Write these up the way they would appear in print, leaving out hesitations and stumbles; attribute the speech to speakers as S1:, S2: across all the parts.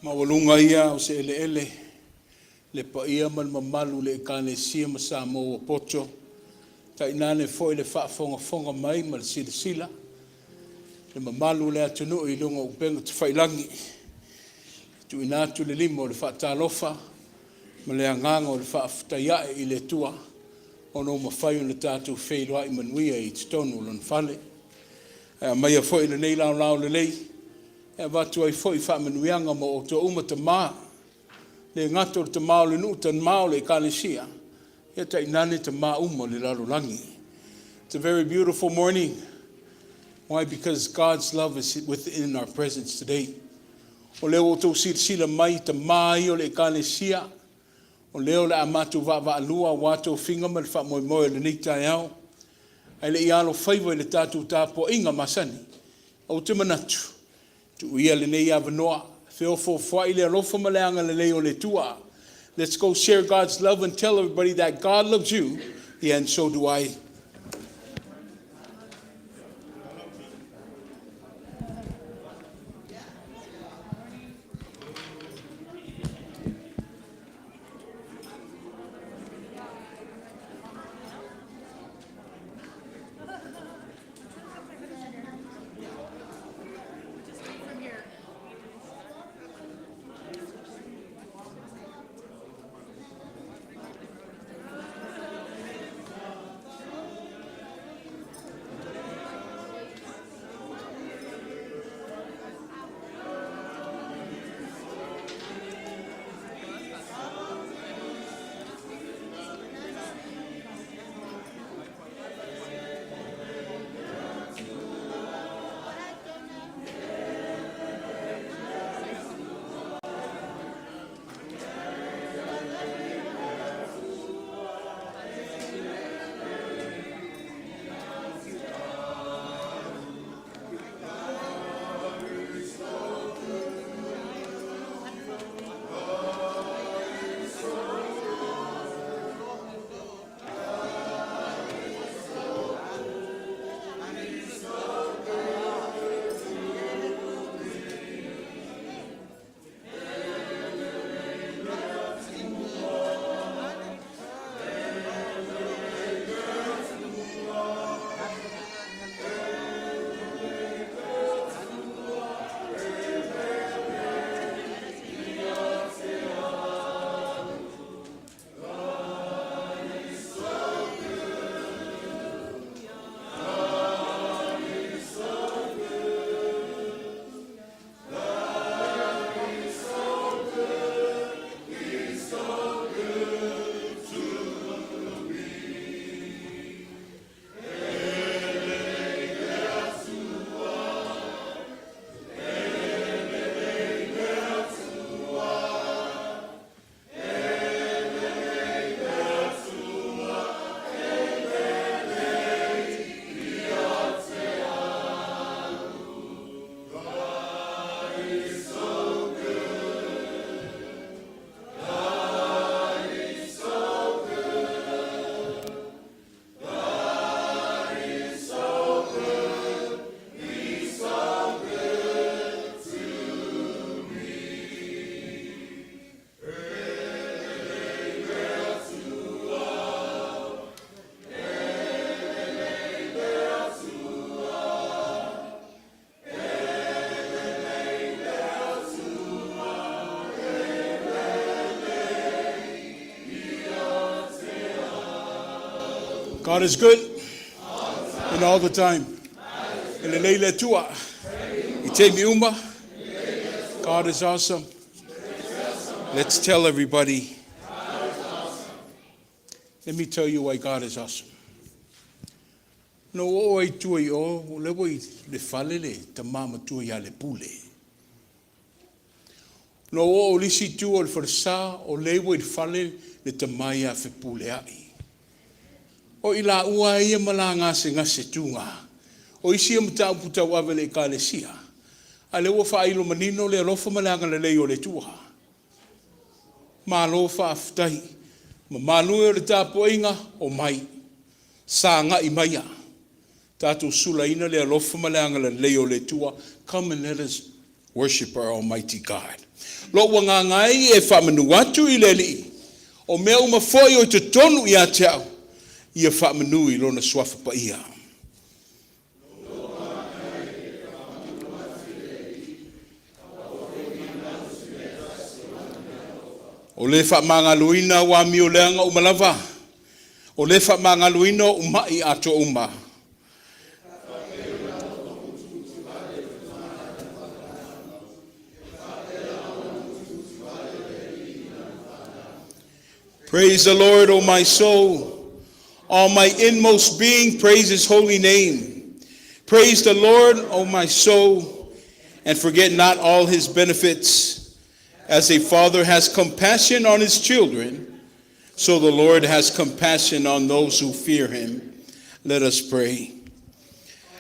S1: Mawalunga ia o se ele le paia mal mamalu le Ekalesia ma sa mo poto taʻinane foʻi le faʻafogafoga mai ma le silasila le mamalu le atunuu i luga upega tafailangi tuuina atu le lima o le faatalofa ma le agaga o le faafetaiaʻe i le atua ono mafai o le tatou feiloaʻi manuia i totonu o lona fale e maia foʻi lenei laolao lelei e watu ai foʻi faamanuiaga ma outou ma Tama le gato o le Tama o le nuu Tama o le Ekalesia ia taʻinane Tama uma o le lalolagi. It's a very beautiful morning. Why? Because God's love is within our presence today. O leo outou silasila mai Tama i o le Ekalesia o leo le amatu vaavaalua o atou figa ma le faamoemoe o lenei taeao ai leʻi alofaiva i le tatou tapoaʻiga masani ou te manatu tuuia lenei avanoa feofo foaʻi le alofa ma le aga lelei o le tua. Let's go share God's love and tell everybody that God loves you, yeah, and so do I. God is good and all the time. In the Leila Tua, Itemi Uma, God is awesome. Let's tell everybody. Let me tell you why God is awesome. No o ai tua I o le wai le fale le tamama tua ya le pule. No o lisi tua o le farsa o le wai fale le tamaya fe pule ai. O ila ua ia malanga se ngase tunga. O isi ia mta uputa wawe le Ekalesia. A le ua whailo manino le alofa malanga le leo le tuha. Ma alofa aftahi. Ma Manuia le tapoaʻiga o mai. Sa ngaʻi maia. Tātou sulaina le alofa ma le agalelei o le tua. Come and let us worship our Almighty God. Lo wangangai e faamanuia atu I le alii. O mea uma foi o te tonu I a te au. Ia faamanui lona suafa paia. O le faamagaluina wa mioleanga umalava. O le faamagaluina umai ato uma. Praise the Lord, O my soul. All my inmost being, praise his holy name. Praise the Lord, O my soul, and forget not all his benefits. As a father has compassion on his children, so the Lord has compassion on those who fear him. Let us pray.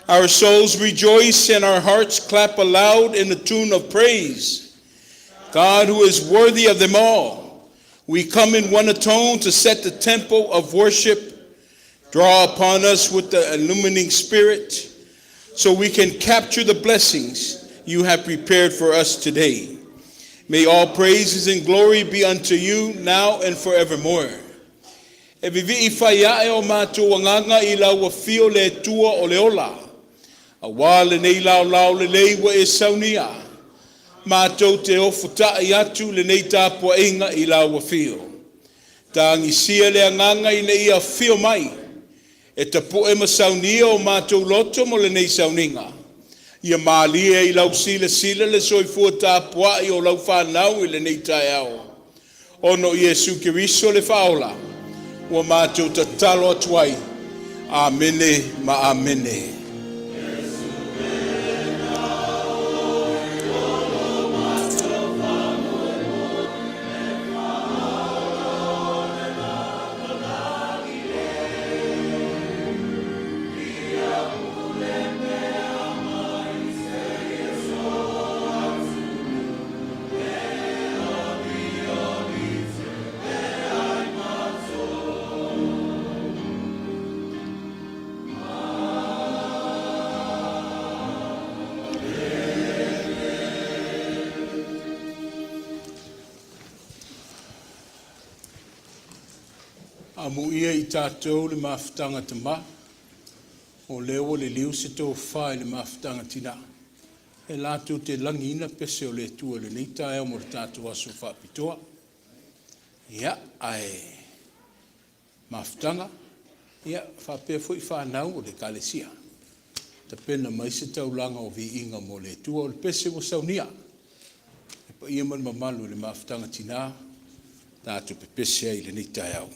S1: Our souls rejoice and our hearts clap aloud in the tune of praise. God, who is worthy of them all, we come in one atone to set the temple of worship, draw upon us with the illumining spirit, so we can capture the blessings you have prepared for us today. May all praises and glory be unto you now and forevermore. E vivi'i faiae o mātou anganga I lau wafio le tua o le ola. A wā le nei lau le leiwa e saunia. Mātou te ofu taʻi atu le nei tāpua inga I lau wafio. Tā ngisia le anganga I le ia fio mai. E tapu e masaunia o mātou loto mo le nei sauninga. Ia mālia I lau sila le soifua tāpuaʻi o lau whanau I le nei tae ao. Ono Iesu Kiriso le whaola. Ua mātou tatalo atuai. Amene ma amene. Manuia I tātou le mawhitanga Tama, o leo le liu se tō whai le mawhitanga tina. E lātou te langina pese o le tua le neita e o mo le tātou aso whapitoa. Ia, ai mawhitanga, ia whapea fwoi whanau o le Ekalesia. Ta pena mai se taulanga o vi inga mo le tua o le pese o saunia. E pa ia man mamalu le mawhitanga tina, tātou pe pese ai le neita e au.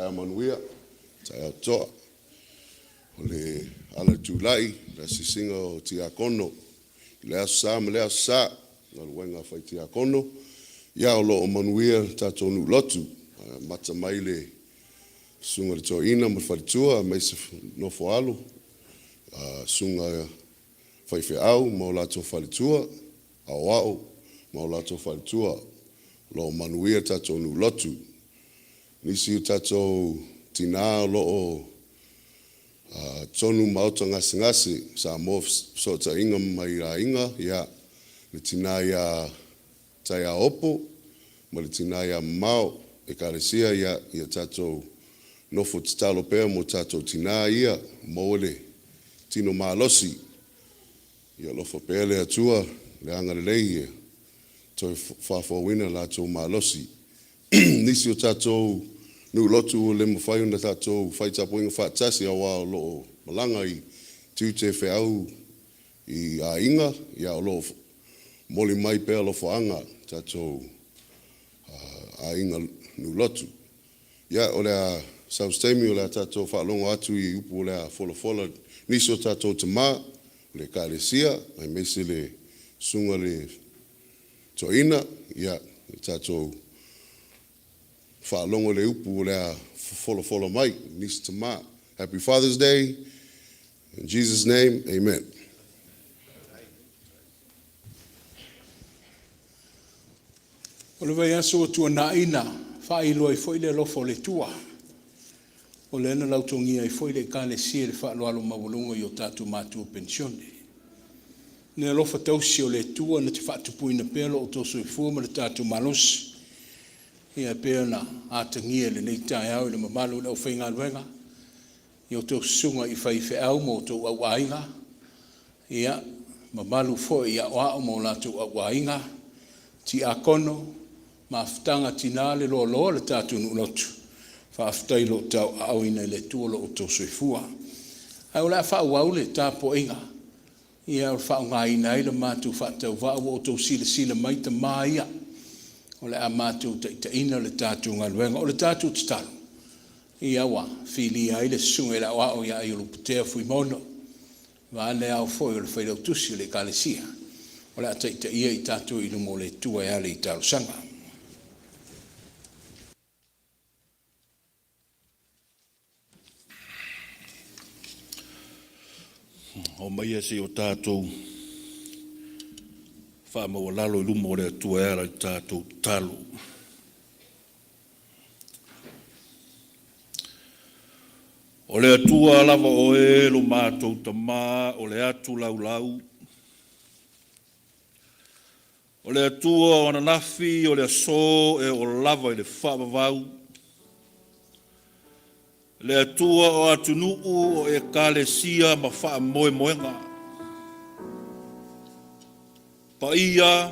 S2: Manuia, Atua, o le ala Julai, le sisinga o tiakono, le asa ma le asa, Galueaina fai tiakono, ia o lo o Manuia tatou nu lotu, mata mai le sunga le toina ma wharitua, mai se nofo alu, sunga fai au, ma o lato wharitua, au, ma o lato wharitua, lo o Manuia tatou nu lotu, nisi tatou tina lo o tonu mauta ngasi sa mo so ta inga mai ra inga ya le tina ya taia opo ma le tina ya mau Ekalesia ya tatou no fo talo pe mo tatou tina ia mo le tino malosi ya lo fo pele atua le anga le leie to fa fo wina la to malosi nisi o tatou nu lotu le mo fai na tatou fai tapo inga fa tasi a wa lo malanga i tu te feau i a inga ia lo moli mai pe lo foanga tatou a inga nu lotu ia o le saustemi o le tatou fa longo atu i upu le fola niso tatou Tama le Ekalesia ai mesi le sunga le toina ia tatou fa longo le upu le follow mai nis Tama. Happy Father's Day. In Jesus' name, amen.
S1: O le vai aso tua naina, whaai loa i foi le lofo le tua. O le ana lautongia i foi le Ekalesia le wha alo mawalunga i o tatu mātua pensione. Ne alofa tausi o le tua na te whaatupui na pelo o toso i fuama le tatu malosi. Ia pea na atangia le nei tae au le mamalu le o finagalo. I o tau sunga i whai au mo tau au aiga. Ia mamalu fo i au mo la tau au aiga. Ti akono ma aftanga tina le lo le tatu nulotu. Fa aftai lo tau au ina le tuolo o tau soifua. Ai ola fa au le tapo inga. Ia fa ngai nai le matu fa tau va o tau sila mai te maia. O le amatu taʻitaʻina le tātou Galueaina o le tātou tatalo ia wa fili ai le sunga la wa o ia i lo putea fui mono va le au foi o le fai tusi le Ekalesia o le taʻitaʻia i tātou i lumo le tua ia le i talo sanga
S3: o mai ese o tātou faamanuia i lumo le tua ia le tātou talo. O le atua lava o lo mātou Tama, o le atu laulau. O le atua o ananafi, o le aso, o lava i le whaamavau. Le atua o atunuu o Ekalesia ma whaamoemoenga. Paia,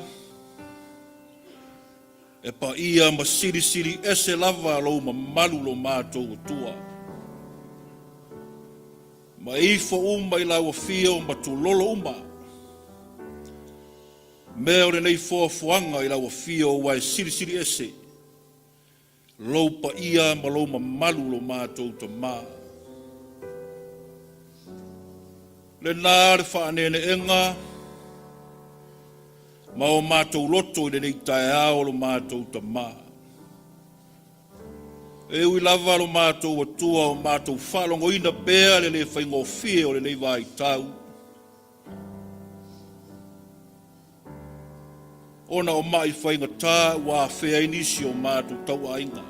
S3: e paia ma siri ese lava lo ma malu lo mātou tua. Ma ifo i lawa fia o ma tu lolo Mea o nei fuanga i lawa fia o wai siri ese. Lo paia ma lo ma malu lo mātou Tama. Le nāre whaanene enga, ma o mātou loto i nei tae ao lo mātou Tama. E ui lava lo mātou atua o mātou whalongo ina bea le whaingo fie o le nei vai tau. Ona o mai whainga tā wā whea inisi o mātou tau ainga.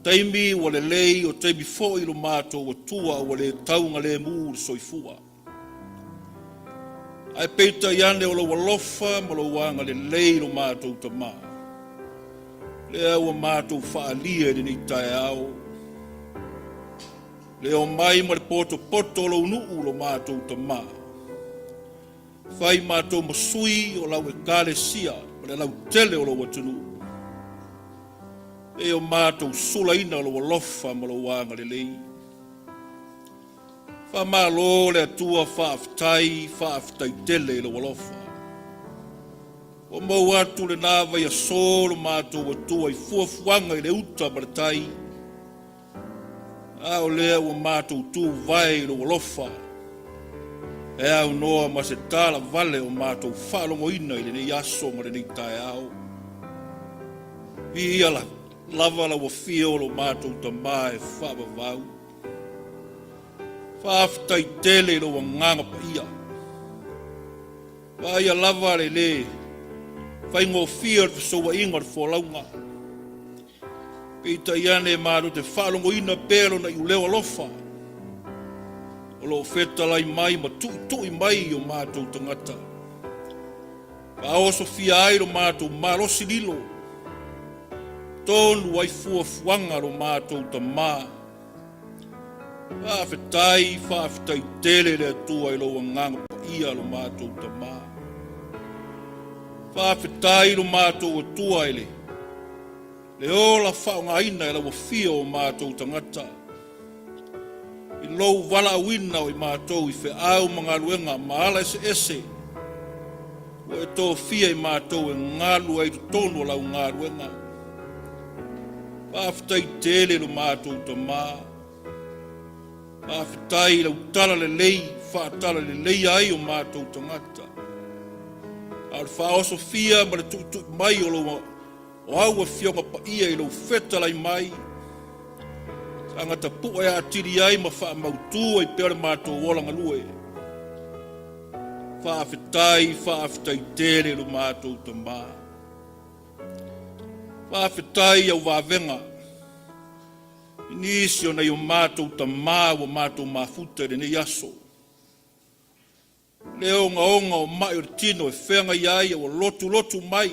S3: Taimi o le lei o taimi fo i lo mātou atua o le taunga le mūr soifua. Ai peita iane o lo Alofa ma lo wanga le lei lo mātou Tama. Le au mātou whaalia ni nei tae ao. Le o mai ma le poto lo nuu lo mātou Tama. Whai mātou masui o lau Ekalesia ma le lau tele o lo watunu. E o mātou sulaina o lo Alofa ma lo wanga le lei. Whamalo le atua whaaftai tele lo Alofa. O mau atu le nawa ia solo mātou atua i fuafuanga i le uta maratai A o lea ua mātou tū vai lo alofa. E au noa ma se tala vale o mātou whaalongo ina i le nei aso ma le nei tae au. I ala lava la ua fio lo mātou Tama e whaaba vau. Whaaftai tele lo wa nganga pa ia. Wa ia lava le le. Whai ngō fia te soa inga te wholaunga. Pita iane mātou te whaalongo ina pēro na iu leo alofa. O lo feta lai mai ma tui mai o mātou tangata. Ka oso fia ai ro mātou malosi lilo. Tonu ai fuanga ro mātou Tama. Whaafetai tele le atua i loa nganga pa ia lo mātou Tama. Whaafetai lo mātou atua i le. Le ola whaongaina e la wafia o mātou tangata. I lou wala awina o i mātou i whe au mga luenga maala ese. O e tō fia i mātou e ngalu ai tonu o lau ngā luenga. Whaafetai tele lo mātou Tama. Whaafetai lau tala le lei, whaatala le lei ai o mātou tangata. Al whaoso fia ma le tuku mai o lo o au a fionga pa ia i lo feta lai mai. Angata pua e atiri ai ma wha mautua i pere mātou wolanga lue. Whaafetai tere lo mātou Tama. Whaafetai au wavenga. Inisio na i o mātou Tama o mātou mafuta re ne yaso. Leo onga o mai o tino e whenga iai o lotu mai.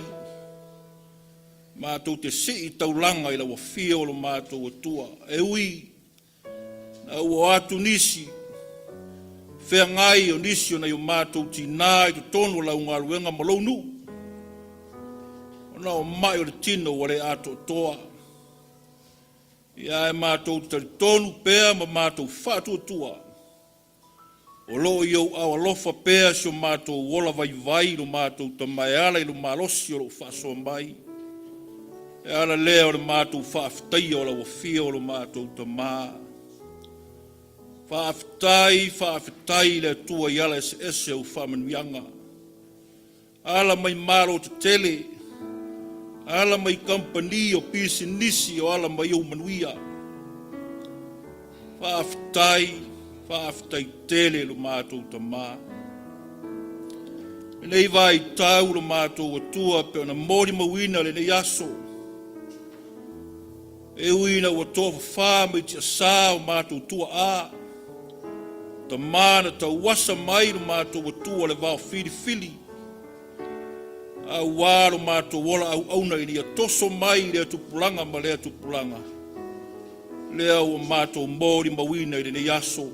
S3: Mātou te si i taulanga i la wafia o lo mātou atua. E ui, na ua atu nisi. Whea ngai o nisi o na i o mātou tina i to tonu la unga luenga malonu. O na o mai o le tino wale ato toa. Ia e mātou te tonu pēa ma mātou whātu atua. O lo i au Alofa pēa si o mātou wola vai lo mātou Tama e ala i lo malosi o lo whasoa mai. E ala lea o le mātou whaafetai o la wafia o lo mātou Tama. Whaafetai le tua i ala ese o faamanuianga. Ala mai maro te tele. Ala mai company o pisinisi o ala mai o Manuia. Whaafetai tele lo mātou Tama. E nei vai tau lo mātou atua pe ona mori mawina le nei aso. E uina ua toa whawhama i tia sā o mātou tua a. Tama na tau wasa mai lo mātou atua le vau fili. A wāro mātou wola au auna i nia toso mai lea tupulanga ma lea tupulanga. Lea ua mātou mori mawina i nei aso.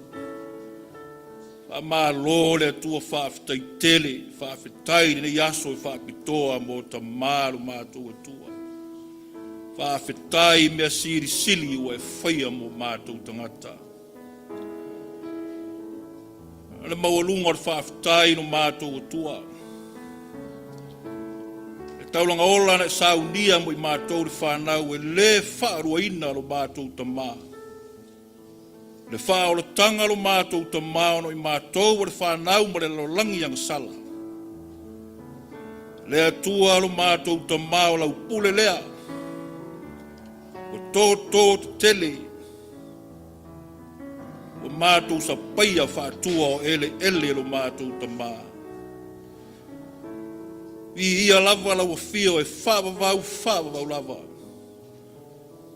S3: A mā lo lea tua whaafetai tele, whaafetai i nei aso i whaapitoa mo Tama lo mātou atua. Whaafetai mea sili ua e whaia mo mātou tangata. Ana maualunga o whaafetai no mātou atua. E taulanga ola na e saunia mo i mātou le whanau e le whaaruaina lo mātou Tama. Le whaolatanga lo mātou Tama ono i mātou o le whanau mo le lolangi ang sala. Le atua lo mātou Tama o lau pule lea. O poto tele. O mātou sa paia whaatua o ele lo mātou Tama. I ia lava la wafia o e whaavavau lava.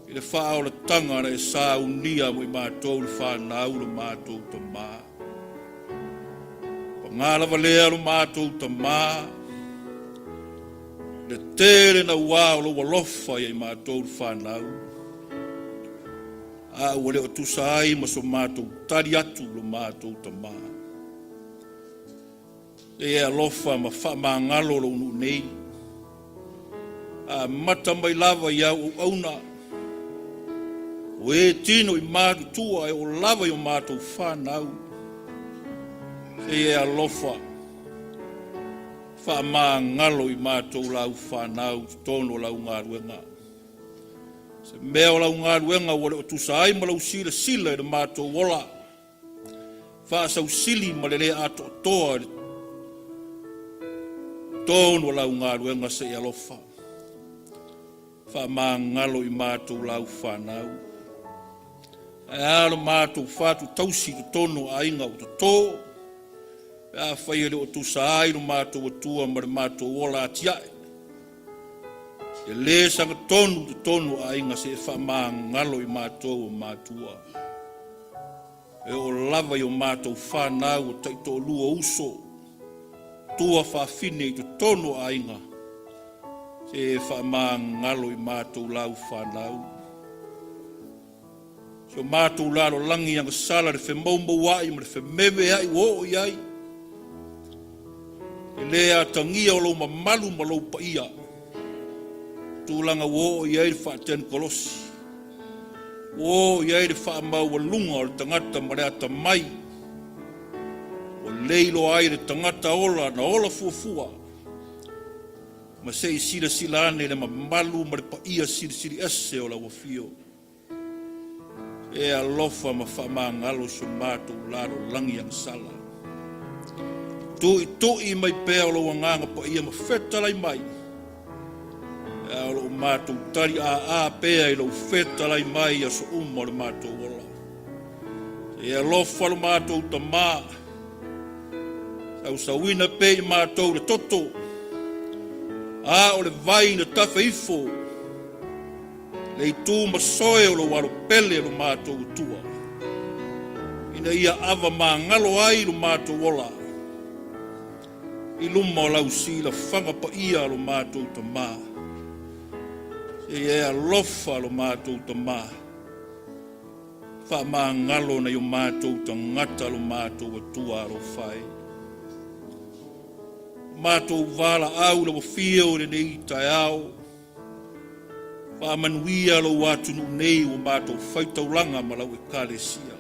S3: I le whaao la tanga na e sā unia mo i mātou le whanau lo mātou Tama. O ngā lava lea lo mātou Tama. Le tere na wā o lo Alofa i mātou le whanau. A ua leo tusa ai ma so mātou tari atu lo mātou Tama. E Alofa ma faamangalo lo unu nei. A mata mai lava i au auna. O e tino i mātou tua e o lava i o mātou whanau. E Alofa. Faamangalo i mātou lau whanau tono lau ngā ruenga. Se mea o lau Galuenga o le o tusai ma lau sila sila le mātou wola. Whaasau sili ma le lea ato toa tonu o lau Galuenga se i Alofa. Faamangalo i mātou lau whanau. E alo mātou whātu tausi tu tonu ainga o tō. E a whai le o tusai no mātou atua ma le mātou wola atiae. E le sanga tonu ainga se faamangalo i mātou o mātua. E o lava i o mātou whanau o taito lua uso. Tua whaafine i tu tonu ainga. Se faamangalo i mātou lau whanau. Se o mātou lalo langi anga sala re whemaumau ai ma re whemewe ai o iai. E lea tangia o lau mamalu ma lau paia. Tūlanga o iai re whaaten kolosi. O iai re whaamau wa lunga o le tangata ma rea tamai. O leilo ai re tangata ola na ola fuafua. Ma sei sila ane le mamalu ma le paia siri ese o la wafio. E alofa ma whaamangalo so mātou laro langi ang sala. Tui mai pēo lo wanganga paia ma whetalai mai. E alo mātou tari a pēa i lo whetalai mai a so o le mātou wola. E alofa lo mātou Tama. Au sawina pē i mātou le toto. A o le vai na tafa ifo. Le tu masoe o lo waro pele lo mātou tua. Ina ia ava ngalo ai lo mātou wola. I luma o lau si la whanga pa ia lo mātou Tama. Se e alofa lo mātou Tama. Faamangalo na yo mātou tangata lo mātou atua lo whai. Mātou wala au la wafio le nei tai au. Faamanuia lo watunu nei o mātou whaitaulanga ma lau Ekalesia.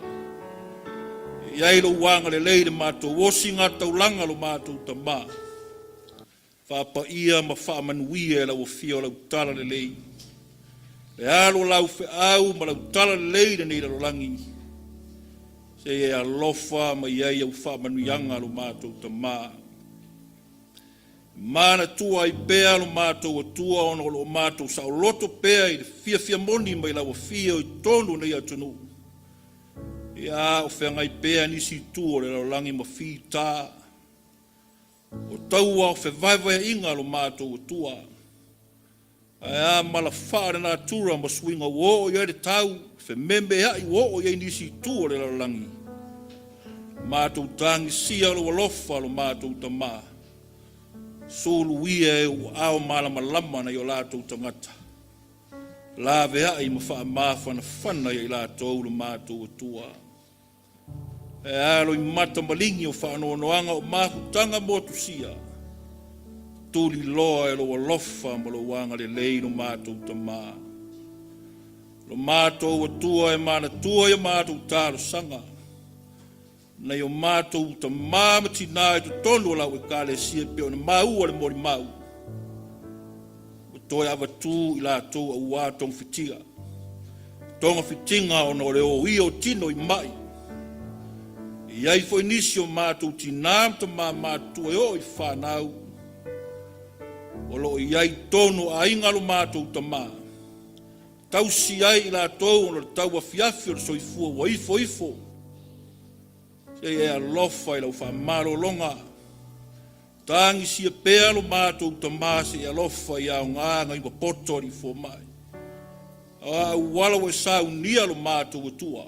S3: Iai lo wanga le leire mātou osinga taulanga lo mātou Tama. Whaapaia ma faamanuia la wafio lau tala le lei. Le alo lau fe au ma lau tala le leire nei la langi. Se e alofa ma iai au faamanuianga lo mātou Tama. Mana tua i pēa lo mātou atua ono lo mātou sa o loto pēa i fia moni mai la wafia i tonu nei atunu. Ia o whengai pēa nisi tua le lau langi ma fi tā. O taua o whewaiwai inga lo mātou atua. Ia mala whaare nā tura ma swinga o ia re tau. Whemembe hai o ia nisi tua le lau langi. Mātou tangi sia lo alofa lo mātou Tama. Solu ia e o ao malama na i o lātou tangata. La vea i ma whaamawhana whana i lātou lo mātou atua. E alo i mata malingi o whaanoanoanga o mākutanga motusia. Tuli loa e lo alofa ma lo wanga le lei lo mātou Tama. Lo mātou atua e mana tua e mātou tāro sanga. Na yo mātou Tama matina e tu tonu o lau Ekalesia pe o na mau o le mori mau. O toi awatu i lātou a ua tong fitia. Tonga fitinga o no le o i o tino i mai. I ai fo inisio mātou tinam Tama mātou e o i whanau. O lo i ai tonu a ingalo mātou Tama. Tau si ai i lātou o le tau a fiafi o le soifua wa ifo. Se e alofa i lau whaamaro longa. Tangi si e pēa lo mātou Tama se e alofa i au nganga i poto i fo mai. A wala we sa unia lo mātou atua.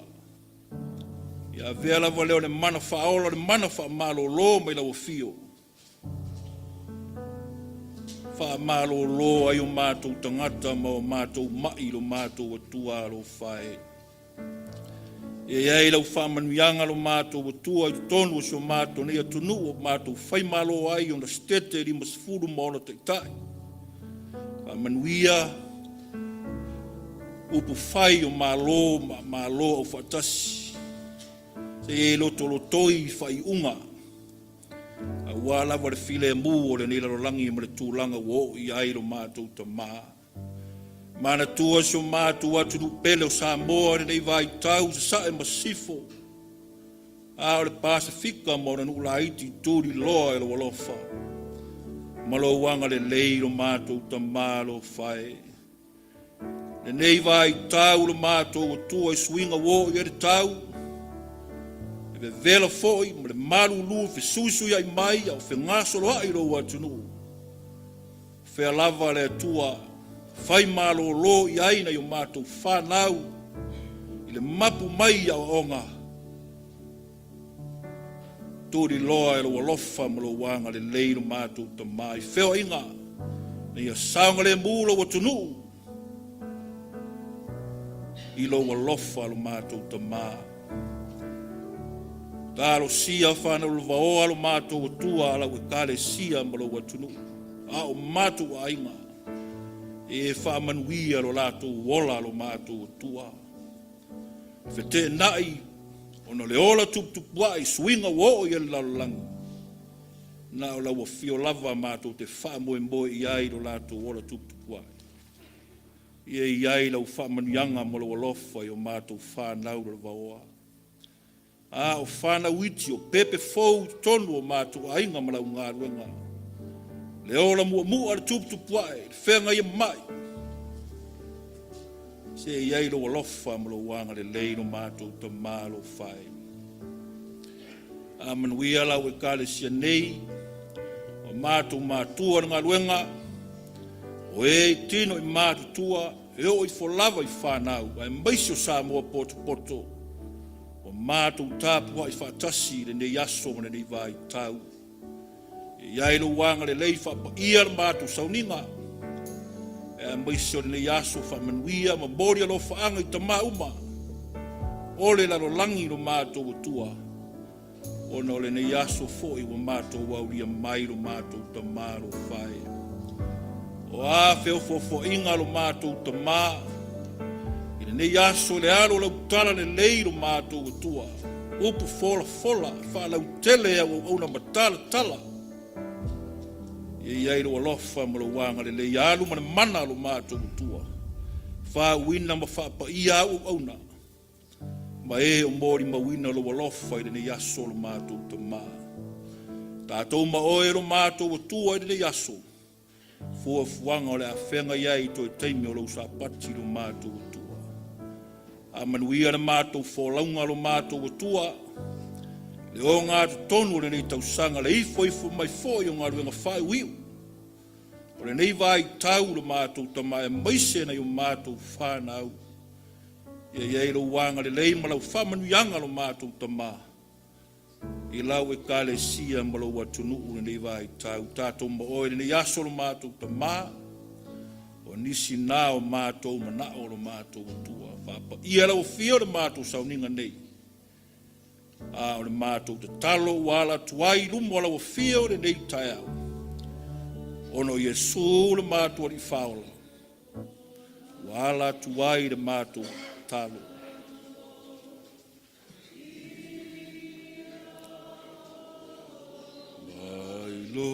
S3: Ia vea lava leo le mana whaola le mana whaamaro lo mai lau fio. Whaamaro lo ai o mātou tangata ma o mātou mai lo mātou atua lo whae. E ai lau faamanuianga lo mātou atua i tonu o so mātou nei atunu o mātou whaimalo ai o na stete i masfuru ma ona taʻitaʻi. Manuia upu whai o malo au whaatasi. Se e lotoi whai unga. A wala wa le file mu o le nila rolangi ma le tūlanga wo i ai lo mātou Tama. Mana tua so mātu atu du pele o Samoa re nei vai tau sa saʻe masifo. A o le Pasifika mo na nula iti turi loa e lo Alofa. Malo wanga le leiro mātou Tama lo fae. Le nei vai tau lo mātou o tua e swinga wo i ere tau. E ve vela foi mo le malu lu fe susu ia i mai au fe ngaso lo ai lo atunu. Fe alava le tua fai malo lo i aina i o mātou whanau i le mapu mai au onga. Turi loa e lo Alofa mo lo wanga le leiro mātou Tama i feo inga. Na ia saunga le mula o tunu. I lo Alofa lo mātou Tama. Talo sia whana lo vaoa lo mātou o tua ala o Ekalesia mo lo watunu. A o mātou a inga. E faamanuia lo lātou wola lo mātou o tua. Fete nai ona le ola tuptupua i swinga wo i lalangi. Na o lau fio lava mātou te whaamoe i ai lo lātou ola tuptupua. Ia i ai lau faamanuianga mo lo Alofa i o mātou whanau lo vaoa. A o whanau iti o pepe fou tonu o mātou a inga malau ngā ruenga. Le ola mua le tuptupua e whenga i mai. Se iai lo Alofa mo lo wanga le leino mātou Tama lo whai. A Manuia lau Ekalesia nei, o mātou mātua ngā ruenga, o e tino i mātou tua, e o i wholava i whanau, a e maisio sa mua poto, o mātou tāpua i whatasi le nei aso le nei vai tau. E iai lo wanga le lei whapaia le mātou sauninga, e maisio le nei aso faamanuia ma mori Alofa anga i Tama uma. O le lalo langi lo mātou o tua. O no le nei aso foi o mātou wauria mai lo mātou Tama lo whae. O a feo fofo inga lo mātou Tama. I le nei aso le alo lau tala le lei lo mātou o tua. Upu fola, wha lau tele au ona matala tala. Iai lo Alofa mo lo wanga le lei alu mana lo mātou o tua. Wha wina ma whaapaia au auna. Ma e o mori ma wina lo Alofa i le nei aso lo mātou Tama. Tātou ma oe lo mātou o tua i le nei aso. Fua fuanga o le a whenga iai to e teimi o lo sa pati lo mātou o tua. A Manuia le mātou wholaunga lo mātou o tua. Le o ngā tonu le nei tausanga le ifo mai foi o ngā ruenga whai wiu. O le nei vai tau le mātou Tama e maise nei o mātou whanau. Ia iei lo wanga le lei malau faamanuianga lo mātou Tama. I lau Ekalesia malau atunu le nei vai tau. Tātou ma oe le nei aso lo mātou Tama. O nisi nā o mātou manao lo mātou tua. Whapa ia lau fio le mātou sauninga nei. A o le mātou te talo wala tuai lumo ala o fio le nei tai au. Ono Yesu le mātou ali whaola. Wala tuai le mātou talo. Bailo.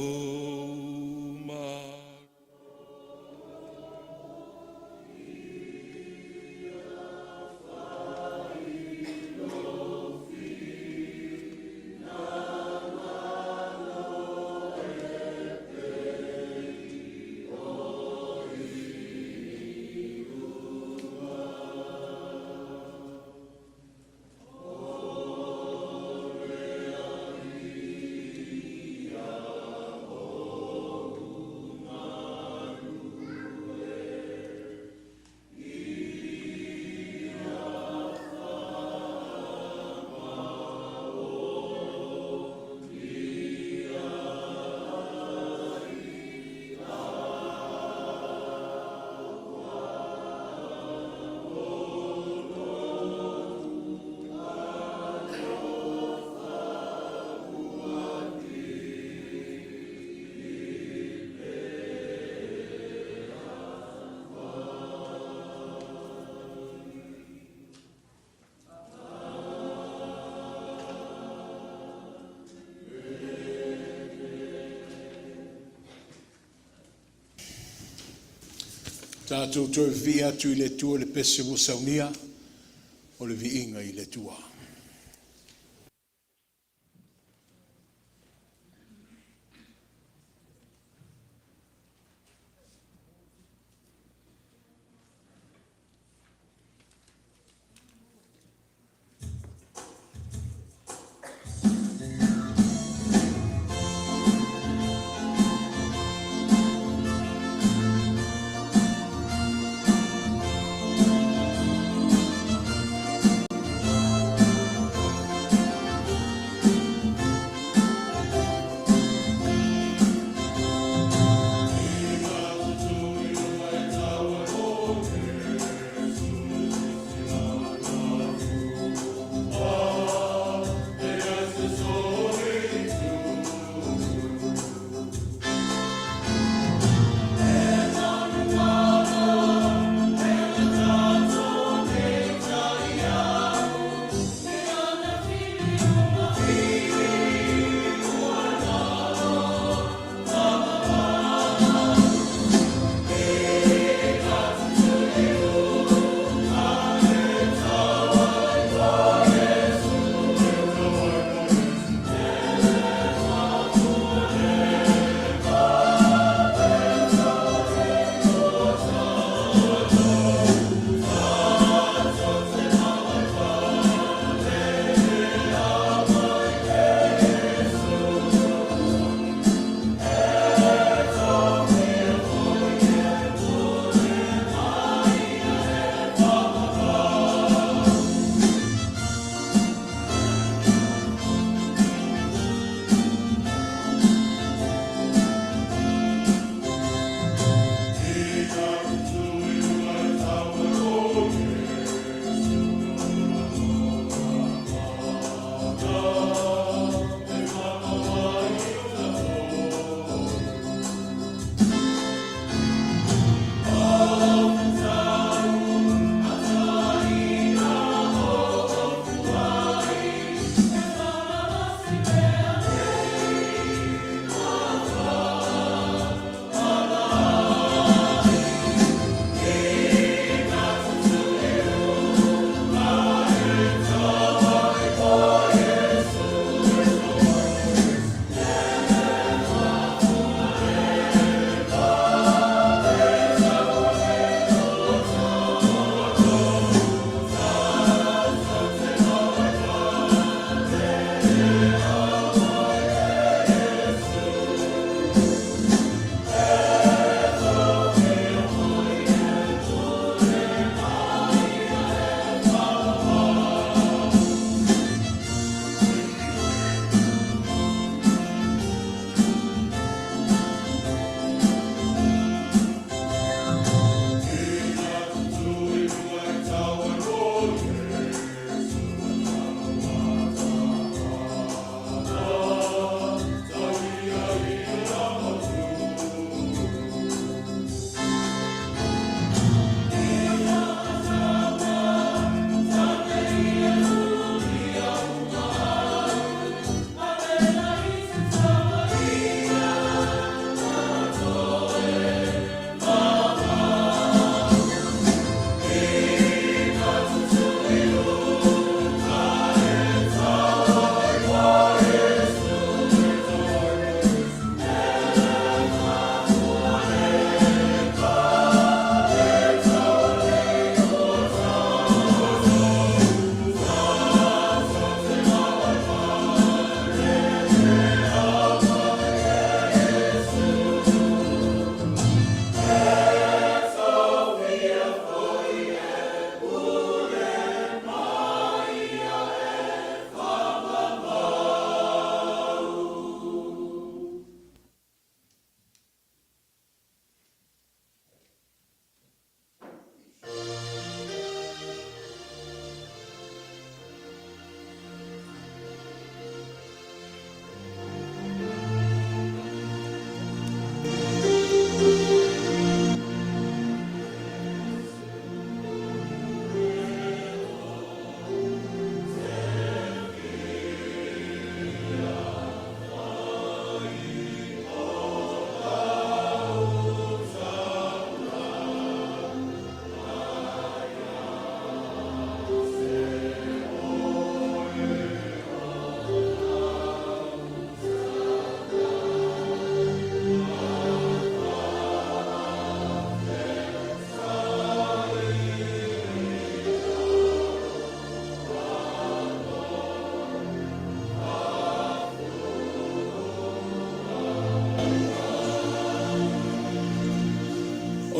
S1: Tātou toi vi atu I le tua le pese mo saunia o le viinga I le tua.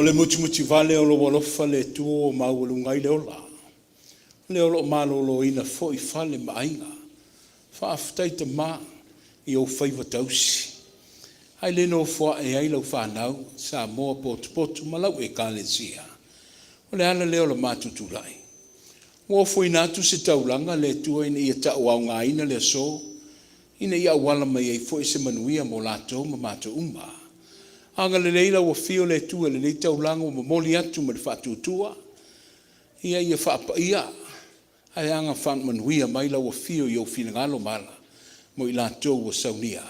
S1: O le muti vale o lo walofa le tuo o maulungai le ola. Le olo malolo ina fo'i fale aiga. Whaaftai te mā i o whaiva tausi. Ai le no foaʻi ai lau whanau sa moa poto malau Ekalesia. O le ala leo la matutulai. Ua foi natu se taulanga le tua ina ia taʻauaogaina le aso. Ina ia awala mai ai fo'i se manuia mo latou ma matou uma. Anga le leila ua fio le tua le nei taulanga o mamoli atu ma le whaatutua. Ia whaapaia. Ai anga faamanuia mai lau fio i o finagalo mala. Mo i latou o saunia.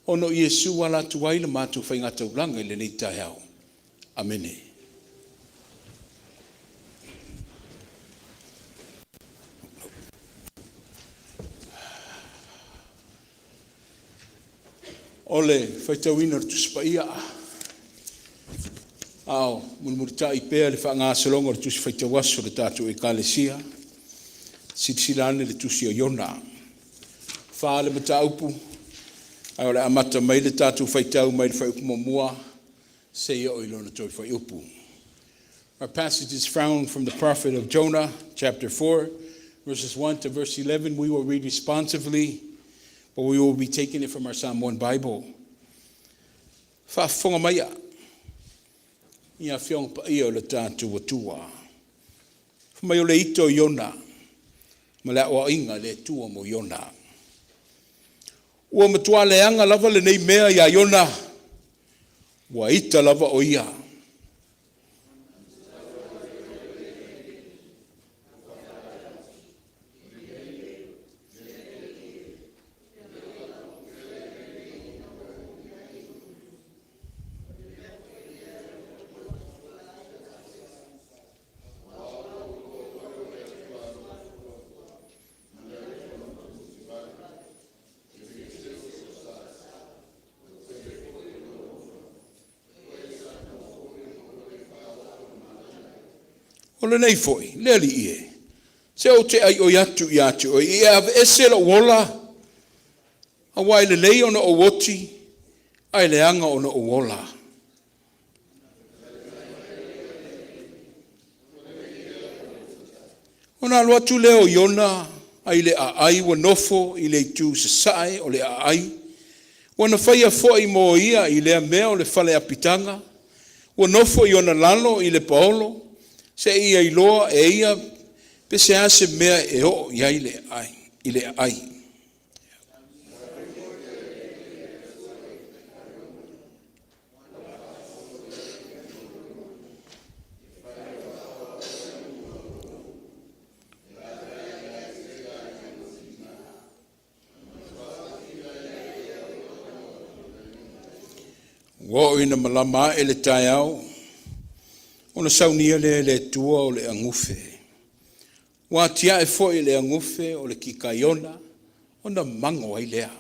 S1: Ono Iesu ala tuai le mātou whainga taulanga i le nei tai au. Amene. Ole, whaitauina tu spaia. Ao, munumurita i pēr le whaanga salonga tu whaitawaso le tātou Ekalesia. Sitilane le tusi o Jonah. Wha le mataupu. Ai ole amata mai le tātou whaitau mai le whaiupu mamua. Se o ilona toi whaiupu. Our passage is found from the prophet of Jonah, chapter 4, verses 1 to verse 11. We will read responsively, but we will be taking it from our Psalm 1 Bible. Whaafonga maia. Ia whiong pa ia o le tātou atua. Mai o le ito Iona. Ma le o inga le tua mo Iona. Ua matua leanga lava le nei mea ia Iona. Ua ita lava o ia. O le nei foi, le ali ie. Se o te ai o yatu i atu, o i ave ese la wola, a wai le lei ona o woti, ai le anga ona o wola. Ona alua tu leo Iona, ai le a ai wa nofo, i le tu se sae o le a ai. Wana whaia foaʻi mo ia i le mea o le whale apitanga. Wa nofo i ona lalo i le paolo. Se ia iloa e ia pe se ase mea e o ia i le ai. Wo ina malama e le tai au. Ona saunia le tua o le angufe. Wa tia e foi le angufe o le kikaiona. Ona mango ai lea.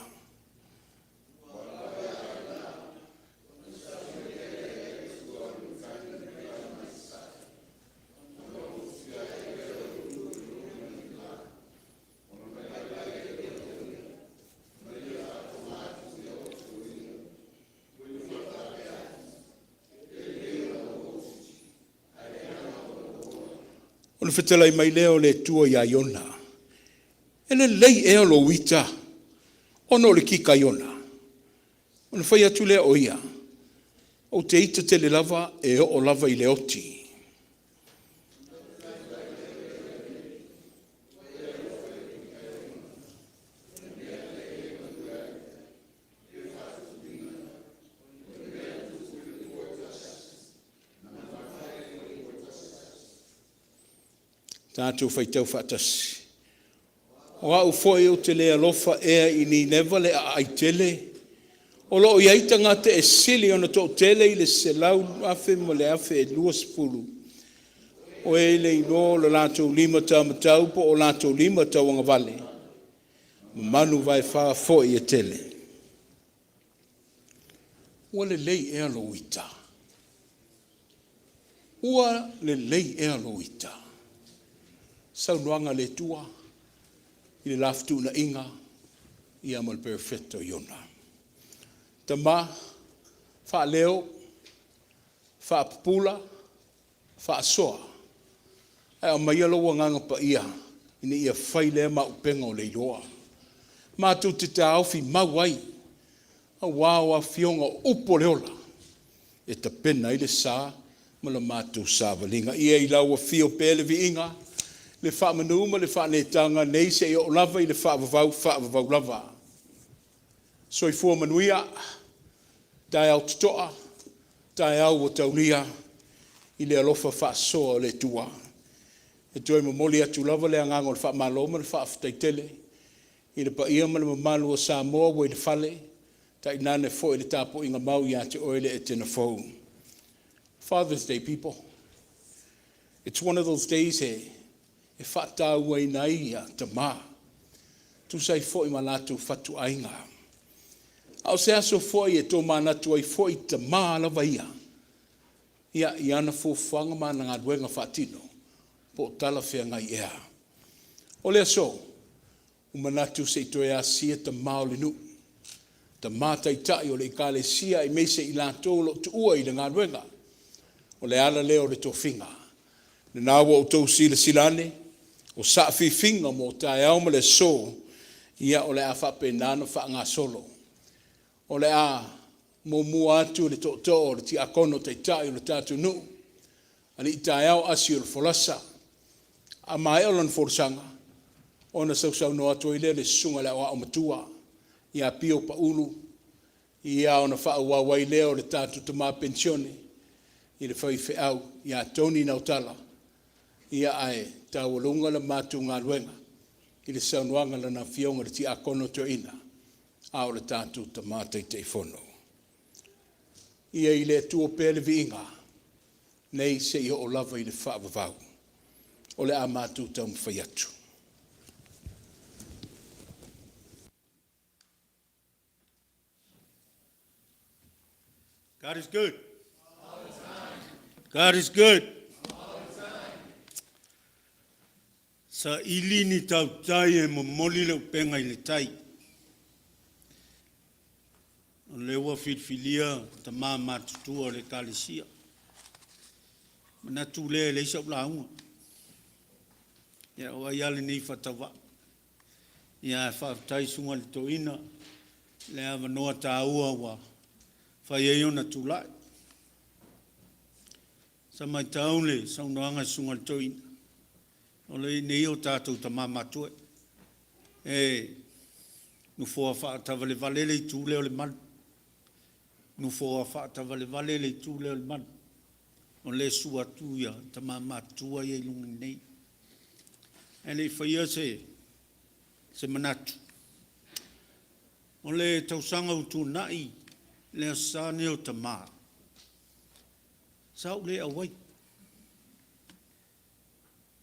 S1: Ona whetelai mai leo le tua ia Iona. Ele lei e alo wita. Ono le kika Iona. Ona whai atu lea o ia. O te ita tele lava e o lava i le oti. Tātou whaitau whaatasi. O au foi o te lea alofa ea i ni newa le a ai tele. O loo iaita ngā te e sili ona tō tele i le se lau afe mo le afe e lua sepulu. O e le ino le lātou lima tau matau po o lātou lima tau anga vale. Manu vai wha foi e tele. Ua le lei e alo ita. Ua le lei e alo ita. Saunoanga le tua, i le laftu na inga, i amal perfetto Iona. Tama, wha leo, whaapupula, whaasoa. Ai o mai alo nganga pa ia, ina ia whaile ma upenga o leiloa. Mātou te te awhi mawai, a wāwa fionga upo leola, e ta pena i le sā, ma le mātou sāwalinga. Ia i laua fio pēle vi inga, le faamanuia le faanetanga nei se i o lava i le faavavau lava. So i fua manuia, tae au tutoa, tae au o taulia, i le alofa faasoa o le tua. E toi mamoli atu lava le angango le faamaloma le faafetaitele, i le paia ma le mamalu o Samoa wa i le fale, ta inane fo i le tapo inga mau i ate oile Etena Fou. Father's Day, people. It's one of those days e whaatau ai nei a Tama. Tu sai fo i malatu fatu ainga. Au se aso fo i e tō manatu ai fo i Tama lava ia. Ia Iona fo whanga mana ngā duenga whaatino. Po tala whea ngai ea. O lea so, umanatu se i toi a sia Tama o le nu. Tama taʻitaʻi o le Ekalesia i meise i lātou lo tu ua i le ngā duenga. O le ala leo le tofinga. Le nāua outou sila silane, o saʻafifinga mo tae au ma le so, ia o le a whapenana whaanga solo. O le a mua atu le toto o le ti akono taʻitaʻi o le tātou nu. Ali i tae au asi o le folasa. A mai o lan forsanga. O na sausau no atu i le sunga le o matua. Ia pio pa ulu. Ia o na whaawawai leo le tātou tama pensione. I le whaiwhi au, ia toni nautala, ia ai, taualunga le mātu ngā luenga, i le saunuanga le na fionga le ti akono to ina, au le tātu ta mātai te whono. Ia i le tua pēle vi inga, nei se i o lava i le whaavavau, o le a mātu tau mwhai atu.
S3: God is good. God is good. Sa ili ni tau tai e momoli le upenga i le tai. O le ua whitwhilia ta maa matutua o le Ekalesia. Mana tu le isa ula unga. Ia o iale nei whatawa. Ia whaftai sunga le toina. Le awa noa ta ua wa. Whai e Iona tu lai. Sa mai taule, sa unoanga sunga le toina. O le nei o tātou ta mamatue. E, nu fōa whaatawa le vale le tū leo le manu. Nu fōa whaatawa le vale le tū leo le manu. O le sua tuia, ta mamatua i lungi nei. E le whaia se manatu. O le tausanga utu nai, le asane o ta maa. Sa le awai.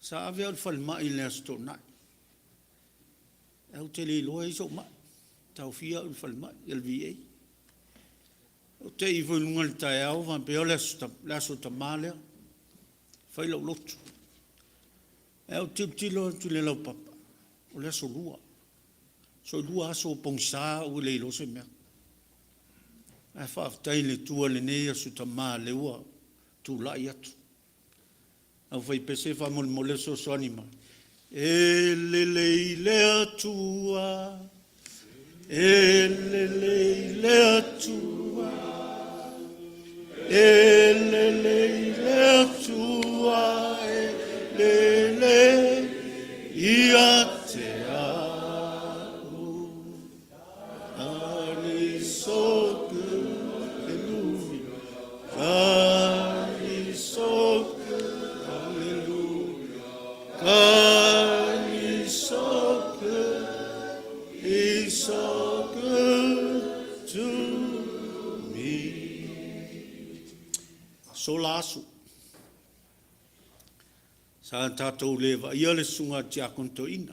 S3: Sa ave al falmai le asto nai. Au tele loa iso ma. Tau fia al falmai el VA. O te i vulunga le tae au van peo le aso ta malea. Fai lau lotu. Au tilo tu le lau papa. O le aso lua. So lua aso pongsa u le ilo se mea. A whaaftai le tua le nei aso ta maa le ua. Tu lai atu. Au fai pese wha mole so anima. E le atua. E le atua. E le atua. E le ia te au. God is so good. Hallelujah. God is so good. Hallelujah. God is so good. He's so good to me. So lasu. Sa tātou lewa, ia le sunga tia konto ina.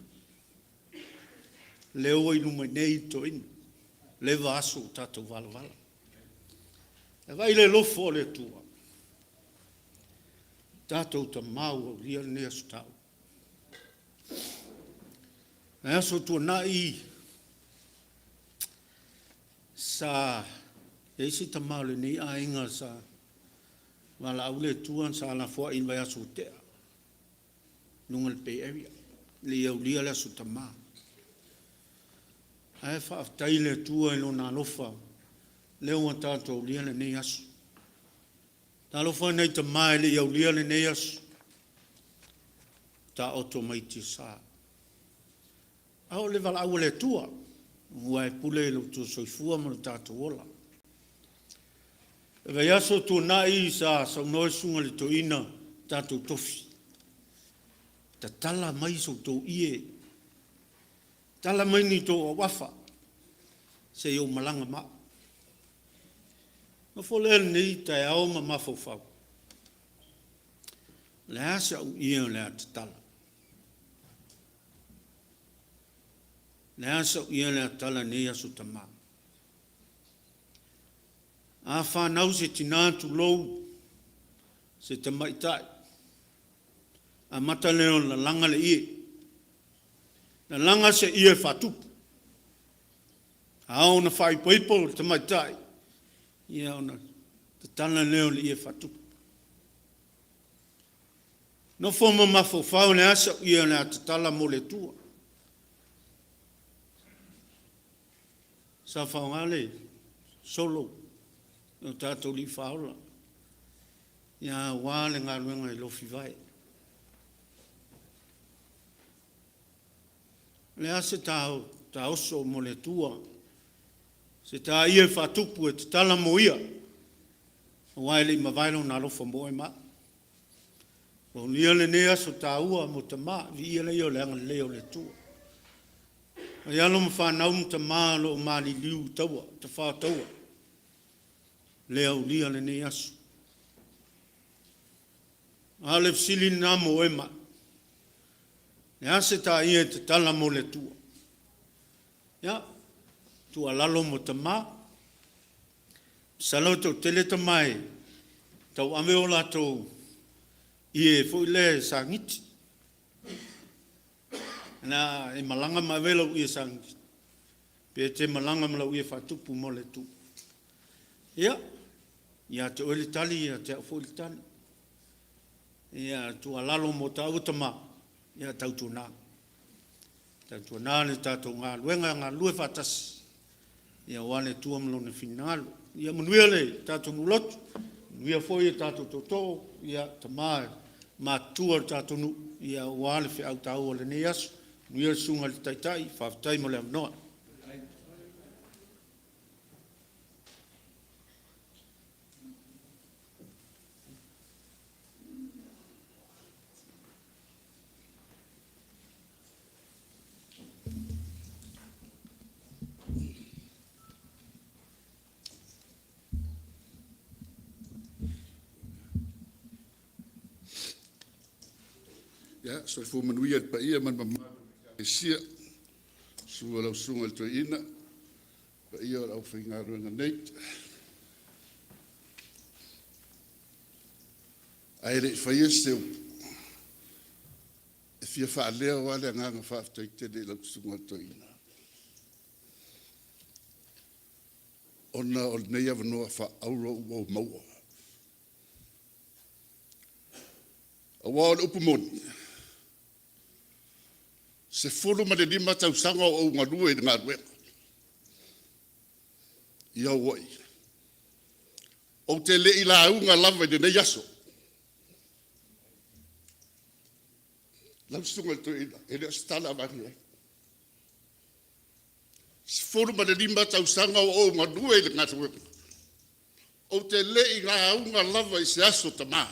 S3: Leo i numa nei to ina. Lewa asu tātou vala vala. E vai le lofo le tua. Tātou ta mau au ria ne asu tau. E aso tua nai. Sa, e si ta mau le nei a inga sa.
S4: wala au le tuan sa la foaʻi vai aso tea lunga le Bay Area le iau lia le aso Tama ae faafetai le tua i lona alofa leo ua tatou lia lenei aso talofa nei Tama e le iau lia lenei aso taoto mai tisa ao le valaau le tua ua e pule i loutou soifua ma le tatou ola e vai aso tuanaʻi sa saunoa suga le toʻina tatou tofi tatala mai soutou ie tala mai ni tou auafa se iou malaga maʻo ma fo lea lenei taeao ma mafaufau le a se auʻia o le a tatala le a se auʻia le a tala nei aso Tama a whanau se tina tulou se taʻitaʻi a mata leo la langa le ie la langa se ie whatupu a ona whaipoipo le taʻitaʻi ia ona te tala leo le ie whatupu no foma mafofau le asa ia le a tatala mo le tua sa whaongale solo no tātou li whaola. Ia wā le ngā ruenga i lofi vai. Le ase tā oso mo le tua. Se tā ia whatupu e te tala mo ia. Wai le mawailo nā lofa mo e ma. O lia le nea so tā ua mo Tama, vi ia leo le anga leo le tua. Ai alo ma whanau mo Tama lo mali liu taua, te wha taua. Leo lia le ne asu. Ale fsili na mo ema. Ne ase ta ia te tala mo le tua. Ya, tua lalo mo Tama. Salo to tele tamai. Tau ame o lato ie fo le sangiti. Na e malanga mavelo ie sangiti. Pe te malanga mala ie fatupu mo le tua. Ya, ia te ole tali, ia te fo le tali. Ia tua lalo mo tau Tama, ia tau tuna. Tau tuna le tātou ngā luenga ngā lue whatasi. Ia wane tua mlo ne finagalo. Ia manuia le tātou nulotu. Manuia foi e tātou toto, ia Tama mātua le tātou nu. Ia wane whi au tau o le ne asu. Manuia le sunga le taʻitaʻi, whawhatai mo le amnoa.
S2: Ya, so fu Manuia pa ia man Ekalesia. Sua lau sunga le toʻina. Pa ia o lau fingaruenga nei. Ai le whaia seu. E fia whaalea wale nganga whaaftai tele lau sunga le toʻina. Ona o nei avanoa whaauro o maua. Awa o le upumoni. Se folo ma le lima tausanga o ngā rua i ngā ruenga. Ia wai. O te le i la aunga lava i nei aso. Lau sunga to ina, e le astala vangi ai. Se folo ma le lima tausanga o ngā rua i ngā ruenga. O te le i la aunga lava i se aso Tama.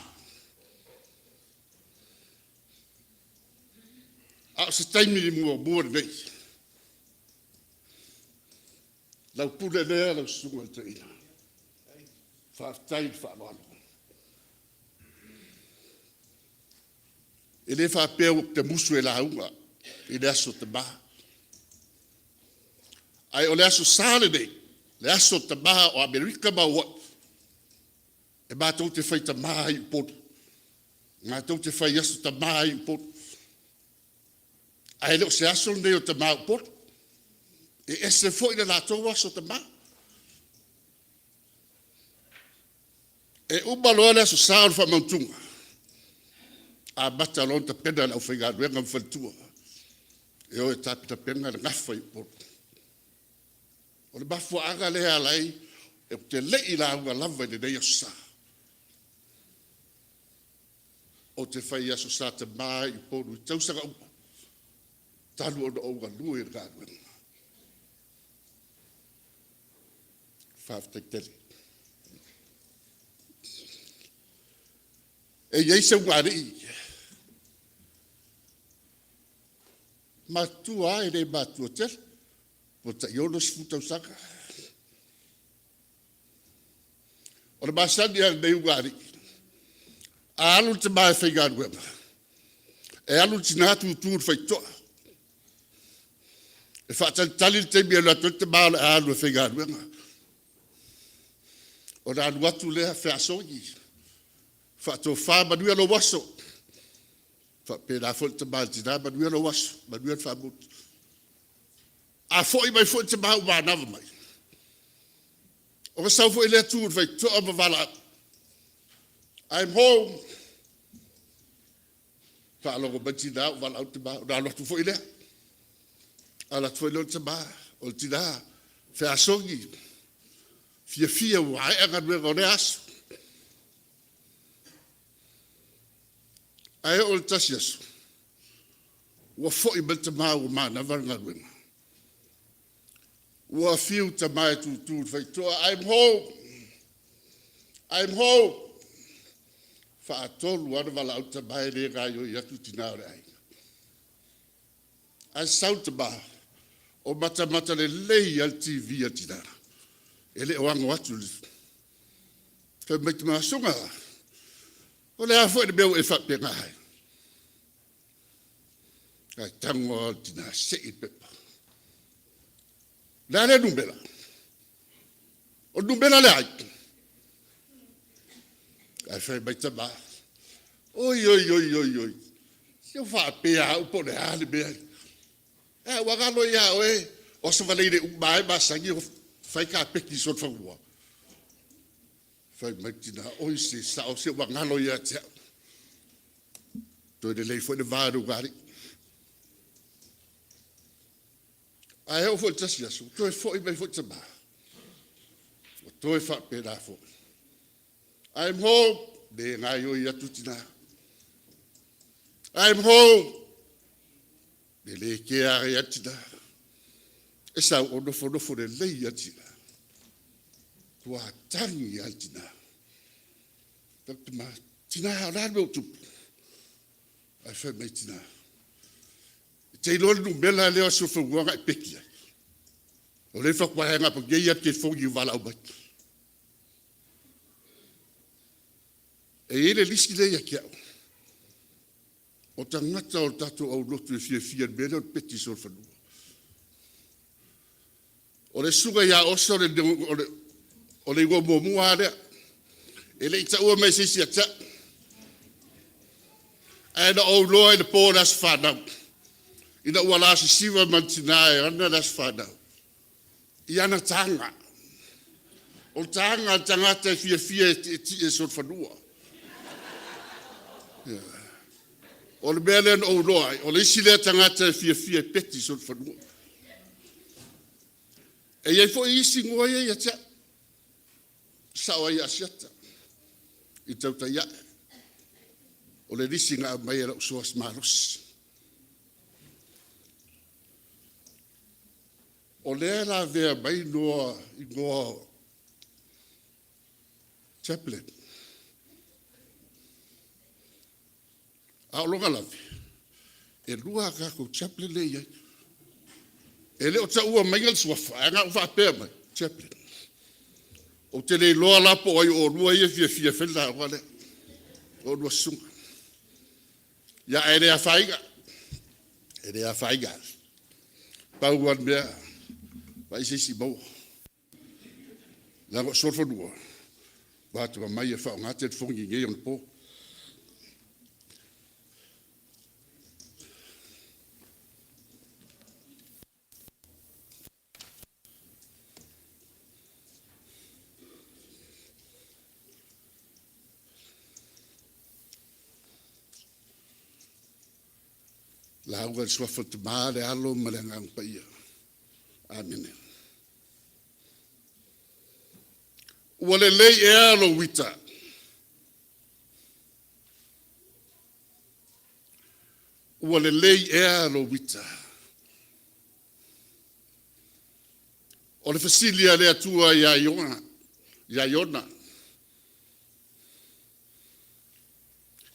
S2: A se taimi ni mua nei. Lau pule lea lau sunga te ina. Whaaftai whaamano. E le whaapeo te musu e la haunga. I le aso te maha. Ai o le aso sāle nei. Le aso te maha o Amerika maua. E mātou te whai te maha i potu. Mātou te whai aso te maha i potu. Ai leo se aso nei o te mau poto. E ese fo ina la tō aso te mau. E umaloa le so sa fa mantunga. A bata lon ta pena la finagalo ngam faltua. E o ta pena na fa po. O le bafu aga le alai e te le ila nga lava de dei sa. O te fai aso sa te mai i poru tausanga upa. Talu o ga lui Galueaina. Faf te tele. E iei se wari. Matua e re matua tele. Po ta Iona sfuta usaka. O le masani a nei wari. A alu te mai Finagalo. E alu tina tu fai toa. E whaatalitali te mea la te maale a alu Finagalo. O na anu atu lea whiasongi. Whaato faamanuia lo waso. Whaapena fo te maale tina manuia lo waso. Manuia whaamutu. A foaʻi mai foaʻi te mau mānawa mai. O ka sau foaʻi lea tūru fai toa mawala. I'm home. Whaalongo mati nā o wala au te mau. Nā lotu foaʻi lea. Ala tu foaʻi leo te mau. O le tina whiasongi. Fia wai anga nuenga o le aso. Ai o le tasi aso. Ua foaʻi mai te mau o mānawa Galueaina. Ua fiu te mai tu fai toa. I'm home. I'm home. Whaatolu ana wala au te mai le ngai o i atu tina o le aiga. Ai sau te mai. O mata le lei al TV a tina. E le oango atu le. Kai mai te maasunga. O le afo e le meo e whapenga hai. Kai tango al tina se i pepa. Le numbela. O numbela le ai. Ai fai mai te mai. Oi. Se eu whapea upo le hale mea. E wagalo ia oe. O se waleire umai masangi o fai ka peki son whangua. Fai mai tina oi se sao se wangalo ia te. Toi le leifo le vāru gari. Ai o foi tasi aso. Toi foi mai foi te mai. Toi whapea fo. I'm home. De ngai o ia tutina. I'm home. De le ke a ia tina. E sa o nofo le lei atina. Tua tangi atina. Tama tina hara me o tupu. Ai fai mai tina. Te ilo nu mela leo so whunguanga e peki ai. O le whakwahenga pa gei at ke whongi wala au mai. E ele lisi le ia kiao. O tangata o tato au lotu e fia mele o peti sol whanua. O le sunga ia osa o le ua mua area. E le ita ua mai sisi a ta. E na au loa e le pō nas whanau. Ina ua lasi siwa mantina e ana nas whanau. I ana tanga. O tanga tangata e fia e sol whanua. O le mea lea o loa, o le isi lea tangata e fia peti sol whanua. E iei fo i isi ngoi e ia tia. Saʻo ai asiata. I tauta ia. O le risi ngā mai e lau soas malosi. O lea la vea mai noa i ngoa chaplain. A longa lavi. E lua kako chaplain le iai. E leo ta ua mai ngal suafa. E ngā ufa pēr mai. Chaplain. O te le loa lapo ai o lua ia fia whela wale. O lua sunga. Ia e rea whaiga. E rea whaiga. Pauan mea. Vai se si mau. Lango sorfa nua. Wātua mai e whao ngāte e whongi ngei on po. La ua suafa te maa le alo ma le ngang pa ia. Amen. Ua le lei e alo wita. Ua le lei e alo wita. O le fasilia le atua ia Iona. Ia Iona.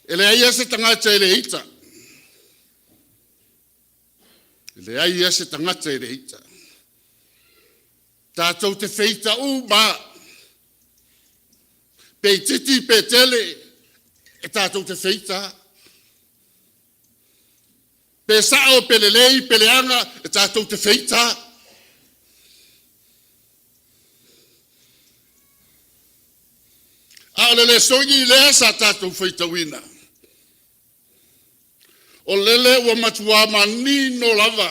S2: E le aia se tangata e le ita. E le aia se tangata e le ita. Tātou te feita ma. Pe titi, pe tele. E tātou te feita. Pe saʻo, pe lelei, pe leanga. E tātou te feita. A o le soingi lea sa tātou feita wina. O lele ua matua manino lava.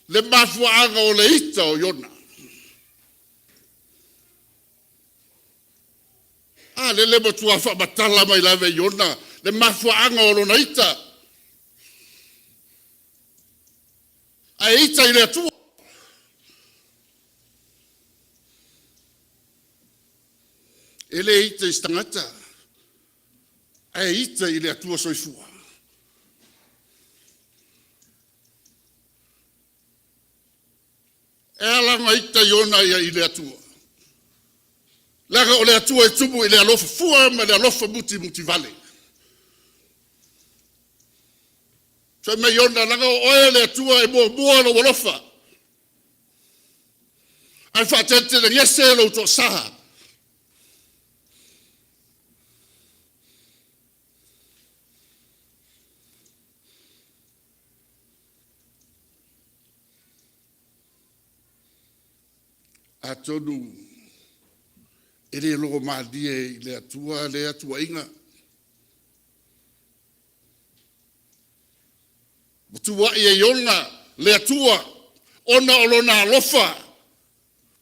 S2: Le mafuaaga o le ita o Iona. A lele matua whaamatala mai lave Iona. Le mafuaaga o lona ita. A ita i le atua. Ele ita i stangata. E ita i le atua soifua. E alanga ita Iona ia i le atua. Laga o le atua e tumu i le alofa fua ma le alofa muti vale. So me Iona laga o oe le atua e mua lo alofa. Ai whaatente le ngese lo to saha. A tonu e le logo maalie i le atua inga. Matua i e Iona le atua ona o lona alofa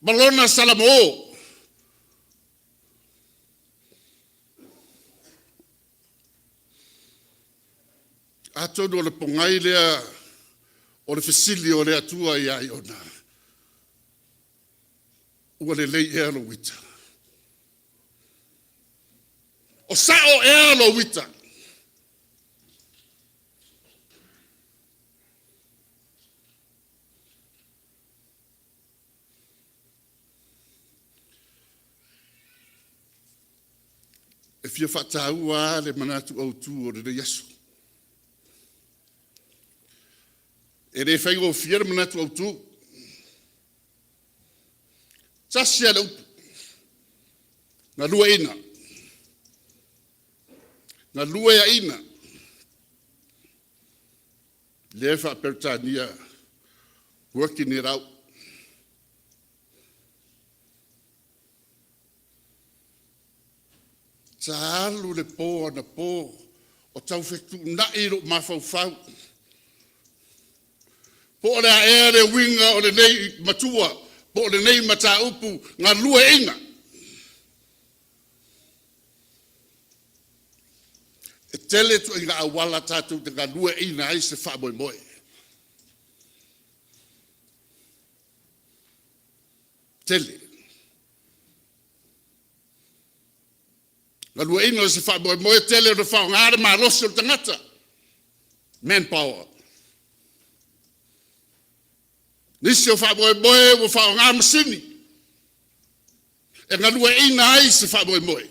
S2: malona salamo. A tonu o le pongai lea o le fesili o le atua i a Iona. Ua le lei e alo wita. O saʻo e alo wita. E fia whataua le manatu outou o le Yesu. E le whaingo fia le manatu outou. Tasia le upu. Galueaina. Galueaina. Le whapertania. Working it out. Ta alu le po ana po. O tau whetu nai ro mawhauwhau. Po le ae le winga o le nei matua. Po le nei mata upu ngā lueaina. E tele tu i ngā awala tātou te ngā lueaina ai se whaamoemoe. Tele. Ngā lueaina se whaamoemoe tele o le whaongāre malosi o le tangata. Manpower. Nisi o whaamoemoe o whaongā masini. E ngā lueaina ai se whaamoemoe.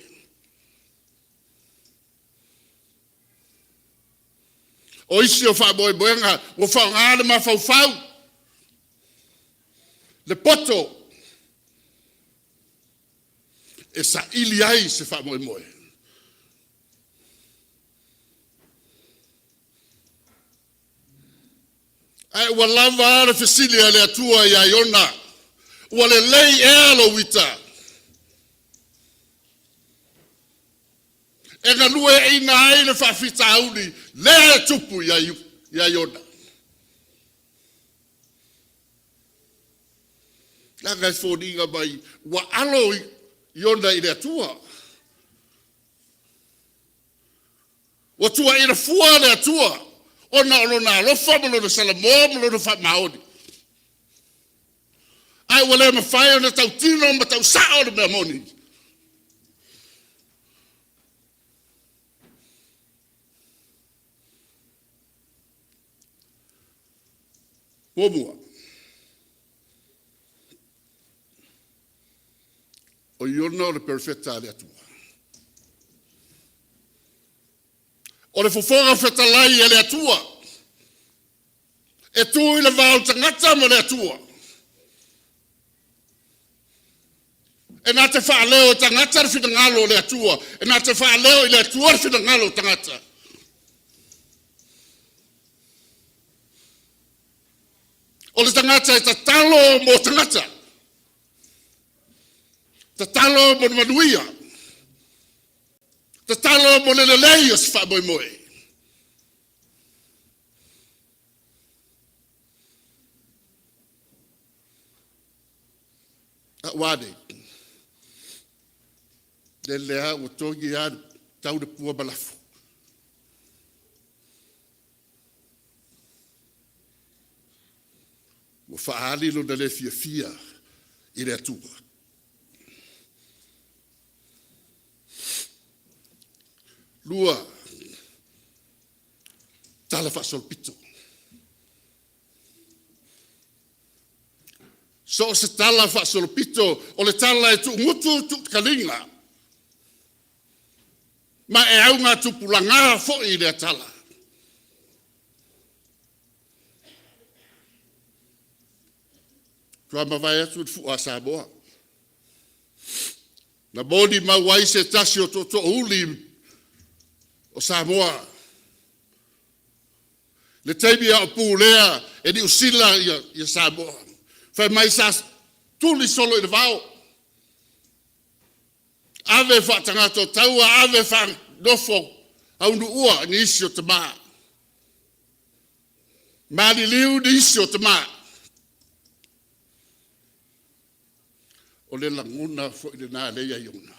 S2: O isi o whaamoemoe ngā o whaongāre ma whauwhau. Le poto. E sa ili ai se whaamoemoe. Ai ua lava ara fesilia le atua ia Iona. Ua le lei e alo wita. E ngā lueaina ai le whaafita auni le tupu ia Iona. Nanga e whoninga mai, ua alo Iona i le atua. O tua ina fua le atua. Ona o lona alofa ma lona salamo ma lona faamaoni. Ai wale mawhai ona tau tino ma tau saʻo le mea moni. Pomua. O Iona o le perfecta le atua. O le fofonga fetalai e le atua. E tui le vau tangata ma le atua. E nā te whaaleo tangata le finagalo le atua. E nā te whaaleo i le atua le finagalo tangata. O le tangata e tatalo mo tangata. Tatalo mo Manuia. Tatalo mo le lelei o sifa moi moi. A wade. Le lea o togi a tau de pua balafu. O faali lo de le fia i le atua. Lua, tala whaasolpito. So se tala whaasolpito, o le tala e tu ngutu tu kalinga. Ma e au ngā tupulanga fo i le tala. Kua mawai atu fu a Samoa. Na bodi mawai se tasi o toto uli o Samoa. Le teibia o pūlea e ni usila i Samoa. Fai mai sa tuli solo i le vau. Ave fa tangato taua, ave fa nofo au nu ua ni isi o Tama. Mali liu ni isi o Tama. O le languna fo i le nā leia Iona.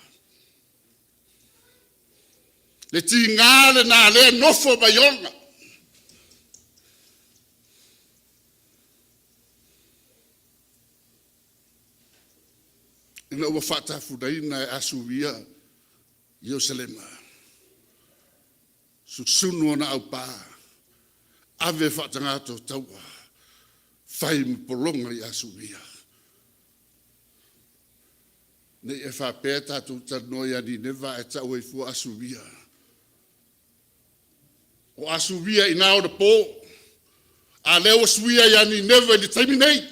S2: Le ti ngā le nā lea nofo ma Iona. Ina ua whatafunaina e asuvia Ierusalema. Susunu ona au pā. Ave whatangato taua. Whai mpolonga i asuvia. Nei e whapea tātou tanoia ni newa e tau e fua asuvia. O asuvia i nao na pō. A leo suia ia ni newa ni taimi nei.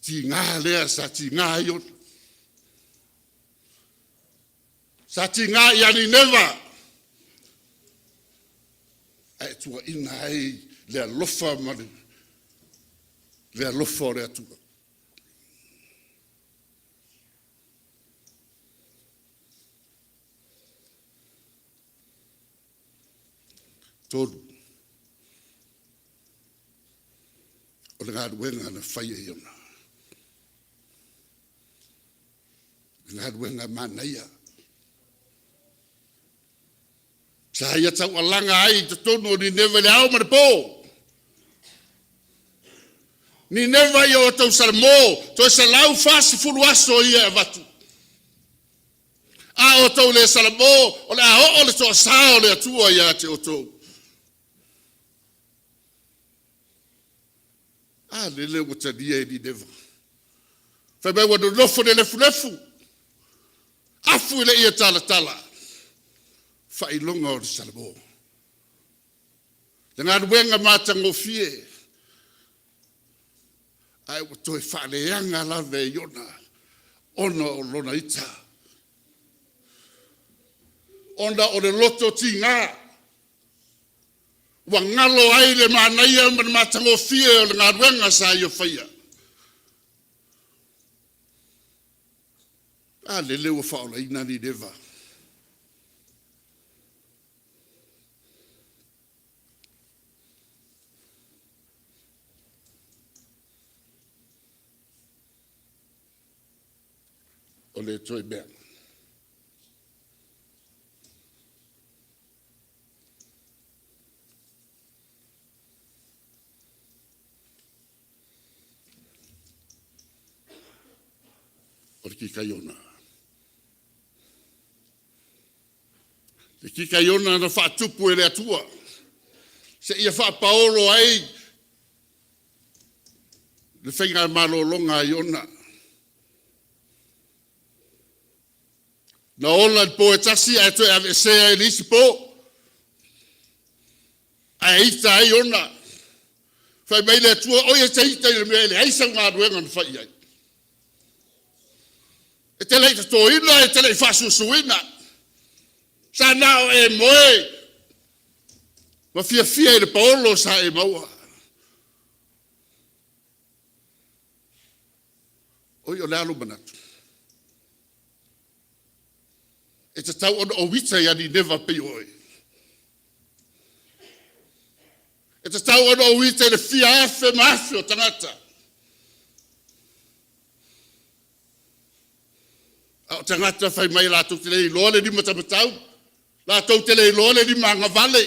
S2: Ti ngā lea sa ti ngā ion. Sa ti ngā ia ni newa. E tua ina ai le alofa mani. Le alofa le atua. Todo. O le galueaina na whaia Iona. Galueaina Manuia. Sa ia tau alanga ai te tono ni newa le au maripō. Ni newa ia o tau salamo, to e salau fasi fulu aso ia e watu. A o tau le salamo, o le a o le toa sao le atua ia te outou. A lele o tadia e ni newa. Whabai wadu lofo le lefu lefu. Afu le ia tala tala. Whailonga o le salamo. Le ngā ruenga mātango fie. Ai o toi whaaleanga lawe Iona. Ona o lona ita. Ona o le loto ti ngā. Wa ngalo ai le mānaia ma le mātango fie o le ngā ruenga sa i o whaia. A lele o whaola ina ni newa. o le toi mea. O le kika Iona. Le kika Iona na whaatupu e le atua. Se ia whaapaolo ai le whainga malolonga Iona. Na ola le po e tasi a toi ave sea e lisi po. A eita ai Iona. Whai mai le atua oia te hita i le mea le aisa ngā ruenga na whai ai. E te leita tō ina, e te lei whasusuina. Sa nao e moe. Ma fia fia i le paolo sa e maua. Oi o le alo manatu. E te tau ono o wita i ani neva pei oi. E te tau ono o wita i le fia afe maafe o tangata. O tangata fai mai la tau te lei loa le lima tamatau. La tau te lei loa le lima anga vale.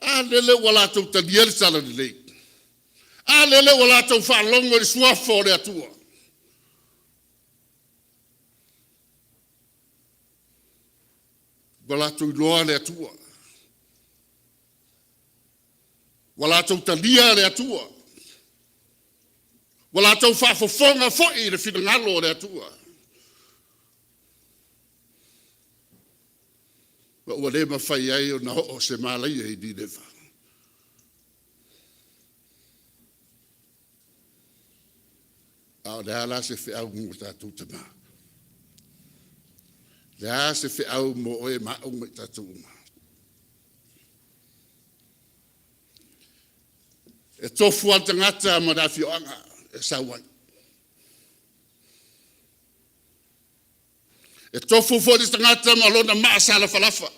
S2: A lele wala tau tania le sala le lei. A lele wala tau whaalongo le suafo le atua. Wala tau loa le atua. Wala tau tania le atua. Wala tau whaafofonga foaʻi le finagalo le atua. Wa ua le mawhai ai o na ho se malai e di lewa. Ao le ala se whiau mo tātou tama. Le ala se whiau mo oe maau mo tātou uma. E tofu al tangata ma da fioanga. E sauai. E tofu fo di tangata ma lona maa sala falafa.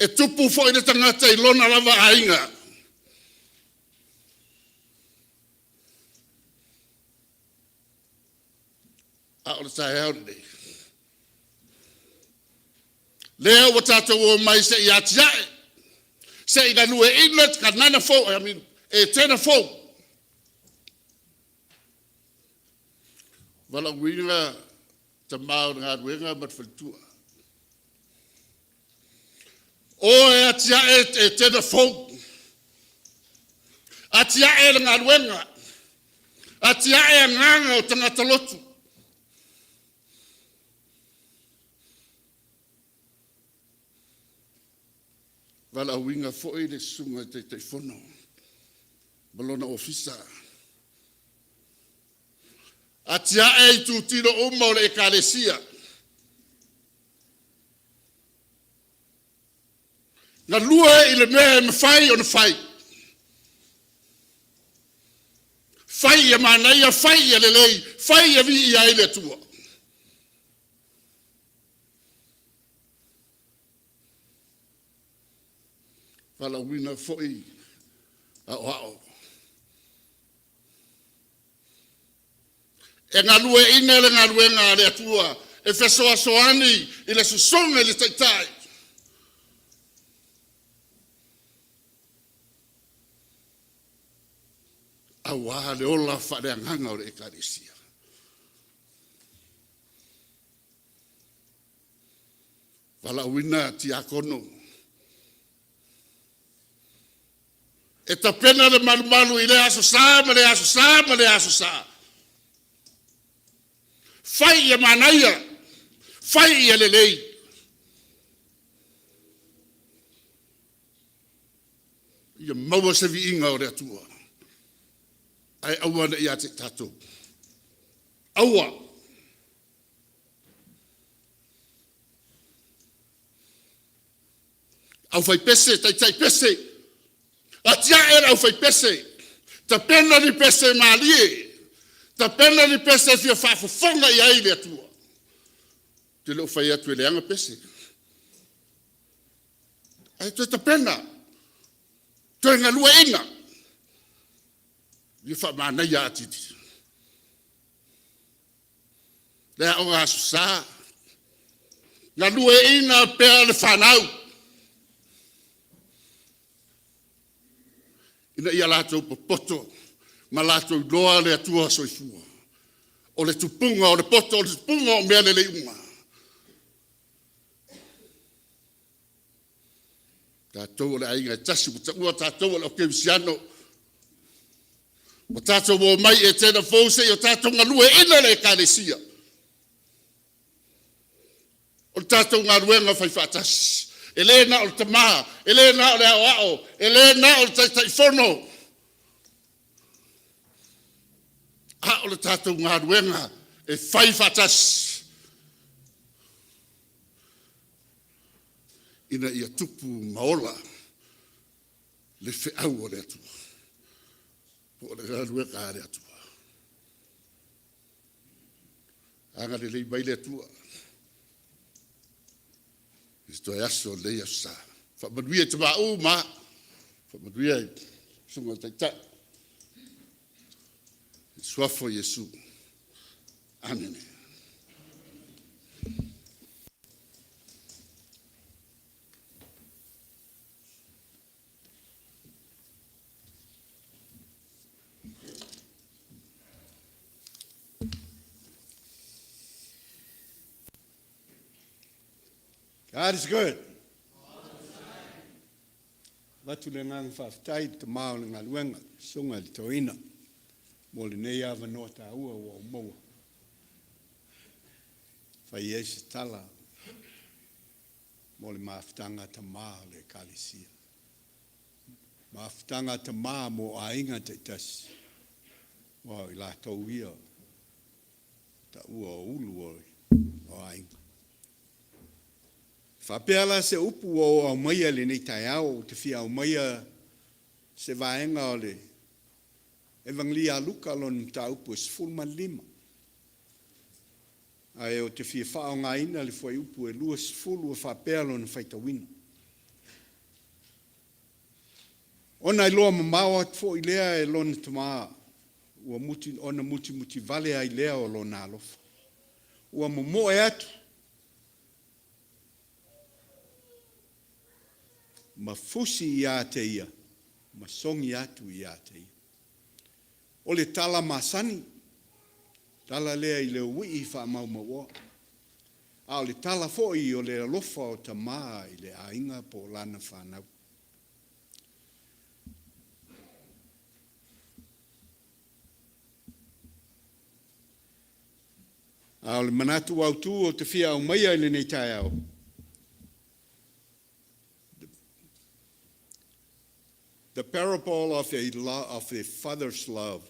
S2: E tupu fo di tangata I lona lava aiga. A o le tae au nei. Lea wa tātou o mai se I atiae. Se I Galueaina ka nana fo, Etena Fou. Wala winga Tama o ngā ruenga mat whalitua. O e atia Etena Fou. Atia e ngā ruenga. Atia e nganga o tangata lotu. Wala winga fo'i le sunga te whono. Balona ofisa. Atia e tu tino uma o le Ekalesia. Na lua I le mea me fai o na fai. Fai e Manuia, fai e lelei, fai e vi I aile tua. Wala wina fo'i ao. E Galueaina le galuenga le atua e fesoasoani I le susonga le taʻitaʻi. Aua le ola whareanganga o le Ekalesia. Wala wina tiakono. E tapena le malu I le aso sa, ma le aso sa, ma le aso sa. Fai e Manuia, fai e lelei. Ia maua se vi inga o le atua. Ai aua na ia te tatou. Aua. Au fai pese, tai pese. Atia era au fai pese. Ta pena ni pese malie. Ta pena ni pese fia whaafofonga I ai le atua. Te leo whai atu e leanga pese. Ai te ta pena. Toi Galueaina. Ia faamanuia atiti. Lea o asusa. Galueaina pea le whanau. Ina ia lātou poto. Ma lātou loa le atua soifua. O le tupunga, o le poto, o le tupunga o mea le unga. Tātou o le aiga e tasi, mo taua tātou o le o kewisiano. Mo tātou o mai Etena Fou se o tātou Galueaina le Ekalesia. O tātou Galuenga fai whaatasi. Elena o le Tama, Elena o le aʻo, Elena o le taʻitaʻi. O le tātou Galuenga e fai whaatasi. Ina ia tupu maola le whiau o le atua. Po le Galuenga le atua. Anga le lei mai le atua. Isto e aso le asa. Faamanuia te mau ma. Faamanuia sunga taʻitaʻi. Suafo Yesu. Amen.
S4: God is good. Watu le ngang whaftai te mao le Galuenga, sunga le toina. Mo le nei awa noa ta ua o maua. Whai eise tala. Mo le mawhtanga ta maa le Ekalesia. Mawhtanga ta maa mo aiga te tasi. Mo i la tau ia. Ta ua o ulu o aiga. Whapeala se upu o au maia le nei tai au, te fia au maia se vaenga o le Evangelia Luka lon ta upu e 15. Ai o te fia whaongaina le fwai upu e 20 e whapeala lon whaitawina. Ona i loa mamau at fo i lea e lon tama, ona muti vale ai lea o lona alofa. Ua momo e atu. Ma fusi ia te ia, ma songi atu ia te ia. O le tala masani, tala lea i le ui wha maua. A o le tala fo'i o le alofa o Tama i le aiga po lana whanau. A o le manatu outou o te fia au maia i le nei tai au. The parable of a father's love.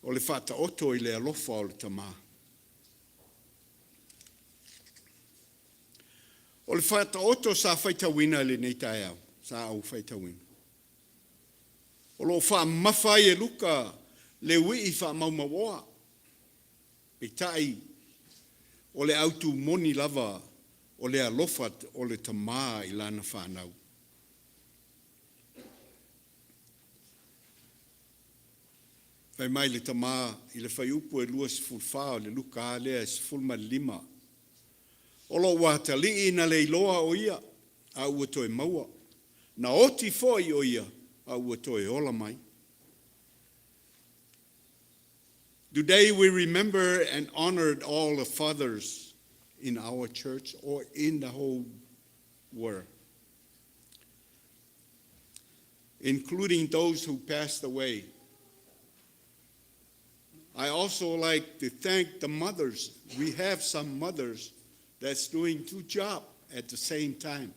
S4: O le whataoto i le alofa o le Tama. O le whataoto sa whaitawina le nei tai au. Sa au whaitawina. O lo whaamawhai e luka le wii whaamaumawoa. E tai o le outou moni lava o le alofa o le Tama i lana whanau. Fai mai le Tama i le fai upu e 2 le luka lea e 15. O lo watali ina le iloa o ia a ua toe maua. Na oti foi o ia a ua toe ola mai. Today we remember and honored all the fathers in our church or in the whole world, including those who passed away. I also like to thank the mothers. We have some mothers that's doing 2 jobs at the same time.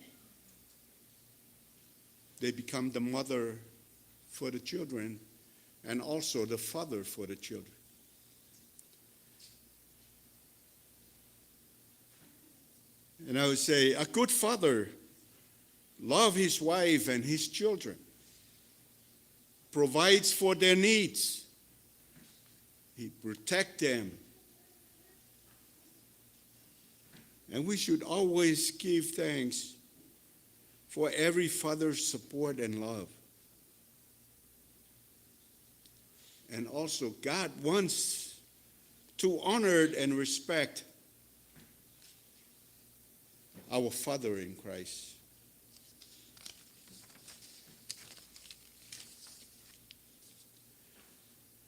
S4: They become the mother for the children and also the father for the children. And I would say, a good father loves his wife and his children, provides for their needs. He protects them. And we should always give thanks for every father's support and love. And also, God wants to honor and respect our Father in Christ.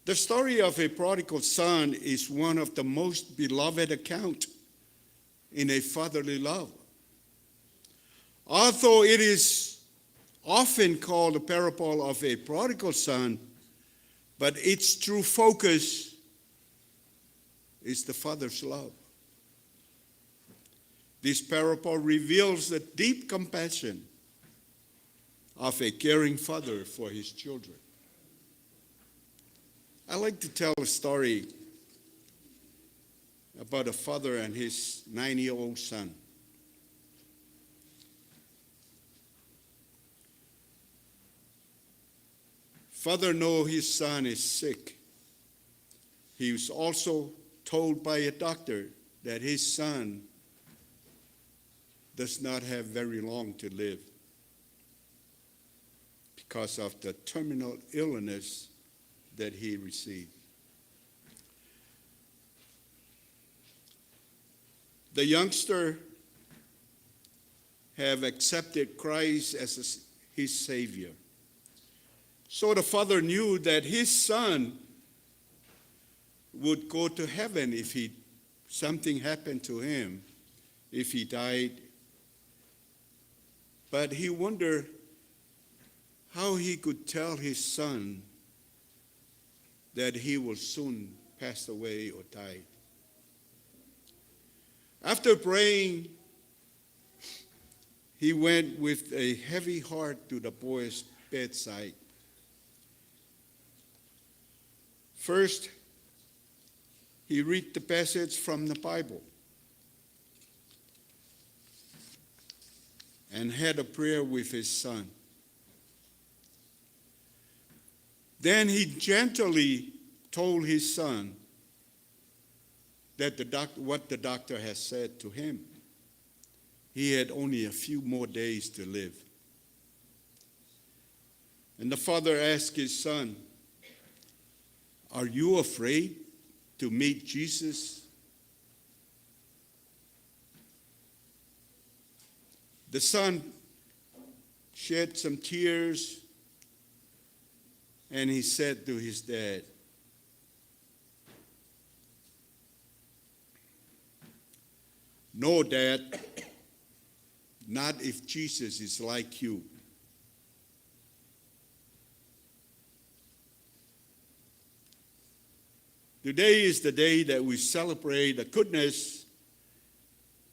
S4: The story of a prodigal son is one of the most beloved accounts in a fatherly love. Although it is often called the parable of a prodigal son, but its true focus is the father's love. This parable reveals the deep compassion of a caring father for his children. I like to tell a story about a father and his 9-year-old son. Father knows his son is sick. He was also told by a doctor that his son does not have very long to live because of the terminal illness that he received. The youngster have accepted Christ as his Savior. So the father knew that his son would go to heaven if something happened to him, if he died. But he wondered how he could tell his son that he will soon pass away or die. After praying, he went with a heavy heart to the boy's bedside. First, he read the passage from the Bible and had a prayer with his son. Then he gently told his son that what the doctor has said to him. He had only a few more days to live. And the father asked his son, "Are you afraid to meet Jesus?" The son shed some tears, and he said to his dad, "No, Dad, not if Jesus is like you." Today is the day that we celebrate the goodness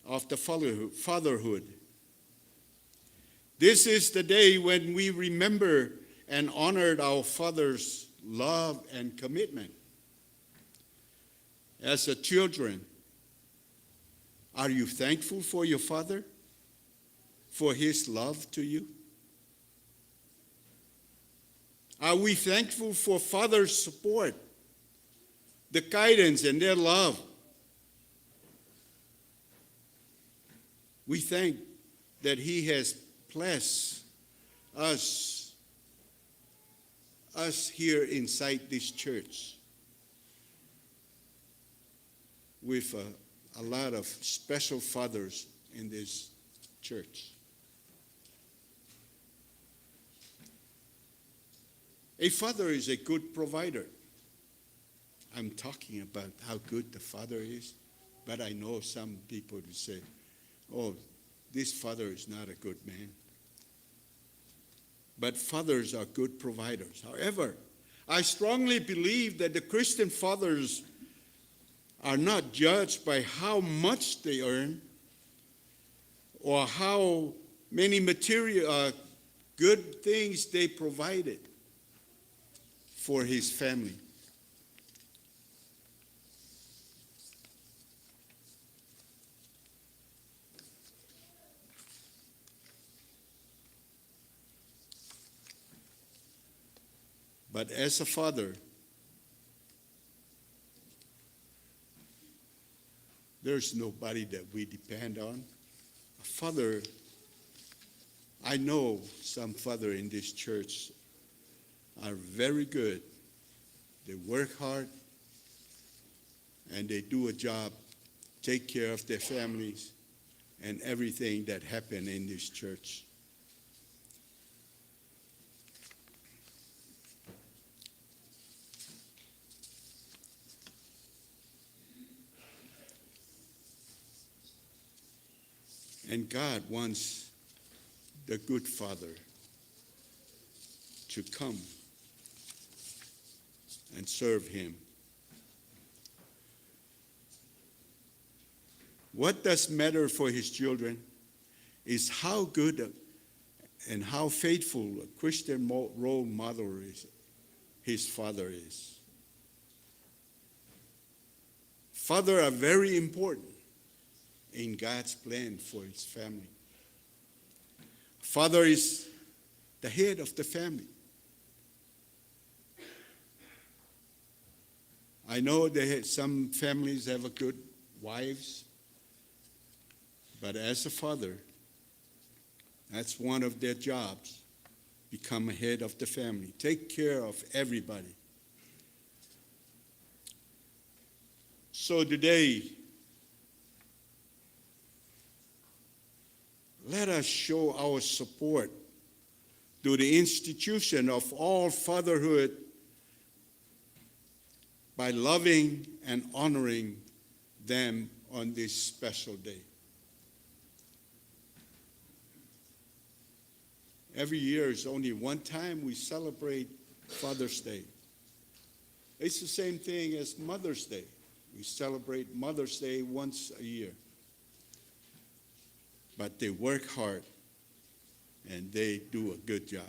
S4: of the fatherhood. This is the day when we remember and honor our father's love and commitment. As a children, are you thankful for your father, for his love to you? Are we thankful for father's support, the guidance and their love? We thank that he has blessed us here inside this church with a lot of special fathers in this church. A father is a good provider. I'm talking about how good the father is, but I know some people will say, "Oh, this father is not a good man." But fathers are good providers. However, I strongly believe that the Christian fathers are not judged by how much they earn or how many material good things they provided for his family. But as a father, there's nobody that we depend on. A father I know some father in this church are very good. They work hard and they do a job, take care of their families and everything that happen in this church. And God wants the good father to come and serve him. What does matter for his children is how good and how faithful a Christian role model his father is. Fathers are very important in God's plan for his family. Father is the head of the family. I know some families have a good wives, but as a father, that's one of their jobs. Become a head of the family. Take care of everybody. So today, let us show our support to the institution of all fatherhood by loving and honoring them on this special day. Every year is only one time we celebrate Father's Day. It's the same thing as Mother's Day. We celebrate Mother's Day once a year. But they work hard and they do a good job.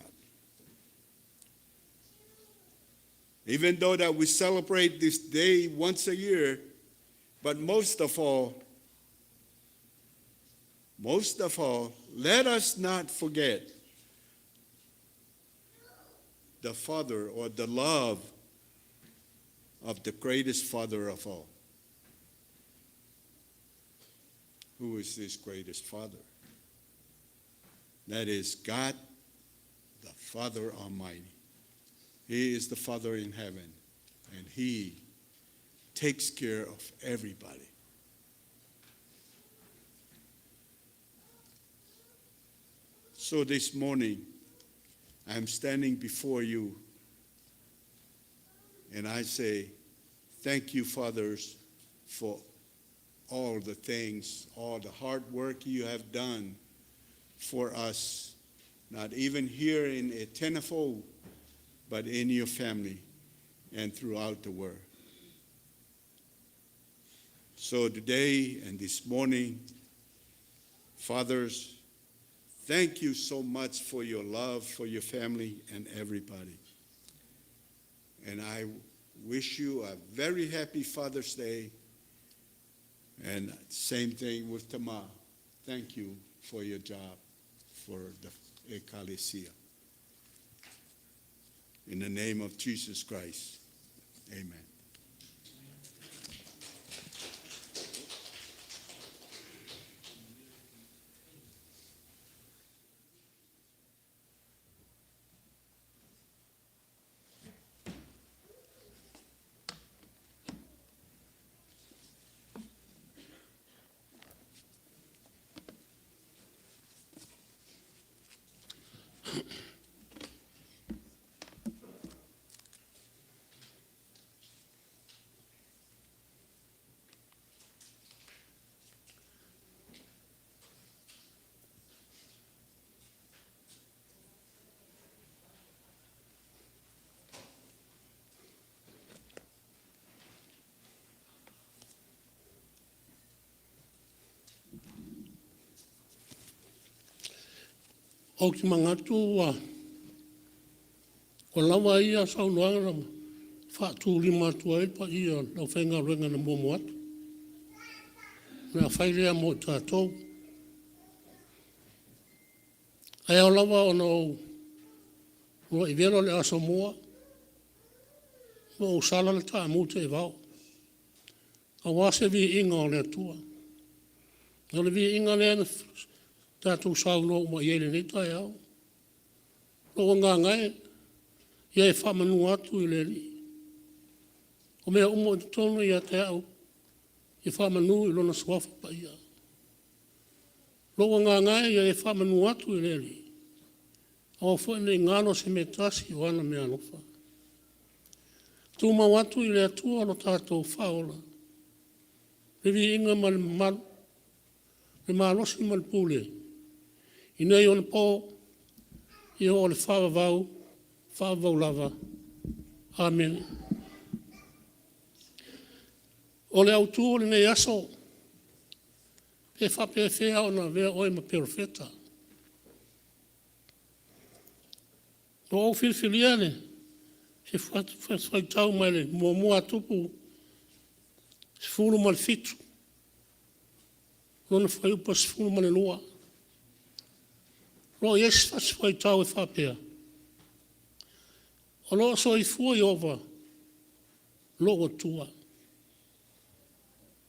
S4: Even though that we celebrate this day once a year, but most of all, let us not forget the father or the love of the greatest father of all. Who is this greatest father? That is God, the Father Almighty. He is the Father in heaven, and He takes care of everybody. So this morning, I'm standing before you, and I say, thank you, fathers, for all the things, all the hard work you have done for us, not even here in Etena Fou, but in your family and throughout the world. So today and this morning, fathers, thank you so much for your love for your family and everybody. And I wish you a very happy Father's Day. And same thing with Tama. Thank you for your job for the Ekalesia. In the name of Jesus Christ, amen.
S5: O ki mangatu o lawa ia saunoanga na whaatūri mātua e pa ia na whenga renga na momo atu. Na whairea mo tātou. Ai au lawa o no i vero le aso moa. O sala le tā mute e vau. A wase vi inga o le atua. O le vi inga le Tātou sauno uma iele nei tai au. Lo ngā ngai, ia e whamanu atu I leri. O mea umo I tono ia te au, I whamanu I lona suafa pa ia. Lo ngā ngai, ia e whamanu atu I leri. Au fo nei ngano se me tasi o ana me alofa. Tu mau atu I le atua lo tātou whaola. Revi inga mal malu, le malosi mal pule. I nei o le pō, I o le whaavau lava. Amen. O le outou le nei aso, pe whape whea o na vea oi ma perfeta. No au whilwhiliane, se whaitau mai le mua tupu, se fulu mal fitu. Lona whaiupa se fulu mal lua. Lo yes whaitau e whapea. O lo so I fua I ova, logo tua.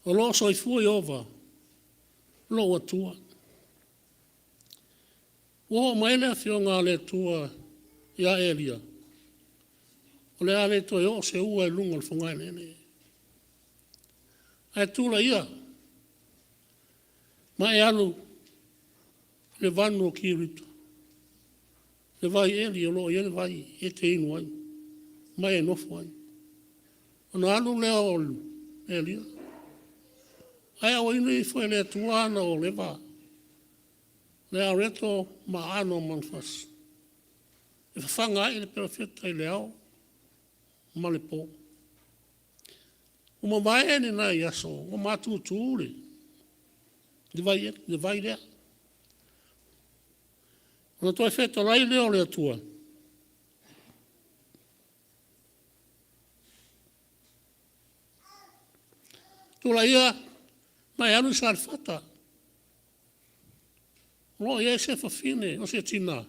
S5: O lo so I fua I ova, logo tua. O mai le fio ngā le tua ia elia. O le ale to yo se ua lunga le whangai nene. Ai tūla ia. Mai alu le vanu o kirita. Le vai elia lo ia le vai e te inu ai. Mai e nofo ai. O na alu lea o elia. Ai au inu I fwe le tuana o le va. Le a reto ma ano manfas. E whanga I le perfeta I le au. Ma le pō. O ma mai ene nai aso. O ma tu tūre. Le vai lea. O na toi feta lai leo le atua. Tula ia. Mai anu sa le fata. Lo ia se fafine. O se tina.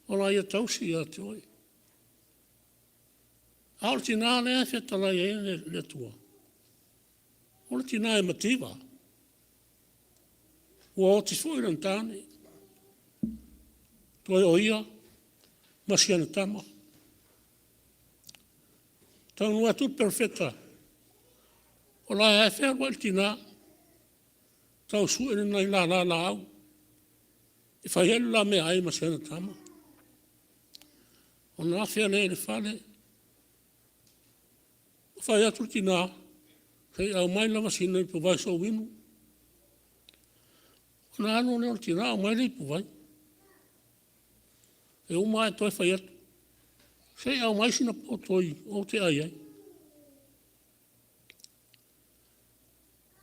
S5: O la ia tausi ia te oi. Ao le tina lea feta lai ene le atua. O le tina e mativa. Ua o ti fui lantane. Toi o ia. Masiana Tama. Tau nua tu perfeta. O la e fea le tina. Tau suene nai la au. E fai helu la mea ai Masiana Tama. O na fea le fale. O fai atu tina. Kei au mai lava sina I puvai so winu. O na anu leo tina au mai le I puvai. E uma e toi fai atu. Kei au mai sina potoi o te ai ai.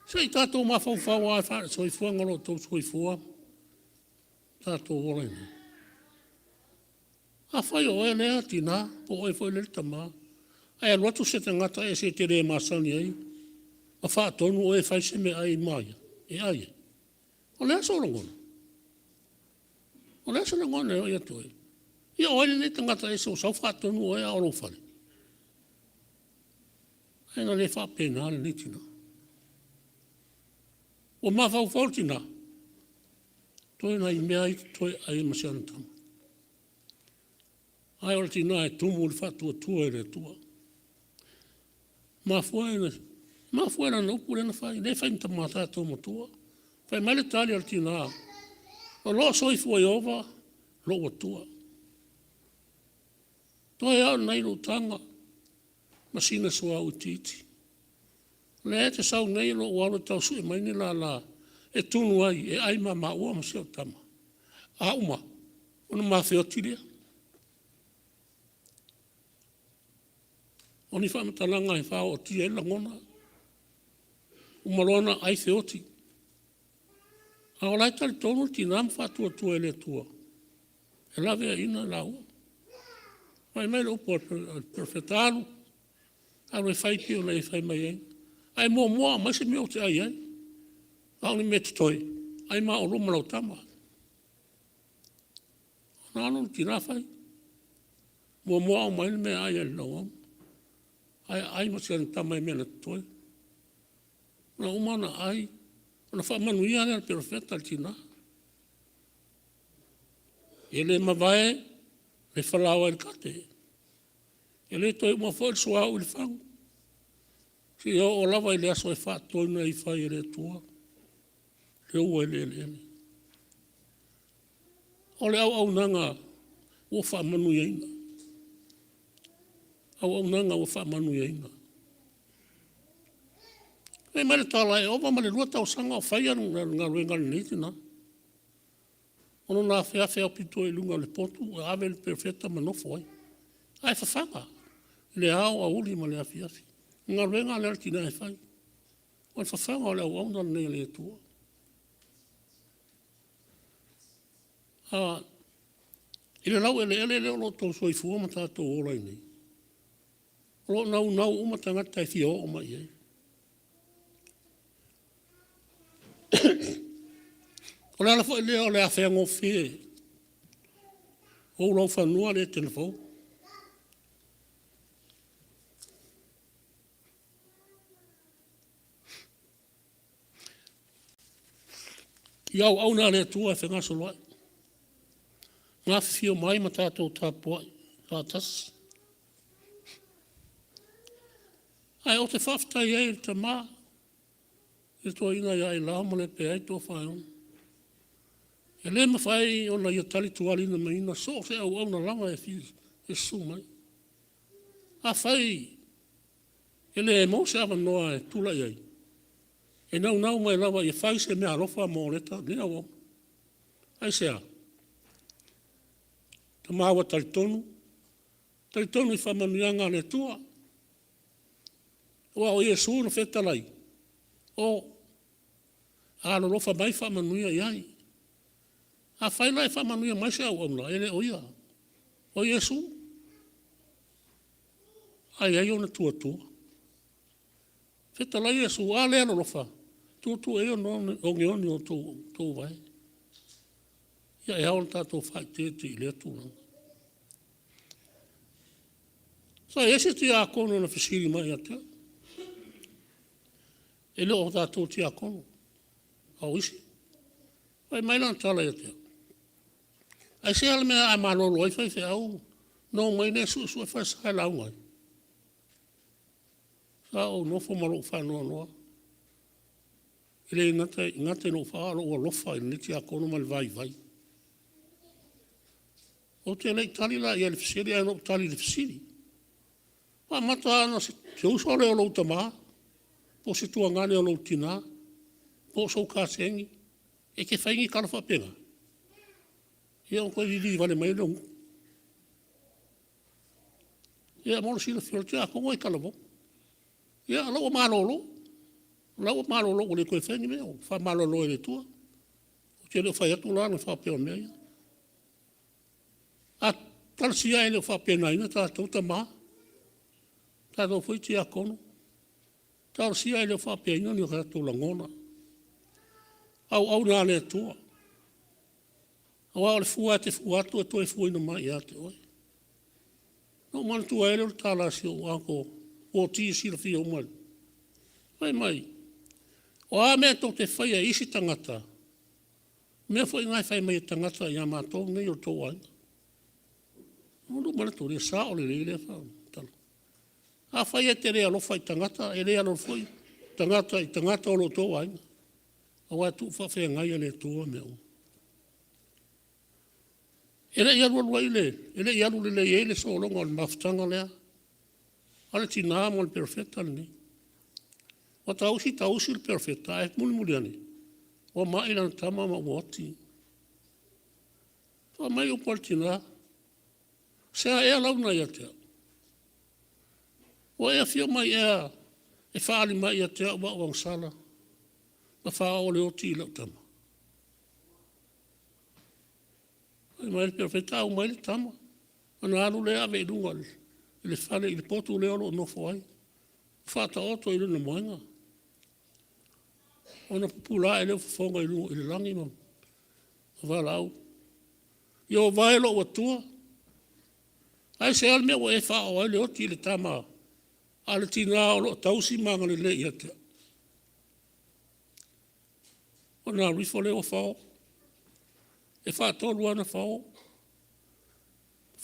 S5: Sei tātou mawhauwhau ai whare soi fuangalo tau soi fua. Tātou ole ne. A whai o e lea tina, po oi whai le Tama. Ai aluatu se te ngata e se te re masani ai. A whaatonu o e whai se me ai maia. E ai e. O lea sa orangona. O lea sa orangona e o ia toi. Ia oile ne te ngata e se o sau whaatonu o e a Alofa. Ai na le whapena le ne tina. O mawhau tina. Toi na I mea I toi ai Masiana Tama. Ai o tina e tumu le whatua tua e le tua. Mafuena na upu lena whai. Ne whai mta mata tau matua. Whai mai le tali o tina. O lo soi fua I ova. Lo wa tua. Toi au nei lo tanga. Masina sua u titi. Le te sau nei lo walo tau sui mai ni la. E tunu ai. E ai ma ua Masiana Tama. A uma. Ona ma feo tiria. Oni whamatalanga I whao o tia e langona. Umalona ai feoti. A o lai tali tonu ti nam whatua tua e le tua. E lawe a ina la ua. Mai mai le upo perfetalu. Alo e whaipi o le whai mai ei. Ai mua mai se mea o te ai ai. Ao ni me tutoi. Ai ma o roma lau Tama. Nano ti na whai. Mua o mai me ai ai lau am. Ai Masiana Tama e mena toi. Na umana ai. Ona faamanuia le perfeta tina. E le mavae, le whalawa e kate. E le toi mua fo le suau i le whangu. Si o lava i le aso e whaatoina i whai e le tua. Le ua e le. O le au nanga o faamanuia ina. Au nanga o faamanuia ina. E mele tala e owa male lua tau sanga o whai anu ngā ruenga le neitina. Ono nā whea o pito e lunga le potu, e ave le perfecta manofo ai. Ai whawhanga. Le au a uli ma le afi. Ngā ruenga le artina e whai. O le whawhanga o le au auna nei le tua. Ile lau ele o lo tau soi fua ma tātou ola i nei. O lo nau umatangata e fio o mai ei. O le ala fo ele o le awhea ngofi e. O lau whanua le Etena Fou. Iau au nā le tua e whenga soloi. Ngā whiwhio mai ma tātou tāpua i tasi. Ai o te whawhtai e Tama. E toa ina ia e lao ma le pe ai tō whai on. E le mawhai ona ia tali tuali na maina so se au na langa e fi e su mai. A whai e le e mo se awa noa e tula iai. E nau mai lawa e whai se mea Alofa mo leta ni awa. Ai se a. Ta maua talitonu. Talitonu i faamanuia ngā le tua. Ua o Iesu na whetalai. O Alofa mai faamanuia iai. A whaila e faamanuia mai se au auna, ele o ia. O Iesu. Ai ona tua. Whetala Iesu, a le Alofa. Tu e o ngeoni o tō vai. Ia e haon tātou whai te i le tūranga. Sa ese te a kono na whisiri mai a te. E leo o tātou te a kono. Au isi. Vai mai lan tala i a te. Ai se ala mea a malolo ai whai au. No mai ne su e whai sai lau mai. Sa o nofo malo whanua noa. Ele ngate no whaaro o Alofa i niti a kono mai vai. O te lei tali la i a le whisiri, ai no tali le whisiri. Pa mata ana se uso le o lau Tama, po se tua ngane o lau tina, po so kāsengi, e ke whaingi kalafa penga. Ia o koe riri vale mai leungu. Ia moro sila whio te a kongo i kalavo. Ia lau o malolo. Lau o malolo o le koe whaingi mea o wha malolo e le tua. O te leo whai atu la na wha peo mea ia. A talsia e leo wha pena ina tātou Tama. Tātou whai te a kono. Talsia e leo wha pena ina ni o tātou langona. Au nā le tua. Au au le fua te fuatu e toi fua ina mai a te oi. No mana tua ele o tāla si o anko o tii si la fia umari. Mai. O a mea tō te whai a isi tangata. Mea whai ngai whai mai tangata i a mātou nei o tō ainga. Mōru mana tō rea saʻo le rei lea whao. A whai e te rea Alofa i tangata, e rea Alofa i tangata o lo tō ainga. Au a tū whawhea ngai a le tōa mea o. Ele iaru alua i le, ele iaru le ele so longa o le mawhtanga lea. Ale tina mo le perfecta ni. O tausi le perfecta, e muli ani. O mai lan Tama ma woti. O mai o portina. Se a ea launa ia tea. O ea fia mai ea, e whaali mai ia tea wa wang sala. Ma wha o le oti i lau Tama. Mai le perfecta au mai le Tama. Ana alu le ave i lunga le whale i le potu le olo no foaʻi. Whata oto i luna moenga. Ona pupula e leo whafonga i le langi ma. Wala au. Yo vai lo Atua. Ai se al mea o e wha o le oti i le Tama. Ale tina o lo tausi manga le ia te. Ona rifo leo whao. E wha tolu ana whao.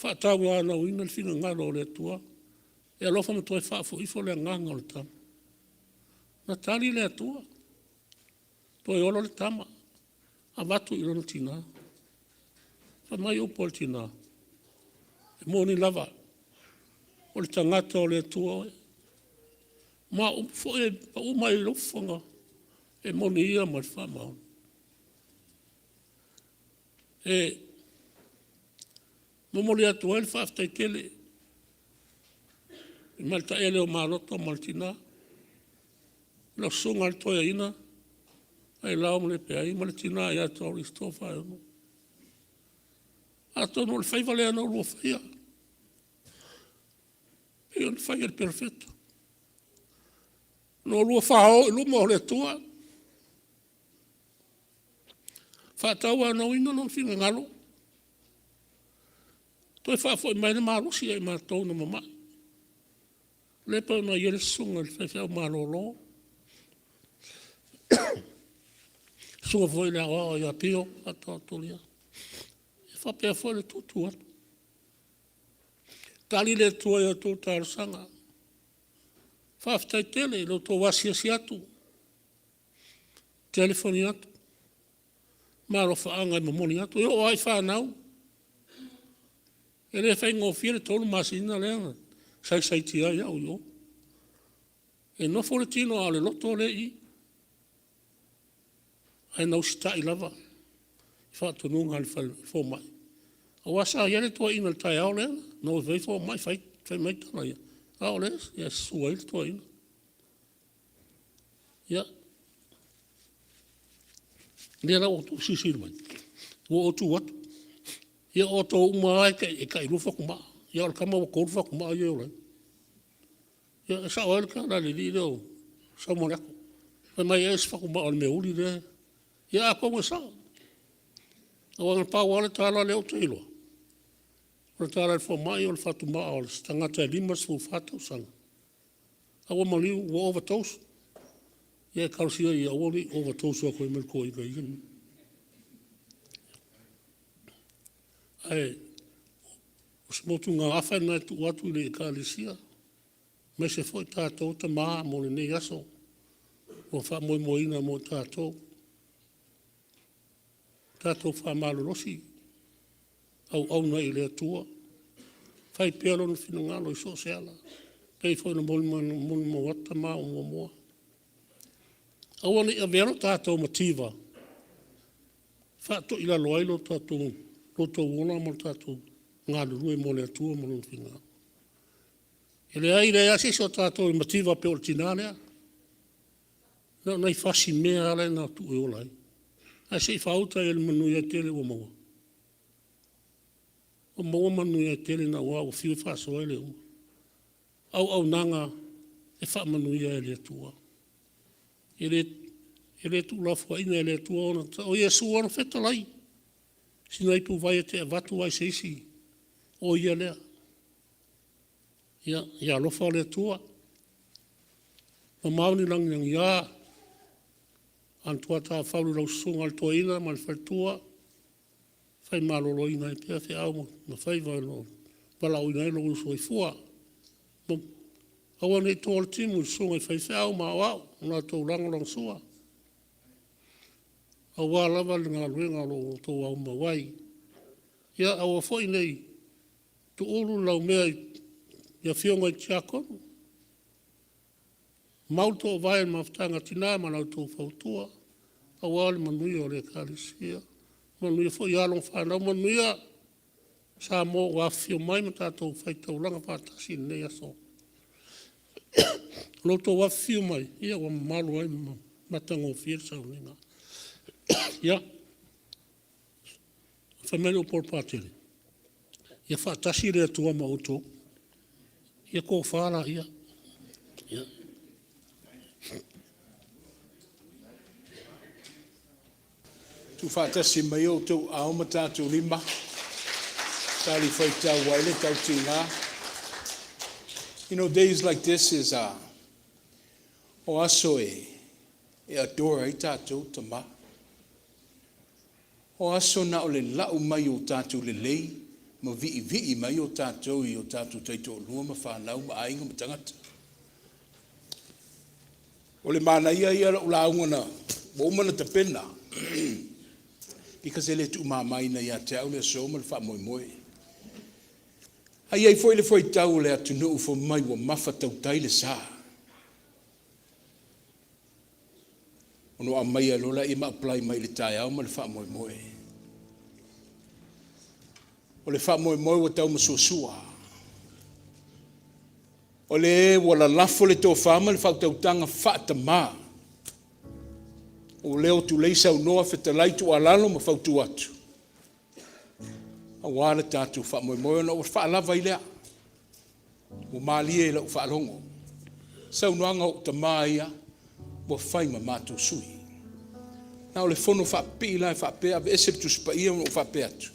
S5: Whaatau ana uina le finagalo o le atua. E alofa ma toi whaafoifo le nganga o le tama. Na tali le atua. Toi olo le tama. A watu i lona tina. Wha mai upo le tina. E moni lava. O le tangata o le atua. Ma ufo e pa umai lofanga. E moni ia ma le whamau. E momoli atua le whaaftai tele. I malta ele o maloto maltina. La sunga le toia ina. Ai lao mle pe ai maltina ia to ristofa no. Ato no le fai vale no lo fai. E on fai il perfetto. No lo fa lo mo le tua. Fa taua no ina non finagalo. Toi fa foi mai malosi ai matou na mama. Le pa na yele sunga le fa malolo. Sunga foi le o ya pio ato tolia. Fa pe foi le tutu. Tali le tua ya tu tar sanga. Fa fta tele lo to wasi siatu. Telefoniatu. Maro fa anga momoni atu. Yo ai fa nau. Ele fai ngofia tolu masina le sai tia ya yo. E no foretino ale loto le I. Ai no sta I lava. Fa to nunga al fo mai. O wasa yele to ina tai au le no ve fo mai fai mai tana ya. Au le ya suai to ina. Ya. Nera o tu sisir mai. O tu wat. Ia outou uma e kai rufa kuma. Ia o kama o korfa kuma ia o le. Ia sa o le kana le li leo. Sa morako. E mai e sfa kuma o le meuli le. Ia a kongo sa. O ang pa wale tala leo te ilo. O tala le fo mai o le fatu maa o le stangata e limas fu fata o sanga. A o maliu o overtoast. Ia kausia ia o li overtoast o koe melko i ga igani. Ai, os motu ngā awha nai tu atu le Ekalesia. Me se foi tātou Tama mo le nei aso. O wha moi moina mo tātou. Tātou wha malosi. Au nei le atua. Whai pēlo na finagalo I so seala. Pei foi na moli mo wata mā o moa. Au ane a vero tātou mativa. Wha to ila loailo tātou. Poto wona mo tātou ngā rue mo le atua mo le whingā. E le ai le ase so tātou I mativa pe o tinanea. Nā nei whasi mea ale nā tu e olai. Ai se I whauta e le Manuia tele o maua. O maua Manuia tele na ua o whiu whaso e le ua. Au nanga e faamanuia e le atua. E le tu la foaʻi e le atua ona. O Iesu ona whetalai. Sinai pu vai te watu ai seisi o ia lea. Ia alofa le tua. Ma mauni lang yang ia. Antua ta whauru lau sunga al toa ina ma le whaitua. Whai malolo ina e pia whi au ma whai vai lo. Walau ina e lo uso i fua. Awa nei toa le timu sunga I whai au ma wau. Nga tau langolang sua. Awa lava le ngā ruenga lo tō au mawai. Ia awa fwoi nei, tu ulu lau mea ia whionga I tiakono. Mau tō vai maftanga tina ma lau tō whautua. Awa le Manuia o le Ekalesia. Manuia fwoi along whanau Manuia. Sa mō wa whio mai ma tātou whaitau langa pātasi nei aso. Lo tō wa whio mai, ia wa malu ai matango whier sa uninga. Ia, whamene o porpatele. Ia whaatasi rea tua ma outou. Ia ko whaala ia. Ia.
S1: Tu whaatasi mai outou a oma tātou lima. Tali whaitau waile tau tingā. You know, days like this is o aso e adora I tātou Tama. O aso na o le lau mai o tātou le lei, ma vi'i mai o tātou i o tātou taito lua ma whanau ma ainga ma tangata. O le mana ia la ulaunga na waumana ta pena. Because ele tu mamaina ia te au le soma le wha moe moe. Ai ai foi le foi tau le atunu ufo mai wa mafa tau tai le saa. Ono a mai alola i ma apply mai le tai au ma le wha moe moe. O le wha moe moe wa tau masuasua. O le wala lafo le tō whama le whau tau tanga wha tama. O leo tu leisa o noa whetalai tu alalo ma whau tu atu. A wāle tātou wha moe moe na o wha lava i lea. O mālie la o wha alongo. Sau noanga o tama ia wa whai ma mātou sui. Na o le fono wha pila e wha pea ve esep tu spa ia o wha pea tu.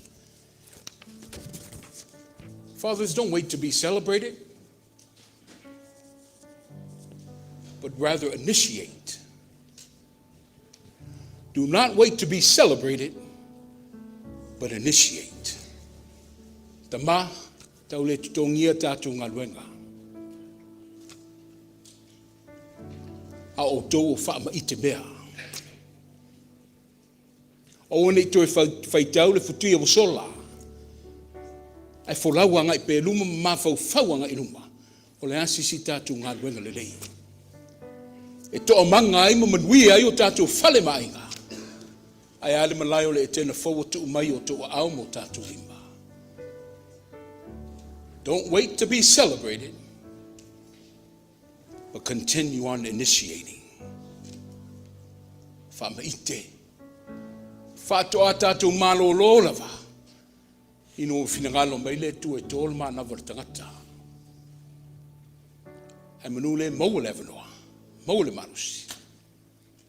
S1: Fathers, don't wait to be celebrated, but rather initiate. Do not wait to be celebrated, but initiate. Tama, tau le tutongia tātou Galueaina. A outou o whaama i te mea. O ane toi whaitau le futuia o sola. Ai wholauanga i pe luma ma whauanga i luma. O le asisi tātou Galueaina le lei. E toa manga ai ma Manuia ai o tātou whale mainga. Ai ale malai o le Etena Fou o tu mai o tu au mo tātou lima. Don't wait to be celebrated, but continue on initiating. Whamaite. Whatoa tātou malolo lava. Ino finagalo mai le tu e tōl mana vartangata. Ai manule mau le avanoa. Mau le malosi.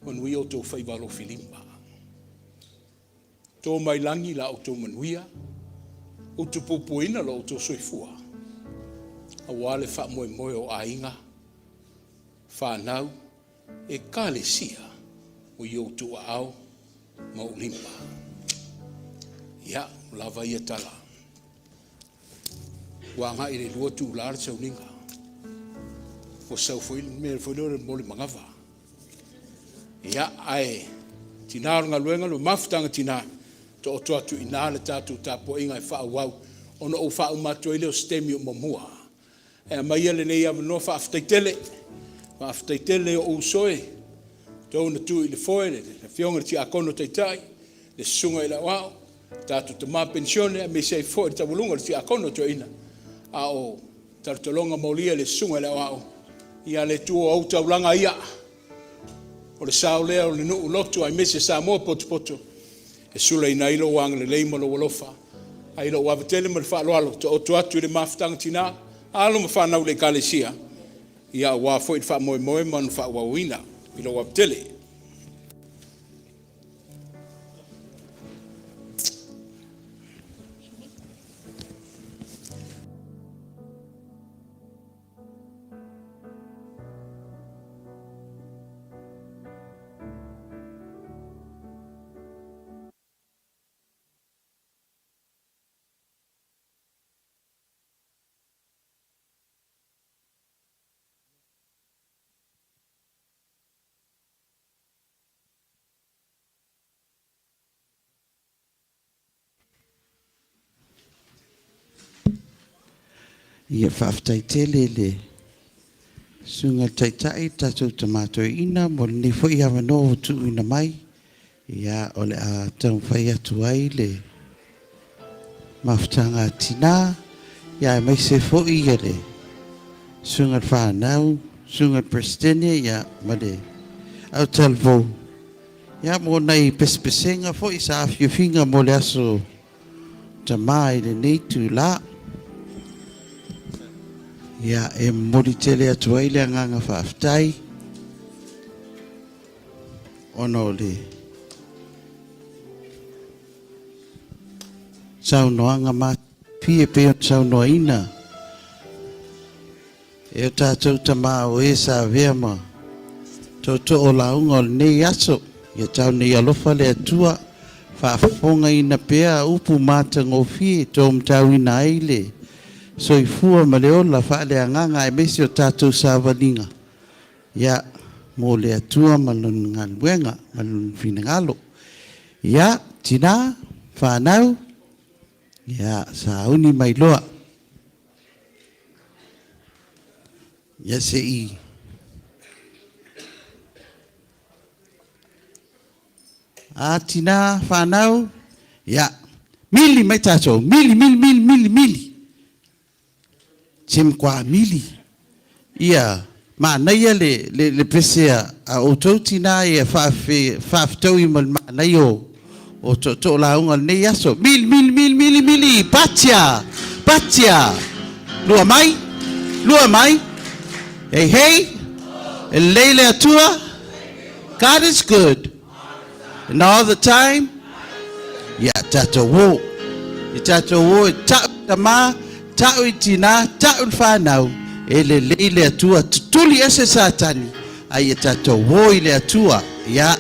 S1: Manuia o tō whaivalo filimba. Tō mai langi la outou Manuia. O tu popoina la outou soifua. A wale wha moe moe o aiga. Whanau. Ekalesia. O i outou a au. Ma ulimba. Ia, lava ia tala. Wanga i le lua tu lar sau ninga. O sau foi me foi le mole mangava. Ia ai tina Galueaina lo maftanga tina to to atu ina le tatu tapo inga e fa wau ono o fa uma to ile o stemi o mamua. E mai ele nei ave no fa tele. Fa tele o soe. To na tu ile foi le fionga ti akono taʻitaʻi le sunga ile wau. Tatu Tama pensione me sei foi ta volunga ti akono to ina. A o tartolonga molia le sunga ile wau. Ia le tu o taulanga ia. O le sao lea o le nuu lotu ai mese sa moa poto. E sula ina ilo wang le leima lo Alofa. A ilo wavatele ma le whaaloalo. To otu atu le maftanga tina. Alo ma whanau le Ekalesia. Ia wa foi le wha moe moe manu wha wawina. Ilo wavatele.
S6: Ia whaftai tele le sunga taʻitaʻi tātou tamatoeina mo le nei foʻi avanoa o tuuina mai ia o le a taumawhai atu ai le mafutaga tinā ia e maise foʻi ia le sunga whanau sunga presidene ia ma le au talvou ia mo nei pespesenga foʻi sa afiofinga mo le aso tamā i le nei tula. Ia e mori tele atu ai le anganga whaaftai. Ono le saunoanga ma pie peo saunoaina. E o tātou Tama o e sa vea ma. Tō o launga o le nei aso. Ia tau nei Alofa le Atua. whaafonga ina pea upu mātangofi tōm tau ina aile. Soifua ma le ola whaale anganga e mesi o tātou sāwalinga. Ia, mō le atua malun Galueaina, malun finagalo. Ia, tina, whanau. Ia, saʻauni mai loa. Ia se i. A tina, whanau. Ia, mili mai tātou, mili. Tim kwa mili. Ia, Manuia le pesea a outou tina e whaaftau i Manuia o to launga nei aso. Mili, patia. Lua mai. Hey, leile atua. God is good. And all the time, ya tato wo. Tama, ta'u i tina, ta'u whanau. Ele leile atua tutuli ese satani ai tato wo ile atua ya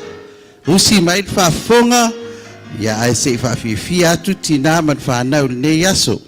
S6: usi mai whafonga ya ai se whawhiwhi atu tina man whanau ne yaso.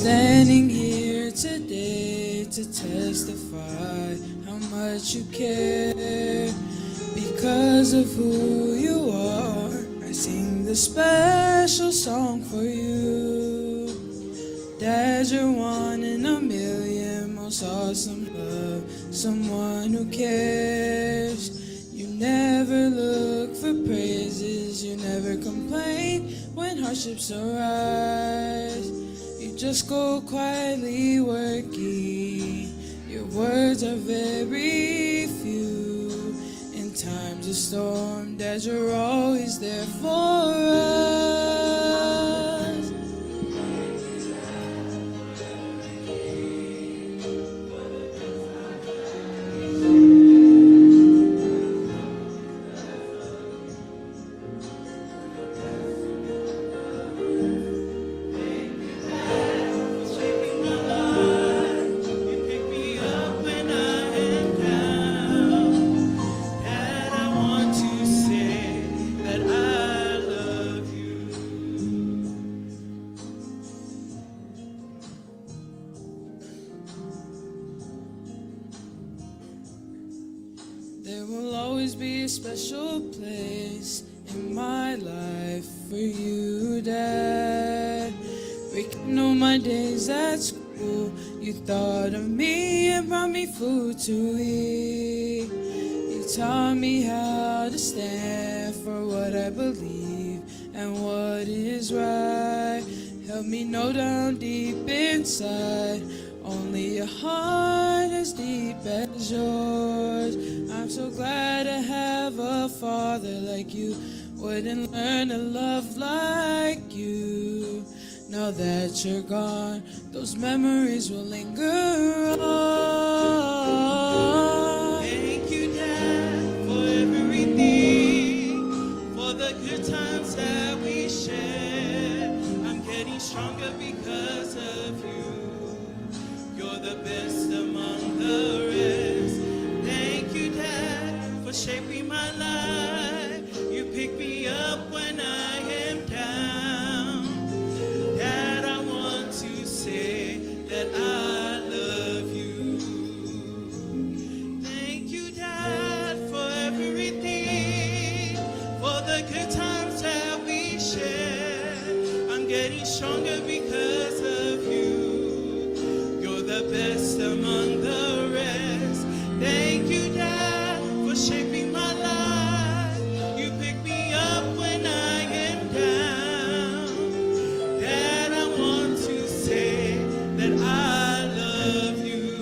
S7: standing here today to testify how much you care. Because of who you are, I sing this special song for you. Dad, you're one in a million, most awesome love, someone who cares. You never look for praises, you never complain when hardships arise. You just go quietly working, your words are very few. In times of storm, Dad, you're always there for us. There will always be a special place in my life for you, Dad. Breaking my days at school, you thought of me and brought me food to eat. You taught me how to stand for what I believe and what is right. Help me know down deep inside, only a heart as deep as yours. I'm so glad to have a father like you. Wouldn't learn to love like you. Now that you're gone, those memories will linger on.
S8: Thank you, Dad, for everything, for the good times that we shared. I'm getting stronger because of you. You're the best among the rest. Thank you, Dad, for shaping my life. You pick me up when I am down. Dad, I want to say that I love you. Thank you, Dad, for everything, for the good times that we share. I'm getting stronger because of you. You're the best among the rest. Thank you, Dad, for shaping my life. You pick me up when I am down. Dad, I want to say that I love you.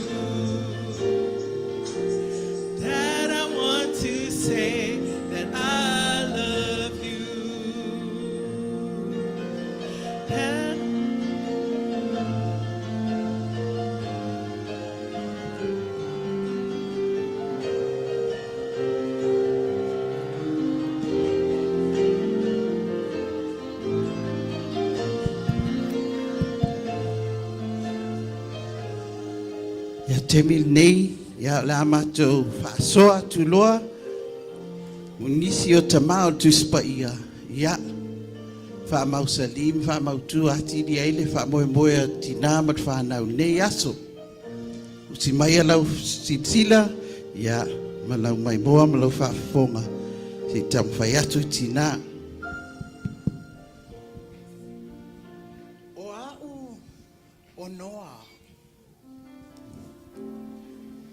S8: Dad, I want to say that I love you. Dad,
S6: Ia te mil nei, ia le amatou whaasoa tu loa, munisi o Tama o tu spaia, ia whaamau salim, whaamau tu atiri aile, whaamoe moe a tina mat whanau nei aso. Usi mai alau sitsila, ia malau mai moa, malau whaafonga, si tam whai atu tina.
S9: O a'u o noa.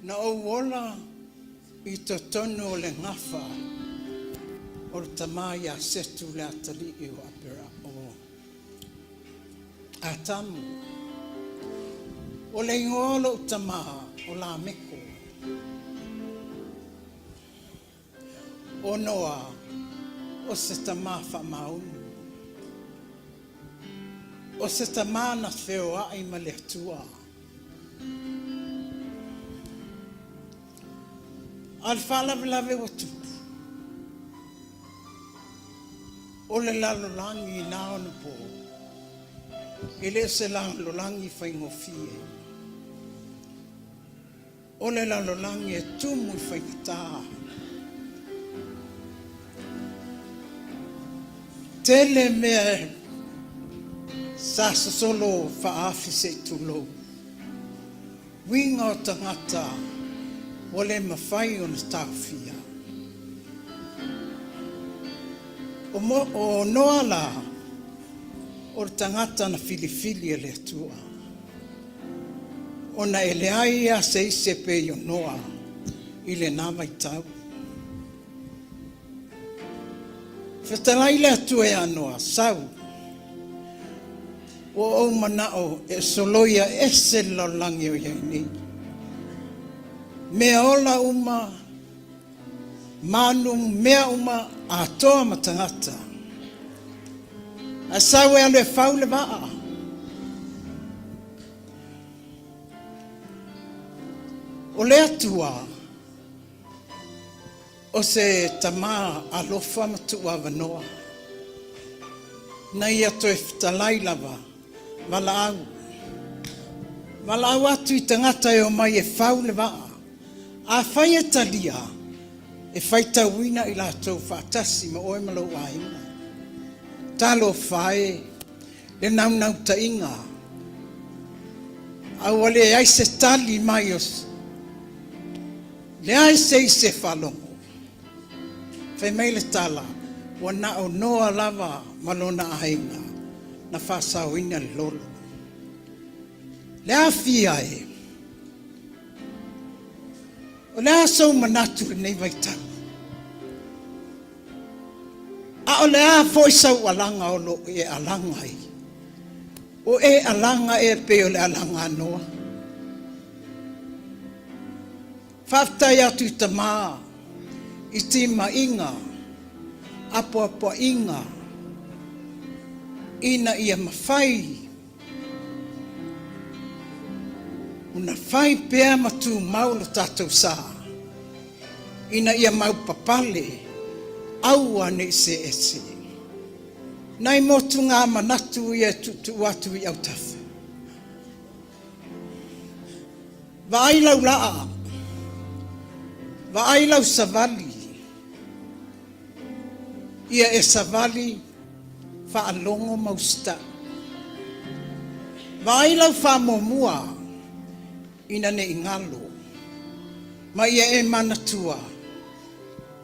S9: Na o wola I to tonu o le ngafa o le Tama ia setu le atali I o apera o atamu. O le ingolo o Tama o la meko. O noa o se Tama whamaunu. O se Tama na wheo ai ma le atua. Al whalavelave o tupu. O le lalolangi I nā onu po. I le se lalolangi whaingofie. O le lalolangi e tumu I whaingata. Tele mea Sa solo faafi se tulo. Winga o tangata wale mawhai o na tawhia. O noa la o tangata na filifili e le tua. O na ele aia se ise pe o noa i le nama i tau. Whetalai le atua e anoa, sau. O manao e soloia ese lalangi o iai ni. Mea ola uma, manu mea uma a toa matangata. A sau e alo e faule maa. O le atua, o se Tama Alofa matua wanoa. Na ia to e fitalai lava, wala au atu i tangata e o mai e faule waa. A whai e talia, e whai tauina i la tau whaatasi ma oe malo aiga. Talo whae, le nau ta inga. Au ale ai se tali mai os. Le ai se i se whalongo. Whai meile tala, wana o noa lava malona aiga. Na whasau ina lolo. Le a fia e. O le a sau manatu nei vai tau. A o le a foi sau alanga o lo e alanga i. O e alanga e pe o le alanga noa. Whaftai atu i Tama, i tima inga, apo inga, ina ia mawhai. Una whai pēr matu mau lo tātou sā. Ina ia mau papale, aua ne se ese. Nai motu ngā manatu ia tutu atu i au tawha. Vaailau laa, vaailau savali. Ia e savali, whaalongo mausta. Vaailau whamomua, ina ne ingalo. Ma ia e manatua.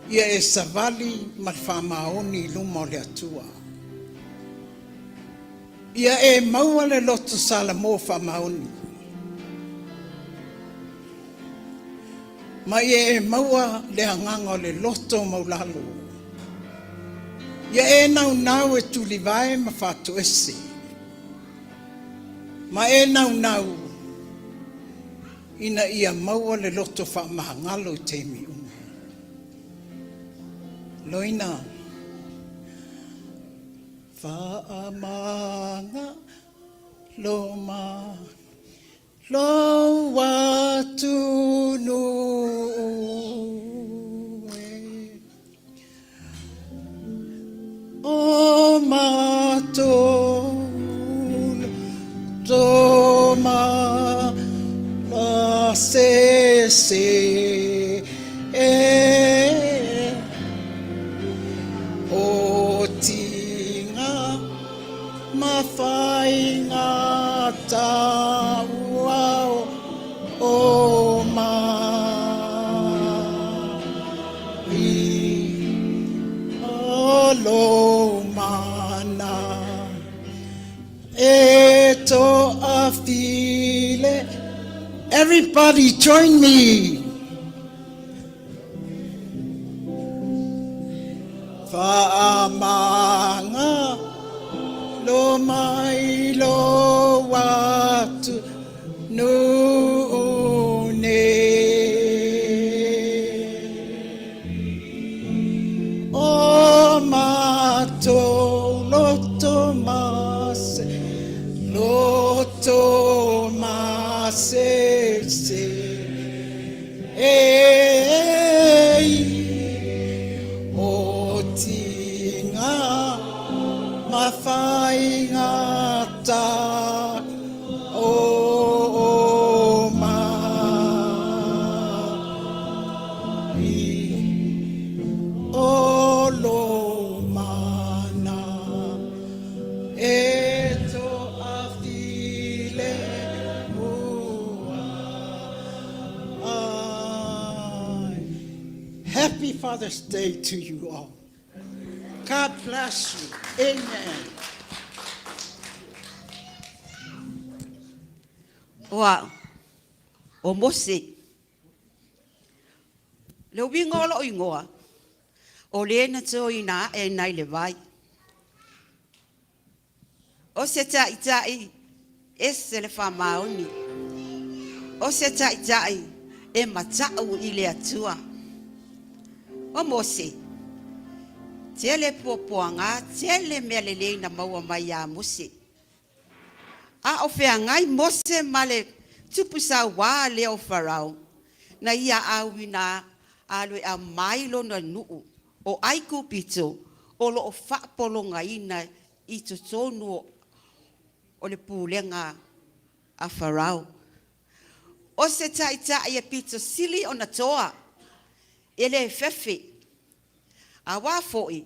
S9: Ia e savali ma whamaoni luma o le atua. Ia e maua le loto sala mo whamaoni. Ma ia e maua le hanganga o le loto maulalo. Ia e nau e tulivae ma whatu ese. Ma e nau ina ia maua le loto whaamahangalo i teimi unga. Loina, whaamanga loma, lo watu nue. O mato, toma, se o tinga mawhai ngā taua o mai o lo mana e to a file. Everybody join me. Whaamanga lo mai lo watu nune. O mato loto mase. O tinga mawhai ngata o mai o lo mana e to Father's Day to you all. God bless you. Amen.
S10: Wa o Mose. Le wingo lo ingoa. O le na tō ina e nai le vai. O se taʻitaʻi e se le whamaoni. O se taʻitaʻi e matau I le atua. O Mose. Tele popoanga, tele mea lelei na maua mai a Mose. A o whengai Mose male tupusa wā leo Farao. Na ia awina alwe a mailo na nuu. O aiku pito, o lo o whapolonga ina I tonu o le pūlenga a Farao. O se taʻitaʻi e pito sili o na toa. Ele fefe. A wā foaʻi,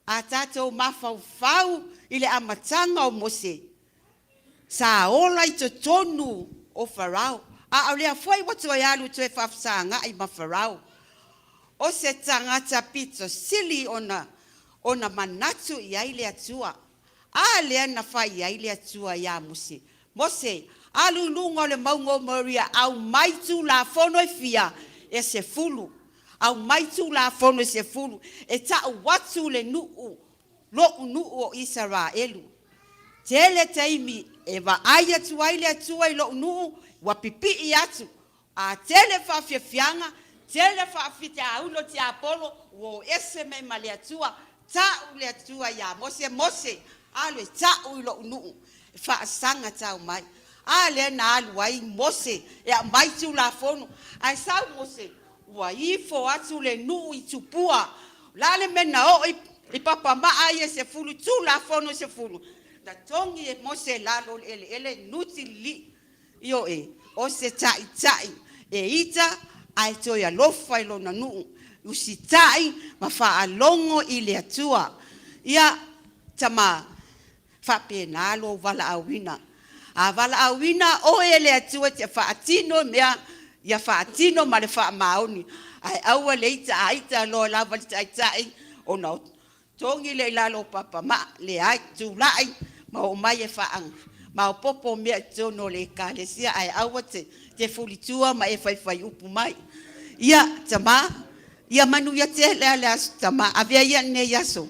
S10: a tātou mawhauwhau I le amatanga o Mose. Sa ola I tonu o Farao. A au lea foi watu ai alu tue whafsanga I ma Farao. O se tangata pito sili ona manatu I ai le atua. A lea na whai I ai le atua ia Mose. Mose, alu lunga le maungo Maria au maitu la fono e fia e se fulu. Au maitu la fono e se fulu. E tau watu le nuu, lo nuu o Israelu. Tele taimi e wa aia tu ai le atua I lo nuu wa pipi I atu. A tele whawhiawhianga, tele whawhite aulo ti apolo, wo ese me ma le atua, tau le atua ia Mose, Mose, alwe tau I lo nuu, whaasanga tau mai. A le na alu ai Mose, e a maitu la fono, ai sau Mose, wa I fo atu le nuu I tupua, lale mena o I papa maa ai se fulu, tu la fono se fulu. Na tongi e Mose lalo ele nuti li, io o se taʻitaʻi e ita ai toi alofa I lona nuu usi taʻi ma whaalongo I le atua ia tama whapenalo walaawina a walaawina o le atua te whaatino mea ia whaatino ma le whaamaoni ai aua le ita lo lava le taʻitaʻi o na tongi le lalo papa ma le ai tulaʻi ma o mai e whaanga ma o popo mea tono le Ekalesia ai aua te fulitua ma e whaiwhai upu mai. Ia Tama, ia Manuia te le aso Tama, avea ia ne yaso.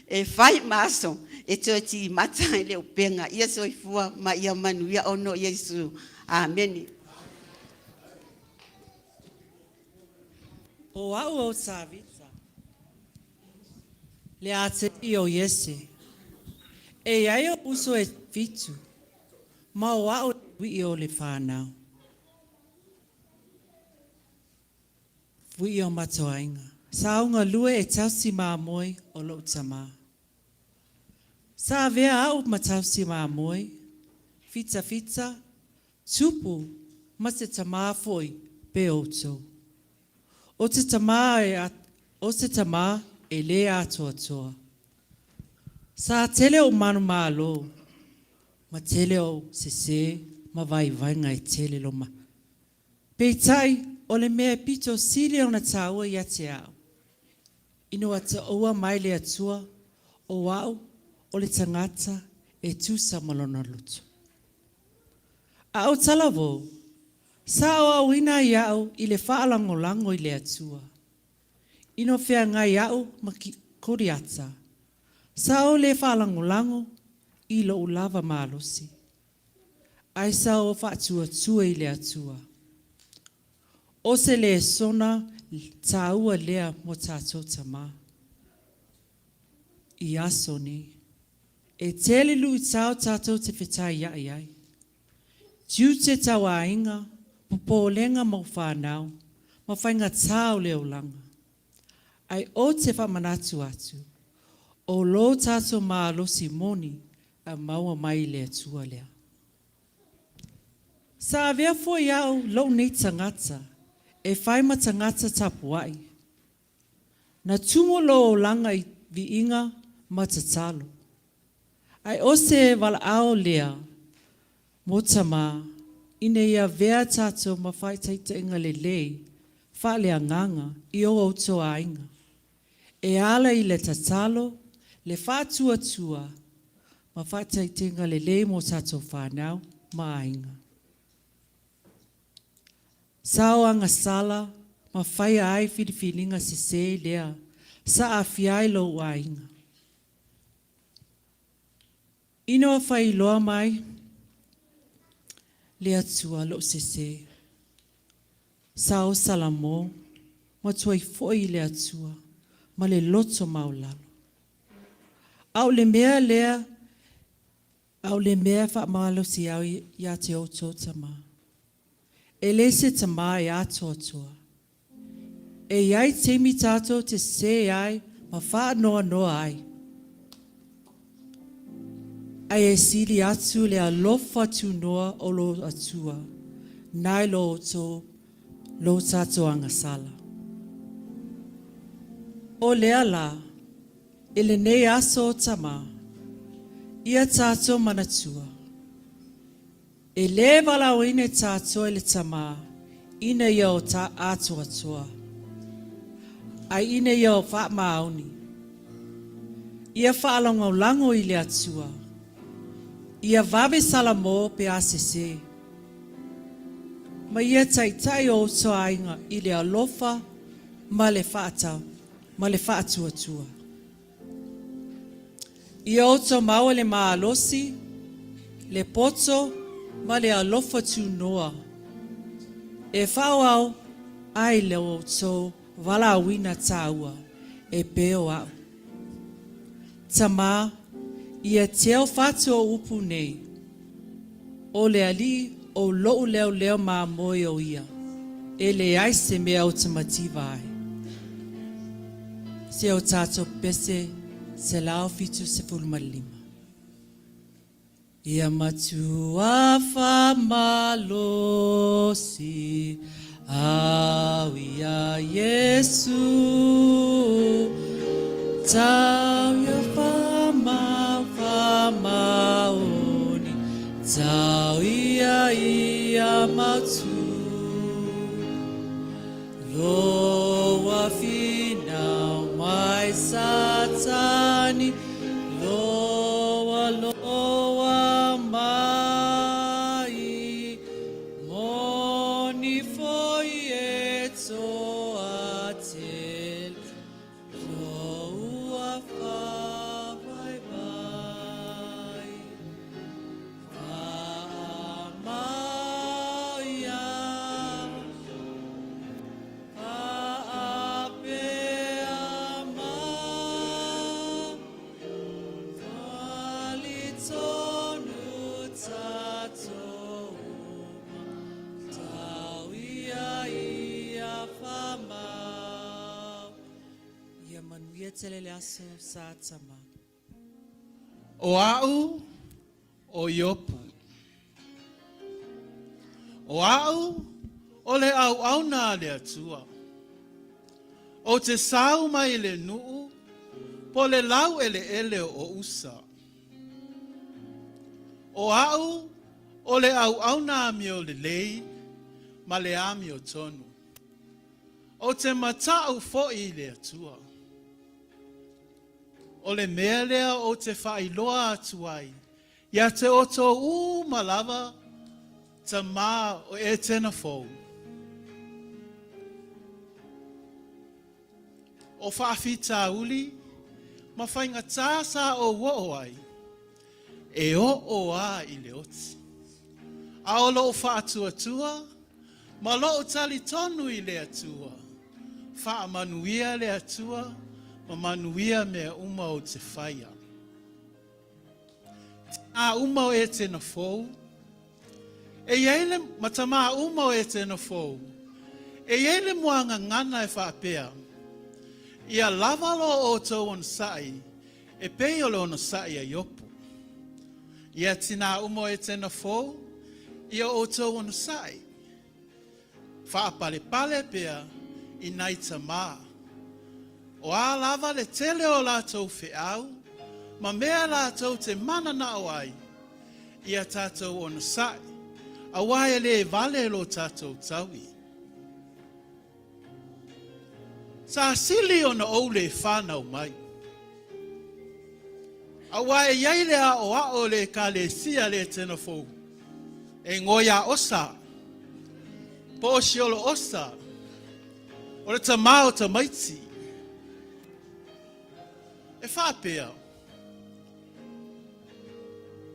S10: E whai maaso, e toi ti mata I le upenga. Ia soifua ma ia Manuia ono Yesu. Amen.
S11: O au o savita. Le ate I o Yese. E ai o uso e fitu. Ma o au wi o le whanau. Wi o matoainga. Saunga lue e tausi maa moi o lo Tama. Sa vea au ma tausi maa moi. Fita, tupu ma se Tama foi pe outou. O se Tama e le atoa. Sa tele o manu malo. Ma tele o se ma vai ngai tele lo ma. Peitai o le mea pito sili o na taua ia te au. Ino ata oa mai le atua o au o le tangata e tusa malona lutu. A au talavo, sa o au ina iau I le whaalangolango I le atua. Ino whea ngai au ma ki koriata. Sa o le whaalangolango I lo ulava malosi. Ai sa o whaatua tua I le atua. O se le sona taua lea mo tātou Tama. I aso ni. E tele lui tau tātou te whetai ai. Tiu te tawa inga, popolenga mo whanau, ma whainga tau leo langa. Ai o te whamanatu atu. O lo tātou malosi moni, a maua mai le atua lea. Sa avea foi au lo nei tangata, e whaima tangata tapuai. Na tumo lo langa I vi inga matatalo. Ai o se wala ao lea, mo Tama, ine ia vea tātou ma whai taita inga le lei, wha lea nganga, I o outou a inga. e ala I le tatalo, le whātua, ma whātaitenga le le mo tātou whānau, ma ainga. Sao anga sala, ma whai ai whiriwhiringa se lea, sa a whiai lo ainga. Ino a whai loa mai, le atua lo se. Sao salamo, ma tuai foi le atua, ma le loto maulalo. Au le mea lea, au le mea faamalosi au ia te outou Tama. E le se Tama e atoa. E iai teimi tātou te se ai, ma whaanoa ai. Ai e sili atu le alofa tu noa o lo atua, nai lo outou, lo tātou angasala. O lea la, ele nei aso o Tama, ia tātou manatua. E le walau ine tātou ele Tama, ina ia o ta atoa. Ai ina ia o whaamauni. Ia whaalonga o lango I le atua. Ia vave salamo pe asese. Ma ia taʻitaʻi o outou aiga I le alofa ma le whaatau, ma le whaatuatua. Ia outou maua le malosi, le poto, ma le alofa tunoa. E whaoau ai le outou walauina tāua e peo au. Tama, ia teo whatua upu nei. O le ali o lou leo ma moe o ia. E le ai se mea o tamativa ai. Se o tātou pese se lao fitu se fulmalima. Ia matua faamalosi au ia Yesu. Tau ia faamaoni, tau ia mautu. Loa finau mai satani, loa mai, moni foi e toa tel, loa vai vai, faamanuia, Manuia tele aso sa Tama.
S1: O au, o iopu. O au, o le au na le atua. O te sau mai le nuu, po le lau ele o usa. O au, o le au na amio le lei, ma le amio tonu. O te matau foaʻi le atua. O le mea lea o te whaailoa atu ai. Ia te outou malawa Tama o Etena Fou. O whaafita uli, ma whainga tāsa o wo ai. E o a I le oti. A o lo whaatuatua, ma lo tali tonu I le atua. Faamanuia le atua, ma Manuia mea uma o te whaia. A uma o Etena Fou. E iele, matama uma o Etena Fou. E iele moanga ngana e whaapea. Ia lavalo o outou on saʻi, e pei o le ona saʻi a iopu. Ia tina uma o Etena Fou, ia outou on saʻi. Whaapale pea I nai Tama. O a lava le tele o lātou whiau, ma mea lātou te mana na o ai, ia tātou ona saʻi, a wae le vale lo tātou taui.
S12: Sa sili ona o le whanau mai. Awa e iai lea o a le Ekalesia le Etena Fou. E ngoia osa. Po o siolo osa. O le Tama o tamaiti. E whapea.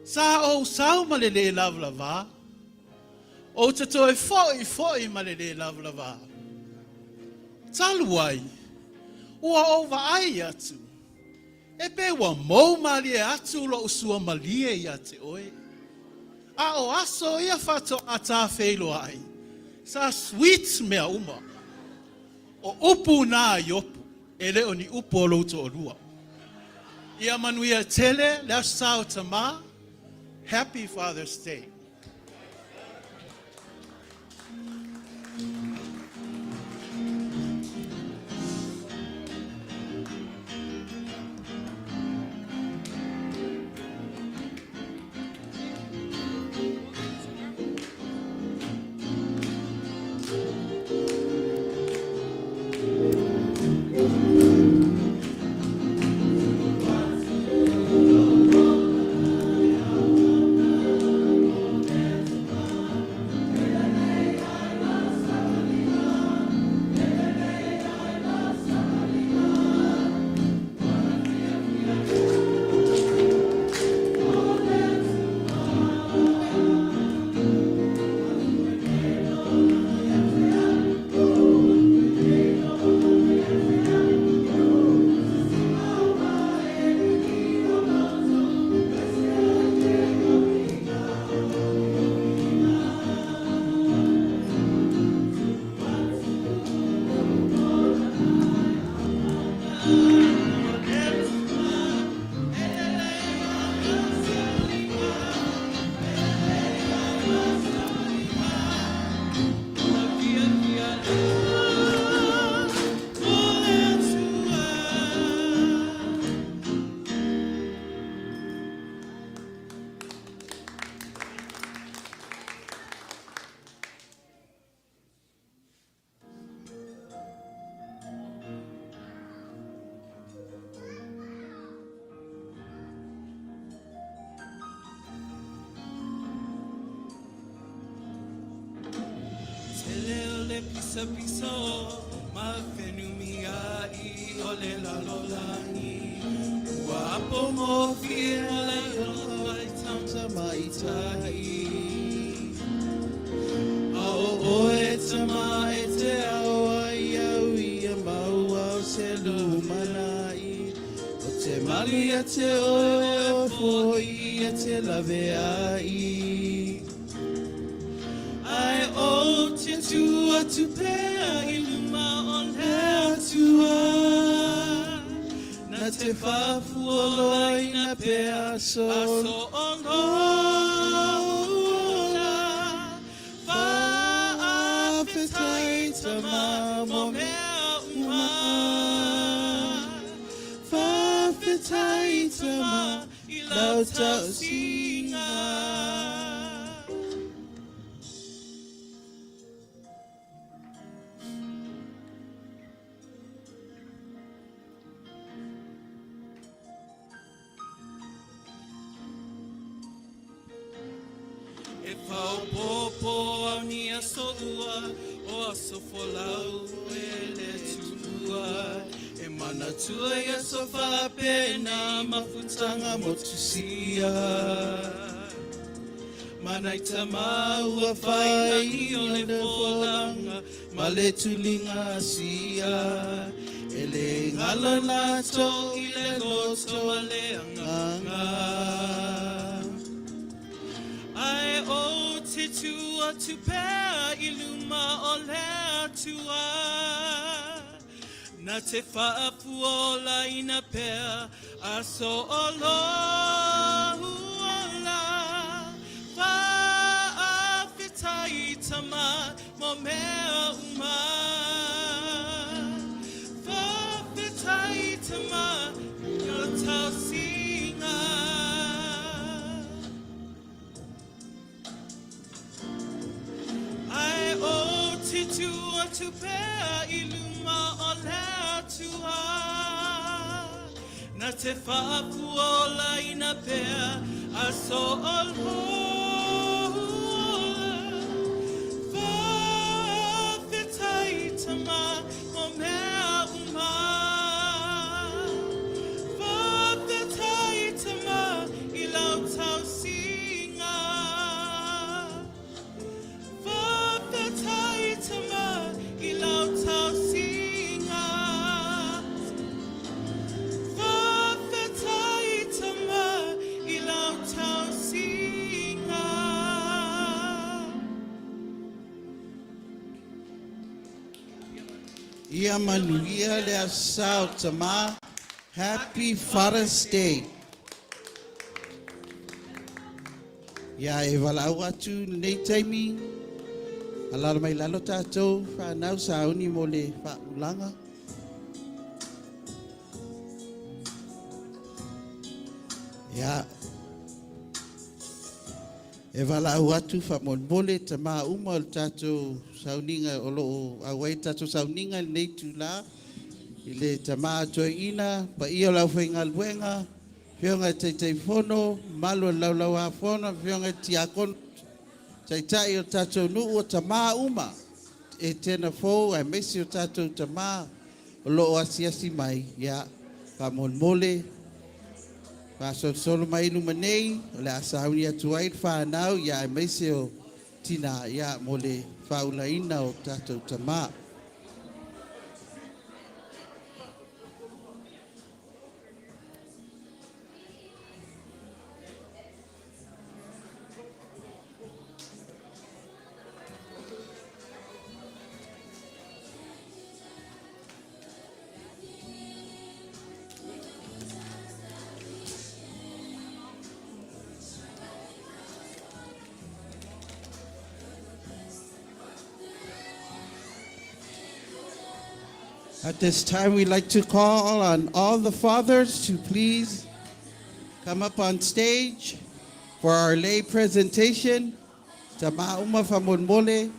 S12: Saʻo sau ma le le lavalava. O te toe foaʻi ma le le lavalava. Talu ai. Ua ova ai atu. E pe ua mou mali e atu lo usua malie ia te oe. A o aso ia whato a tā wheilo ai. Sa sweet mea uma. O upu nā i opu. E leo ni upu o loutou o lua. Ia Manuia tele, leo sao Tama. Happy Father's Day.
S8: Piso, ma fenumia I ole la lolani. Wapo mo fiela I tamsa maitai. Ao e tama e te awa iau I maua se lumanai. O te malia te o foaʻi e te laweai. Ai o te tua tu pea I luma o le atua. Na te whafuolo I na pea so. Aso o ngola. Whaafetai Tama mo mea uma. Whaafetai Tama I lau tau singa. E pau popo au ni aso ua, o aso folau e le tua. E mana tua I aso whapena, mafutanga mo tusia. Mana I Tama ua whai o le folanga, ma le tulinga sia. E le ngala lato I le loto a le anganga. Ai o te tua tu pea I luma o le atua. Na te whaapuola I na pea aso o lohuola. Whaafetai Tama mo mea uma. Whaafetai Tama no tau singa. Ai o te tua tu pea I luma o le Atua na te whaapuola ina pea a so Tama o mea uma Whāte taitama I lau tau singa Whāte taitama I lau tau singa Whāte taitama I lau tau singa
S6: Ia Manuia le saʻo Tama. Happy Father's Day. Ia e walau atu nei taimi. Alala mai lalo tātou whanau sauni mo le whaulanga. Ia e walau atu whamolmole Tama uma o tātou sauninga o loo awai tātou sauninga nei tūla. I le Tama Galueaina, pa ia lau whainga luenga, whionga teitei whono, malo lau a whono, whionga tiakon, taʻitaʻi o tātou nuu o Tama uma. Etena Fou, ai meisi o tātou Tama, o loo asiasi mai, ia, pa monmole, pa solo mai inu manei, o le asauni atu ai whanau, ia ai meisi o tina, ia, mo le whaulaina o tātou Tama. At this time, we'd like to call on all the fathers to please come up on stage for our lay presentation. Tama uma famonmole.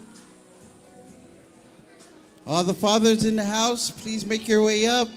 S6: All the fathers in the house, please make your way up.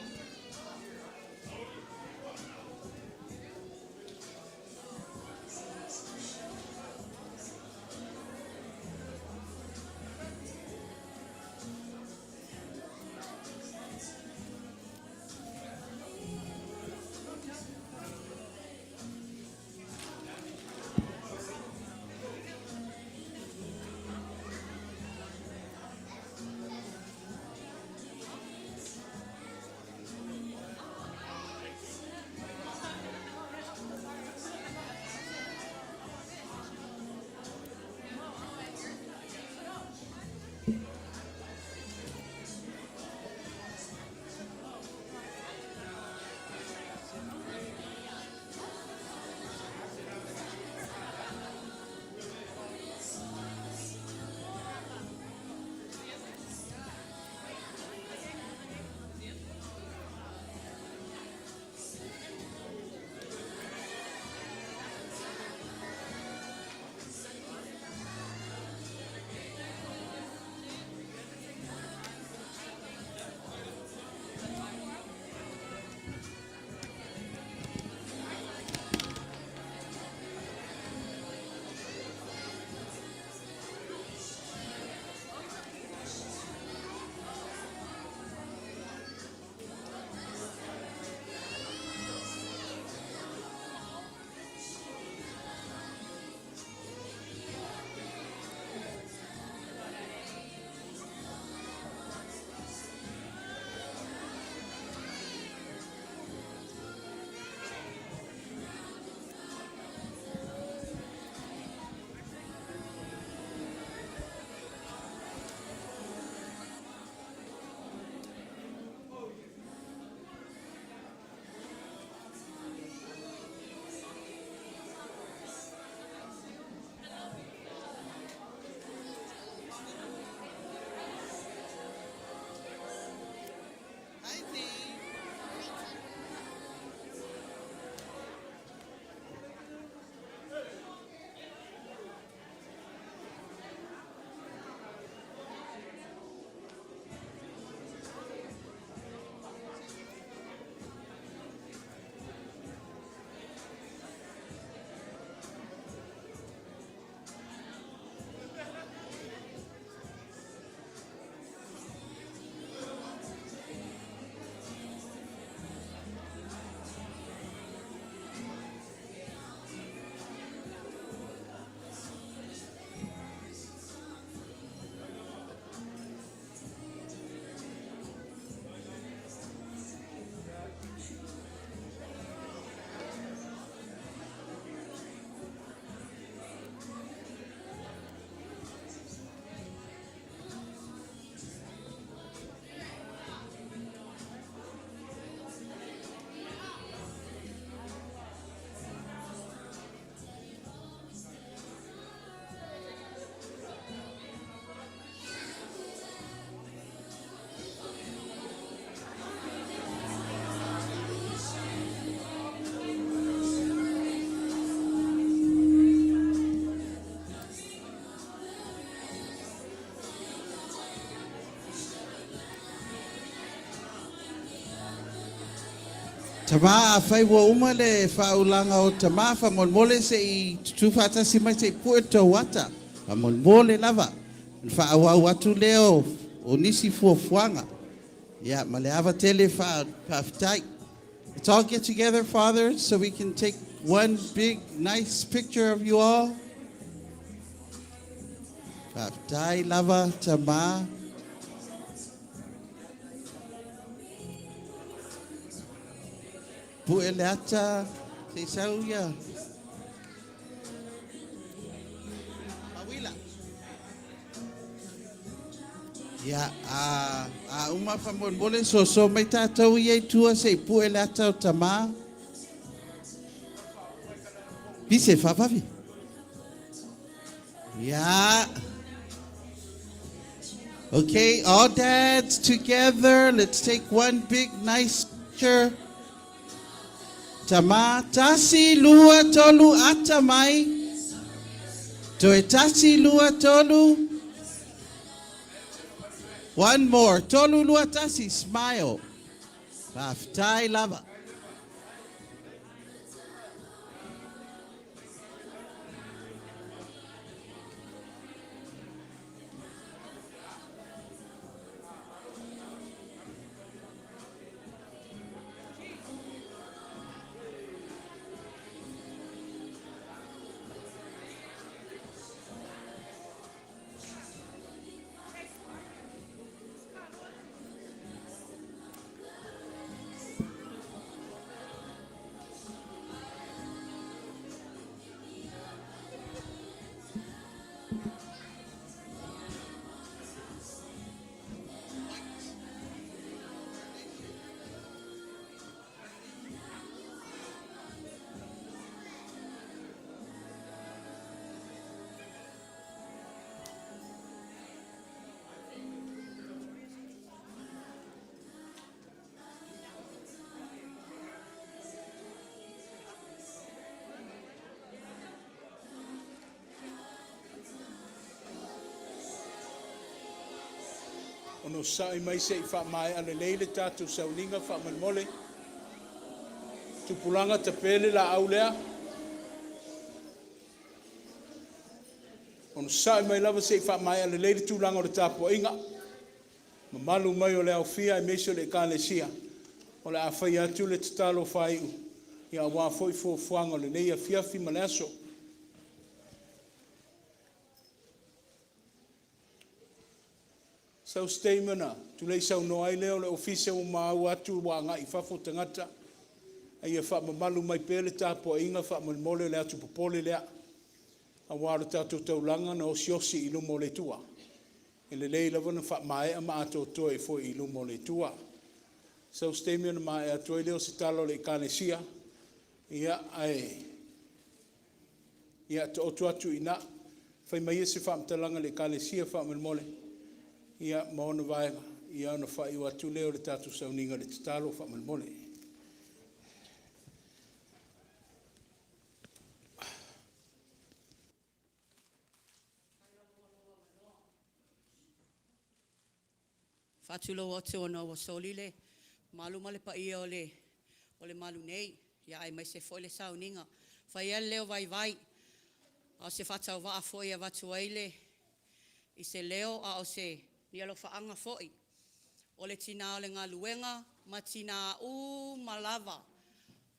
S6: Tama fai wa uma le faulanga o tama fa mon mole se I tufata si mai se poto wata. Fa mon mole lava. Fa awa watu leo o nisi fuanga. Yeah, maleava tele fa tai. Let's all get together, Father, so we can take one big, nice picture of you all. Fa tai lava tama. Puelata, se sauya. Awila. Ya, uma fa mon bole so mai tātou I tua se puelata o tama. Pise fa favi. Yeah. Okay, all dads together. Let's take one big, nice picture. Tama, tasi lua tolu atamai. Toe tasi lua tolu. One more. Tolu lua tasi, smile. Baftai lava.
S1: Ono saʻi mai se I faamae ale leile tātou sauninga faamanmole. Tupulanga te pele la au lea. Ono saʻi mai lava se I faamae ale leile tūlanga o le tāpoinga. Mamalu mai o le aufia I meso le Ekalesia. O le awhai atu le tatalo whaiu. Ia wā foi fuanga o le nei a fiafi ma le aso. Sau steimena, tu lei sau no ai leo le ofise o mau atu wa ngai fafo tangata. Ai e whaamamalu mai pele tāpo inga whaamamole le atu popole lea. A wāra tātou taulanga na osiosi I lumo le tua. E le lei lawana whaamae a maato toe fo I lumo le tua. Sau steimena ma e atoe leo se talo le Ekalesia. Ia ai. Ia te otu atu ina. Whai mai e se whaamtalanga le Ekalesia whaamamole. Ia maona vaenga, ia ona whai o atu leo le tātou sauninga le tatalo whamalmole.
S13: Whatulo atu ona o solile, malu male pa ia o le malu nei, ia ai mai se foi le sauninga. Whai ele leo vai, a se whatau waa foi a watu aile, I se leo a o se ni alofa anga foaʻi. O le tina o le galuega ma tina malava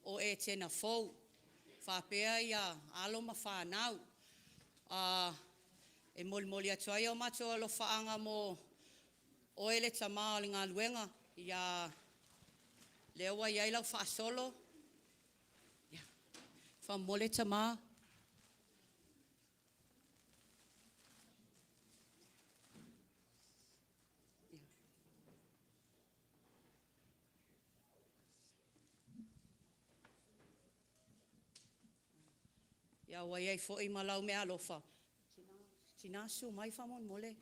S13: o Etena Fou. Whapea ia alo ma whanau. E molimoli atu ai o mato alofa anga mo o ele tama o le galuega. Ia leo ai ai lau whaasolo. Whamole tama. Ia wai ai fo'i malau me alofa. Tina su mai whamon mole.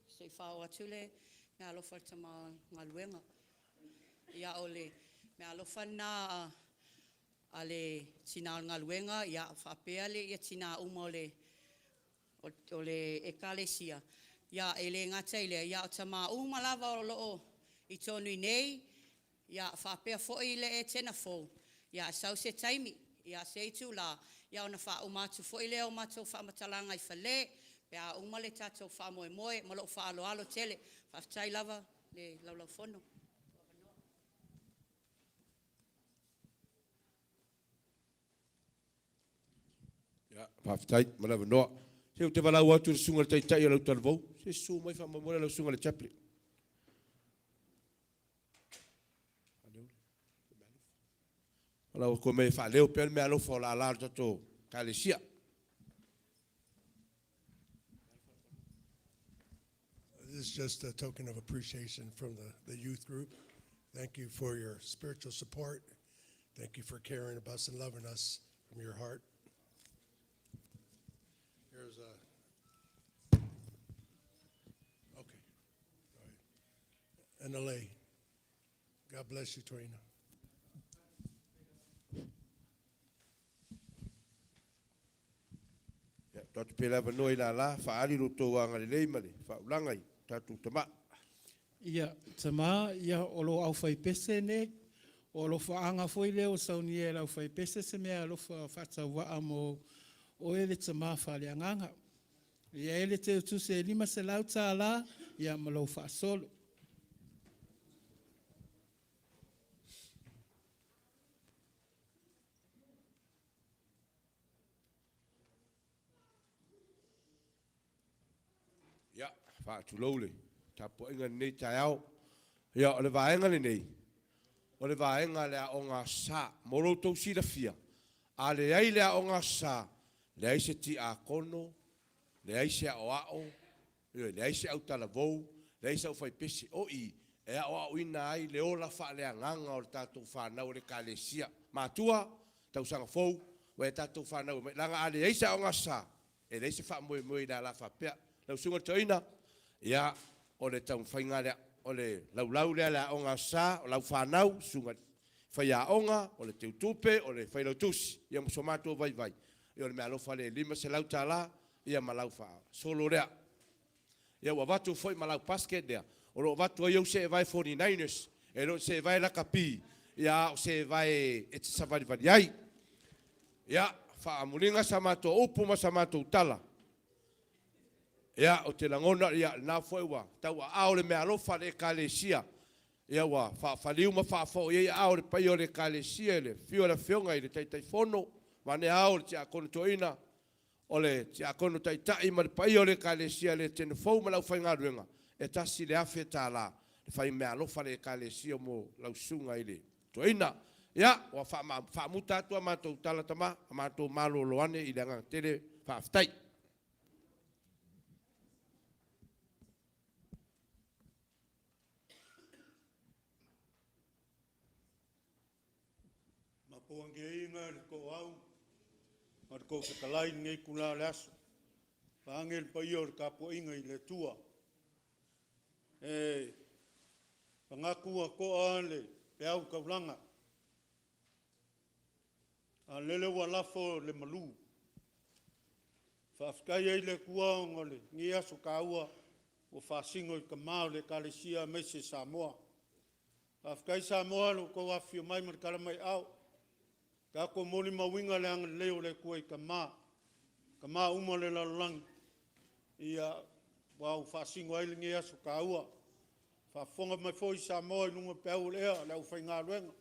S13: Se whao atule me alofa tama ngaluenga. Ia ole me alofa na ale tina ngaluenga. Ia whapea le ia tina uma ole Ekalesia. Ia ele ngata ile ia o tama malava o loo I tonu nei. ia whapea fo'i le Etena Fou, ia sau se taimi, ia se itu la, ia ona wha umatu fo'i le o matou whaamatalanga I whale, pea umale tātou whaamoe moe, malo whaaloalo tele, whaftai lava le laulau fono.
S14: Ya, whaftai, malawa noa. Se o te walau atu le sunga le taʻitaʻi o lau talavou, se su mai whamamore lau sunga le chapli. Walau ko me whaleo pēr me alofa o la ala tato Ekalesia.
S15: This is just a token of appreciation from the youth group. Thank you for your spiritual support. Thank you for caring about us and loving us from your heart. Here's a, okay, all right. And LA. God bless you, Torina.
S14: Ya, tatu pēla vanoi la la, whaari roto anga le lei male, whaulangai, tatu Tama.
S12: Ia, Tama, ia olo au whai pese ne, olo whaanga foi leo sauni e lau whai pese se mea alofa whata waa mo o ele Tama whale anganga. Ia ele te utu se lima se lau tā la, ia malo wha solo.
S14: Ya, whaatulou le, tapo inga nei tai au. Ia, o le vaenga le nei. O le vaenga lea o ngā sā, moro tau sira fia. A le ai lea o ngā sā, le ai se ti a kono, le ai se o ao, le ai se au talavou, le ai se au fai pesi o I, e a o au ina ai le ola wha lea nganga o le tātou whanau le Ekalesia. Matua, tau sanga fou, o e tātou whanau, langa a le ai se o ngā sā, e le ai se wha moe moe la la wha pea. Lau sunga toina, ia, o le tau whainga lea, o le laulau lea lea o ngā sā, o lau whanau, sunga whaia onga, o le teutupe, o le whailau tusi, ia musomato vai vai. Ia o le mea alofa le lima se lau tāla, ia malau wha solo rea. Ia ua watu foi malau basket lea, o lo watu ai au se e vai 49ers, e lo se e vai laka pi, ia o se e vai e te savari vari ai. Ia, wha amulinga sa mato upu ma sa mato utala. Ia o te langona ia na foi wa tau a o le me alofa le Ekalesia ia wa fa faliu ma fa fo ia a o le pai o le Ekalesia le fio la fionga i le taʻitaʻi fono ma ne a o le tia kono toina o le tia kono taʻitaʻi ma le pai o le Ekalesia le Etena Fou ma lau whainga ruenga e tasi le afe tāla le whai me alofa le Ekalesia mo lau sunga i le toina ia wa fa muta atua mātou tala Tama mātou malo loane i le anga tele fa aftai.
S4: O ange inga le ko au, mar ko whakalai ngei kula le aso. Whaangel pa ia o kapo inga I le tua. E, whangakua ko ale, pe au kaulanga. A lele wa lafo le malu. Whaafkai ei le kua o ngole, ngi aso ka ua, o whaasingo I ka mao le Ekalesia me se Samoa. Whaafkai Samoa lo ko wafio mai mar karamai au. Ka ko moli mawinga le anga leo le kua I ka mā uma le lalang. Ia, wau whaasingo ai lingi aso ka ua. Whaafonga mai fo I Samoa I lunga pe au le ea, le au whainga luenga.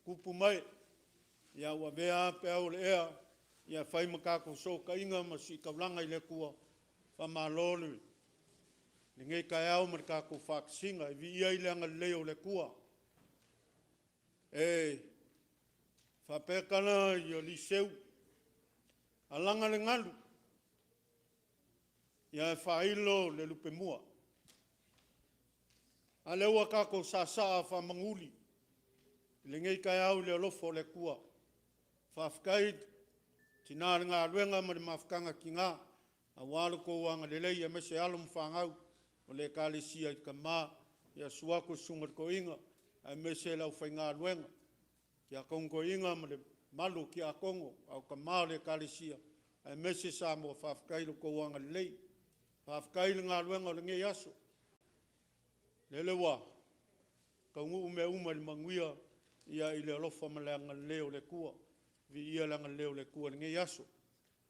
S4: Kupu mai. Ia ua vea pe au le ea. Ia whaima kako so ka inga ma si kaulanga I le kua. Whama lolu. Lingi ka au mar kako whaakisinga. I vi ia I le anga leo le kua. Whapekana I o liseu, a langa le ngalu, ia e whailo le lupe mua. A leua kako sasa a whamanguli, le ngei kai au le olofo le kua. Whafkai, tina ngā ruenga ma le mawhakanga ki ngā, a wālo ko wanga le lei a mese alum whangau, o le Ekalesia I ka mā, ia suako sungat ko inga, a mese lau whainga ruenga. Kia kongo inga ma le malu ki a kongo, au ka mao le Ekalesia, ai mese sa mo whafkai lo ko wanga lei, whafkai le ngā luenga le ngei aso. Lele wā, ka ngu me uma le Manuia ia i le alofa ma le anga leo le kua vi ia le anga leo le kua nge yaso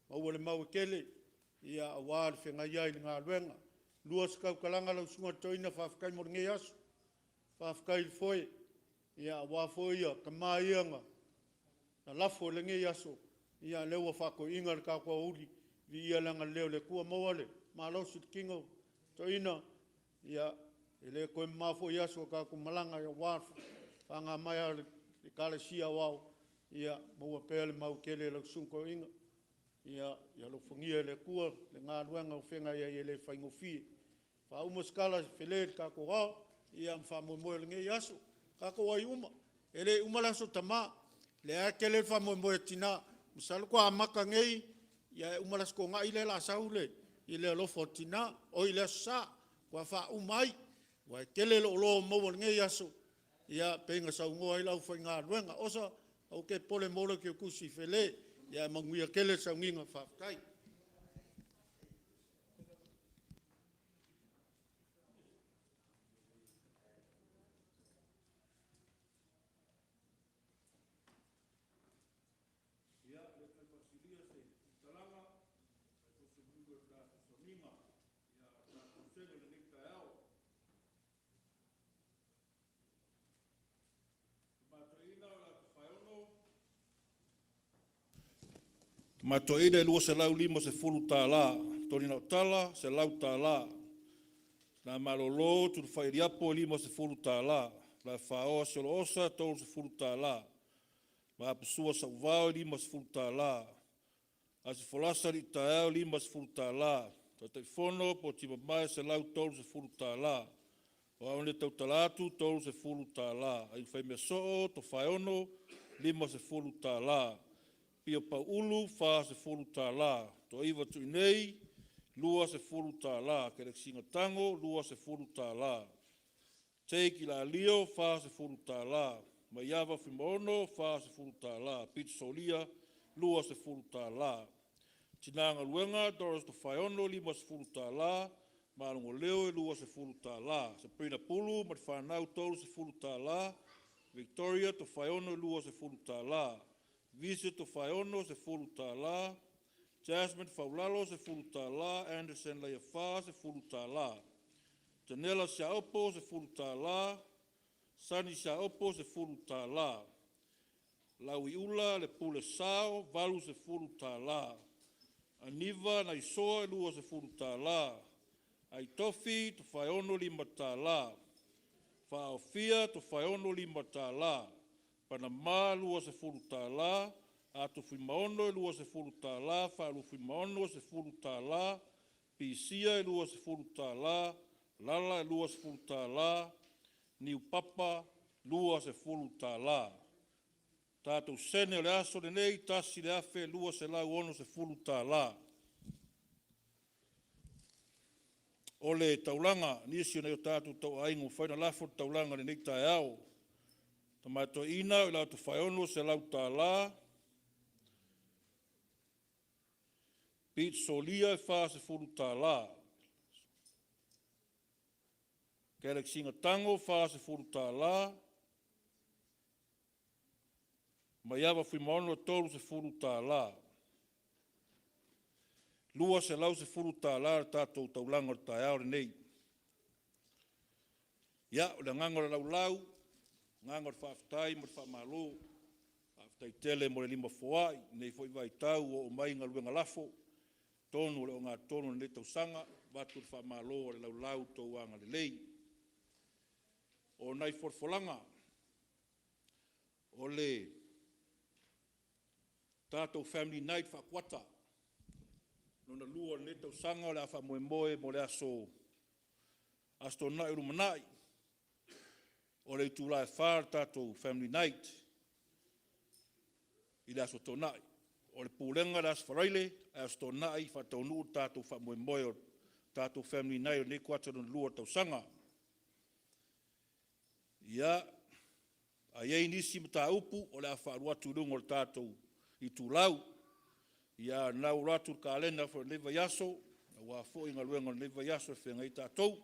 S4: ma ua le mau kele ia awa le whenga iai le ngā luenga lua skau kalanga lau sunga toina whawhakai mo nge yaso whawhakai le foe ia awa foe ia ka maa ianga na lafo le nge yaso ia lewa whako inga le kakua uli vi ia le anga leo le kua mawale malosi kingo toina ia ele koe mafo yaso ka ku malanga ya wafu panga mai le Ekalesia wao ia mo pele mau kele le sunko inga ia lo fungia le kua le ngā luenga o whenga ia ele whaingofi fa uma skala fele ka ko ha ia mfa mo mo le nge yaso ka ko ai uma ele uma la so tama le a kele fa mo mo tina misal ko amaka ngei ia uma la sko nga ile la saule ile lo fotina o ile sa kwa fa umai wa kele lo mo nge yaso ia penga sa ngoa ila fa nga luenga osa o ke pole molo ke kusi fele ia Manuia kele sa nginga fa kai
S3: Matoina lua se lau lima se fulu tālā, toni nau tala se lau tālā. Nā malolo tu whairiapo lima se fulu tālā, la whaoa se lo osa tolu se fulu tālā. Ma apusua sa uvao lima se fulu tālā. A se folasa ri tāau lima se fulu tālā. Tatai fono po tima mai se lau tolu se fulu tālā. O aone tau talatu tolu se fulu tālā. Ai whai mea soo to whaiono lima se fulu tālā. Pia pa ulu fa se fulu tālā. To iwa tui nei, lua se fulu tālā. Kerek singa tango, lua se fulu tālā. Teiki la lio, fa se fulu tālā. Maiava whimaono, fa se fulu tālā. Pita solia, lua se fulu tālā. Tinanga luenga, doras to whaiono, lima se fulu tālā. Malungo leo, lua se fulu tālā. Se prina pulu, mat whanau tolu se fulu tālā. Victoria, to whaiono, lua se fulu tālā. Visa to whaiono se fulu tālā. Jasmine Faulalo se fulu tālā. Anderson Leia se fulu tālā. Janela Saʻo se fulu tālā. Sani Saʻo se fulu tālā. Lauiula le pule sao, valu se fulu tālā. Aniva na isoa lua se fulu tālā. Aitofi to whaiono lima tālā. Whaofia to whaiono lima tālā. Panama lua se fulu tālā, atu whimaono lua se fulu tālā, whaalu whimaono se fulu tālā, Pisia lua se fulu tālā, Lala lua se fulu tālā, Niu Papa lua se fulu tālā. Tātou sene o le aso le nei, tasi le afe lua se lau ono se fulu tālā. O le taulanga, nisi o nei o tātou tau aingu, whaina lafo taulanga le nei tae ao. Tamato ina o lau tu whaiono se lau tālā. Pete solia e wha se fulu tālā. Kerek singa tango wha se fulu tālā. Maiawa whimaono tolu se fulu tālā. Lua se lau se fulu tālā tātou taulanga o tae ao nei. Ia, o le ngangora lau. Ngangor whaafitai mo whaamalo, whaafitai tele mo le lima foaʻi, nei foi vai tau o mai ngā luenga lafo, tonu le o ngā tonu le tausanga, watu whaamalo o le laulau tau anga le lei. O nei forfolanga, o le tātou family night whaakwata, nona lua le tausanga o le awha moe mo le aso nai rumanai, o le tūlai whār tātou family night, i le aso tōnai. O le pūlenga le aso wharaile, aso tōnai, whatau nuu tātou whamoe o tātou family night, o ne kuata no lua tausanga. Ia, a iei nisi ma tā upu, o le a whaarua tūrunga o le tātou i tūlau. Ia, nau rātur ka alena for neva yaso, na wā fōi ngā luenga o neva yaso e whenga i tātou.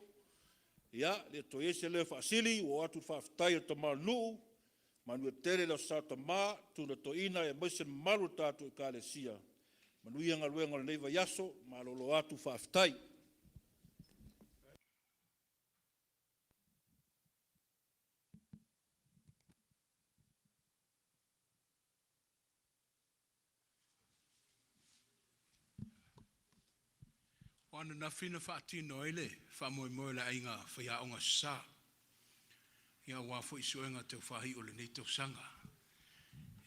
S3: Ia, le toi ese le whaasili, o atu whaafitai o Tama nuu, Manuia tele lo sa Tama, tuna toina e maise malu tātu Ekalesia. Manuia Galueaina le neiva yaso, malolo atu whaafitai.
S1: O ana na fina whaatino ele, whamoe la ainga whaiaonga sa. Ia wafo isuenga te whahi o le nei tau sanga.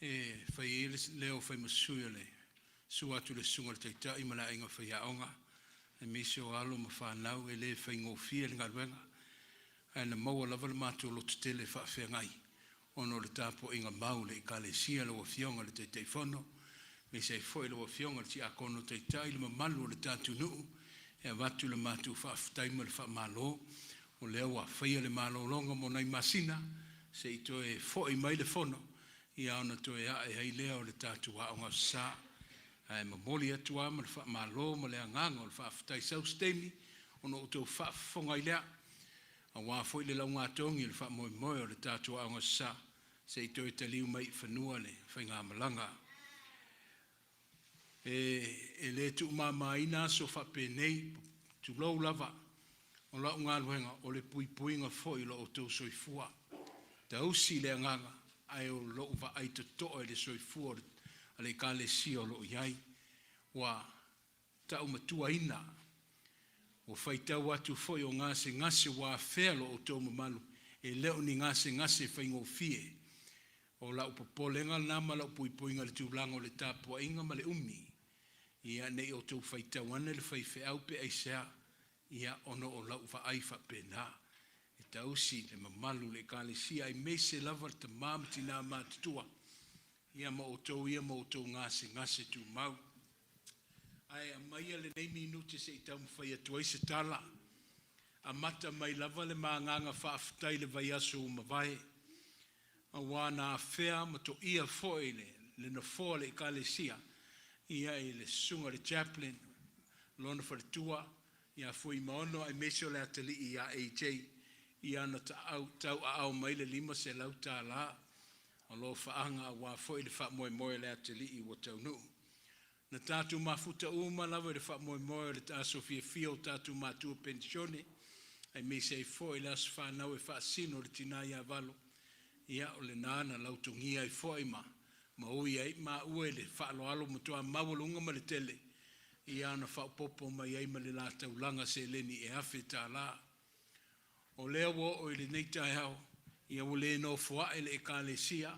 S1: E whai ele leo whai masuia le, su atu le sunga le taʻitaʻi ma la ainga whaiaonga. E misi o alo ma whanau e le whai ngofia le Galueaina. E na maua lava le mātua lo te tele whaafengai. Ono le tāpo inga mau le Ekalesia le wafionga le taʻitaʻi whono. Me se foi le wafionga le ti akono taʻitaʻi le mamalu le tātu nuu. E watu le mātua whaafitai ma le whaamalo. O leo wa whaia le malolonga mo nei masina. Se i toe foaʻi mai le whono. Ia ona toe a e hei leo le tātu aonga sa. E mamoli atua ma le whaamalo ma le anganga o le whaafitai saustemi. Ono outou whaafonga i lea. A wā foi le launga atongi le whaamoe moe o le tātu aonga sa. Se i toe taliu mai whanua le whainga malanga. E le tu mamaina so whapenei tu lau lava o lau Galueaina o le puipuinga foi lo outou soifua. Tausi le anganga ai o lo va ai te toa le soifua a le Ekalesia o lo iai wa tau matua ina o whaitau atu foi o ngase wa whea lo outou mamalu e leo ni ngase whaingo fie o lau papolenga nama lau puipuinga le tūlanga o le tāpua inga ma le umi. Ia nei o tau whaitau ana le whaifeau pe aisea, ia ono o lau whaai whapena. E tausi le mamalu le Ekalesia ai meise lava te mamati nā mātutua. Ia ma o tau ngase tu mau. Ai a maia le nei minute se i tau mwhai atua i se tala. A mata mai lava le maanganga whaafitai le vai aso o mawai. A wana a whea ma to ia foe le na foa le Ekalesia. Ia e le sunga le chaplain, lona wharitua, ia fui maono ai mesio le atali ia AJ, ia na tau a au mai le 5 se lau tā la, a lo whaanga a wā foi le whaamoe le atali i wa tau nuu. Na tātu mafuta uma lawa le whaamoe le tā Sofia Fio tātu mātua pensione, ai mese ai foi le asu whanau e whaasino le tina ia valo, ia o le nāna lautungia ai foi ma ui ai ma ue le whaaloalo mutua mawalunga ma le tele. Ia ana whaopopo mai ai ma le la taulanga se leni e awhi tā la. O lea wo o le neitai hao, ia o le no foaʻi le Ekalesia,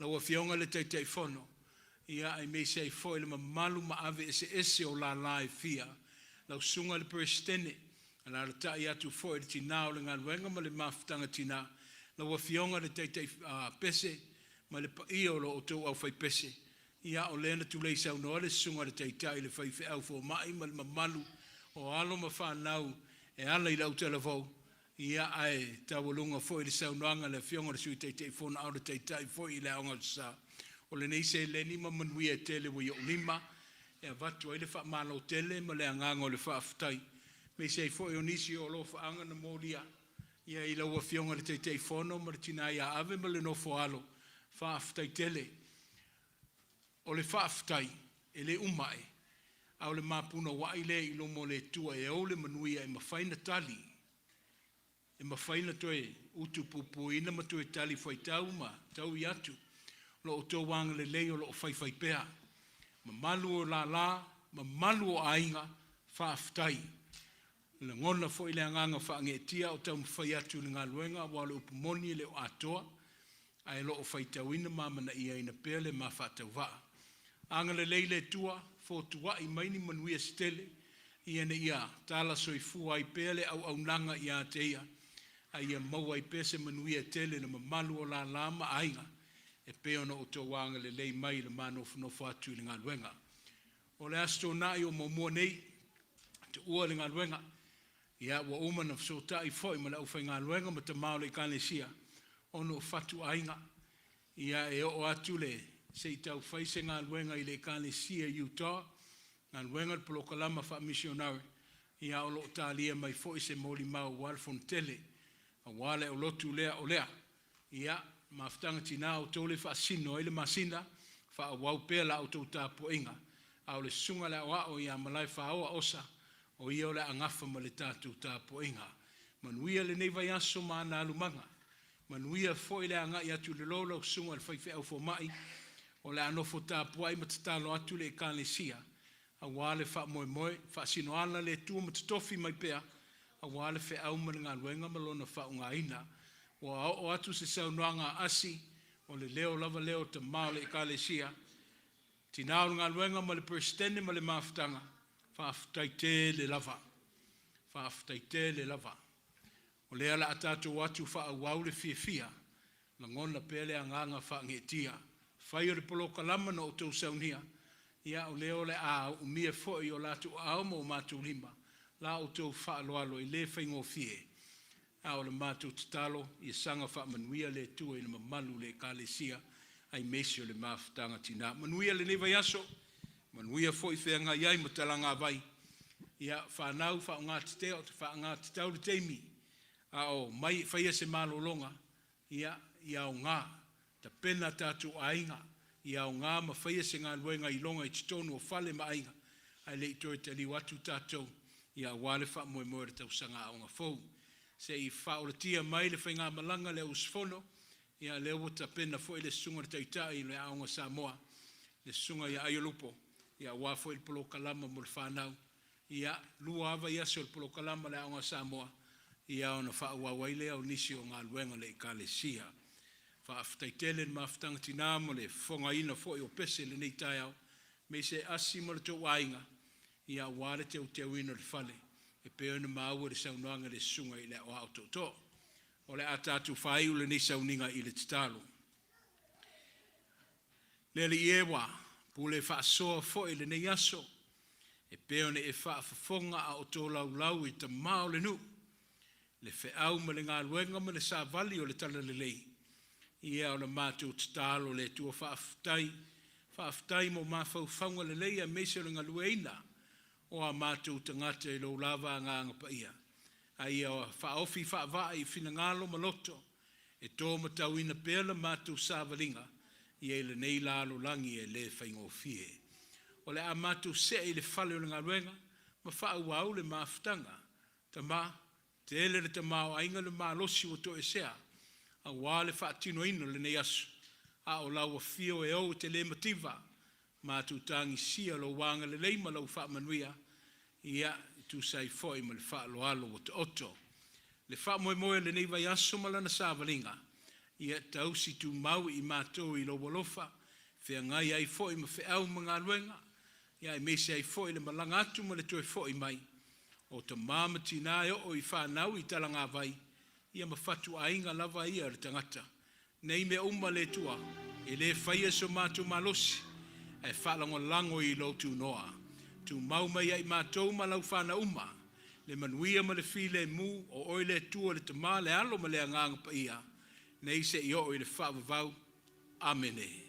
S1: lau a fionga le taʻitaʻi whono, ia ai mei sei foi le mamalu ma ave ese o la e fia, lau sunga le perestene, ala le taʻi atu foi le tina o le Galueaina ma le mafutanga tina, lau a fionga le taʻitaʻi pese, ma le paia o lo outou au whai pese. Ia o lena tu lei sau noa le sunga le taʻitaʻi le whai au fo mai ma le mamalu o alo ma whanau e ala i lau televau. Ia ai tawalunga fo i le sau noanga le fionga le sui taʻitaʻi fona au le taʻitaʻi fo i le aonga sa. O le nei se leni ma Manuia tele wa iau lima e avatu ai le whaamalo tele ma le anganga o le whaafutai. Me se fo i onisi o lo whaanga na molia. Ia i lau a fionga le taʻitaʻi fono ma le tina ia ave ma le nofo alo. Whaafutai tele. O le whaafutai, e le umai, au le mapuna wai le ilo mo le tua e au le Manuia e mawhaina tali. E mawhaina toe utu pupu ina ma toe tali whaitau ma tau i atu. Lo o tō wanga le leo lo o whaiwhai pēa. Ma malu o la, ma malu o ainga whaafutai. Le ngona fo i le anganga whaangetia o tau mwhai atu le Galueaina wa le upumoni le o Atua. Ai lo o whaitauina mamana ia ina pele ma whatau waa. Anga le leile tua, fo tua i maini Manuia stele, ia na ia tala soifua ai pele au nanga ia teia. Ai ia maua i pese Manuia tele na mamalu o la lama ainga, e peo na o tō wanga le lei mai le manofu atu i le Galueaina. O le asto nai o mamua nei, te ua le Galueaina, ia wa umana so tai foi ma le au whai Galueaina ma te mao le Ekalesia. Ono fatu ainga, ia e o atu le se i tau whaise Galueaina i le Ekalesia Utah, Galueaina le polokalama wha missionary, ia o loo talia mai foʻi se molimau wale tele a wale o lotu lea o lea ia mafutaga tinā outou le faasino ai le masina faauau pea la outou tapuaʻiga a o le susuga le aʻoaʻo ia malae faoa osa o ia o le agafa ma le tatou tapuaʻiga manuia lenei vaiaso ma ana alumaga manuia foʻi le agaʻi atu le lo lausuga le faifeʻau fomaʻi o le anofo tapuaʻi ma tatalo atu le ekalesia auā le faamoemoe faasinoala le tua ma totofi mai pea auā le feʻau ma le galuega ma lona faaugaina ua o'o atu se saunoaga asi o le leo lava leo Tama o le ekalesia tinā o le galuega ma le peresidene ma le mafutaga faafetaite le lava o lea la tatou atu faauau le fiafia lagona pea le agaga faageetia fai o le polokalama na outou saunia ia o lea o le aumia foʻi o latou ao ma o matou lima la outou faaloalo i lē faigofie a o le matou tatalo ia saga faamanuia le atua i le mamalu le ekalesia ai mesi o le mafutaga tinā manuia lenei vaiaso manuia foʻi feagai ai ma talaga vai ia fanau faaaogāteteo faaagatitau le taimi a o mai faia se malologa ia aogā tapena tatou aiga ia aogā ma faia se galuega iloga i totonu o fale ma aiga ai leʻi toe taliu atu tatou ia auā le faamoemoe le tausaga aʻoga fou seʻi faaolatia mai le faigamalaga le ausifono ia lea ua tapena foʻi le susuga le taʻitaʻi i le aʻoga samoa le susuga ia ai o lupo ia auā foʻi le polokalama mo le fanau ia lua ava ia se o le polokalama le aʻoga samoa ia ona faauau ai lea o nisi o galuega le ekalesia faafetaitele le mafutaga tinā mo le fofogaina foʻi o pese lenei taeao me se asi ma le touaiga ia auā le teuteuina o le fale e pea ona maua le saunoaga le susuga i le aʻoaʻo toʻatoo o le a tatou faiu lenei sauniga i le tatalo le alii e ua pule faasoa foʻi lenei aso e pea ona e faafofoga a o tolaulau i Tama o le nuu le feʻau ma le galuega ma le savali o le talalelei ia o le matou tatalo le atua faafetai mo mafaufauga lelei a meisi o le Galueaina o a matou tagata i lou lava agaga paia aia o faaofi faavaʻi i finagalo ma loto e tō matauina pea le matou savaliga ia i lenei lalolagi e lē faigofie o le a matou seʻi i le fale o le galuega ma faauau le mafutaga Tama tele le tamaoaiga le malosi ua toʻesea auā le faatinoina o lenei aso a o lauafia o e ou tele mativa matou tagisia lou agalelei ma lou faamanuia ia tusai foʻi ma le faaloalo ua tooto le faamoemoe lenei vaiaso ma lana savaliga ia tausi tumau i matou i lou alofa feagai ai foʻi ma feʻau ma galuega ia e meisi ai foʻi le malaga atu ma le toe foʻi mai o Tama ma tinā e o'o i fanau i talagavai ia mafatuaiga lava ia le tagata nei mea uma le tua e lē faia so matou malosi e faalagolago i lou tunoa tumau mai ai matou ma lau fanauma le manuia ma le filemu o oe le tua le Tama le alo ma le agaga paia nei seʻi o'o i le faavavau amene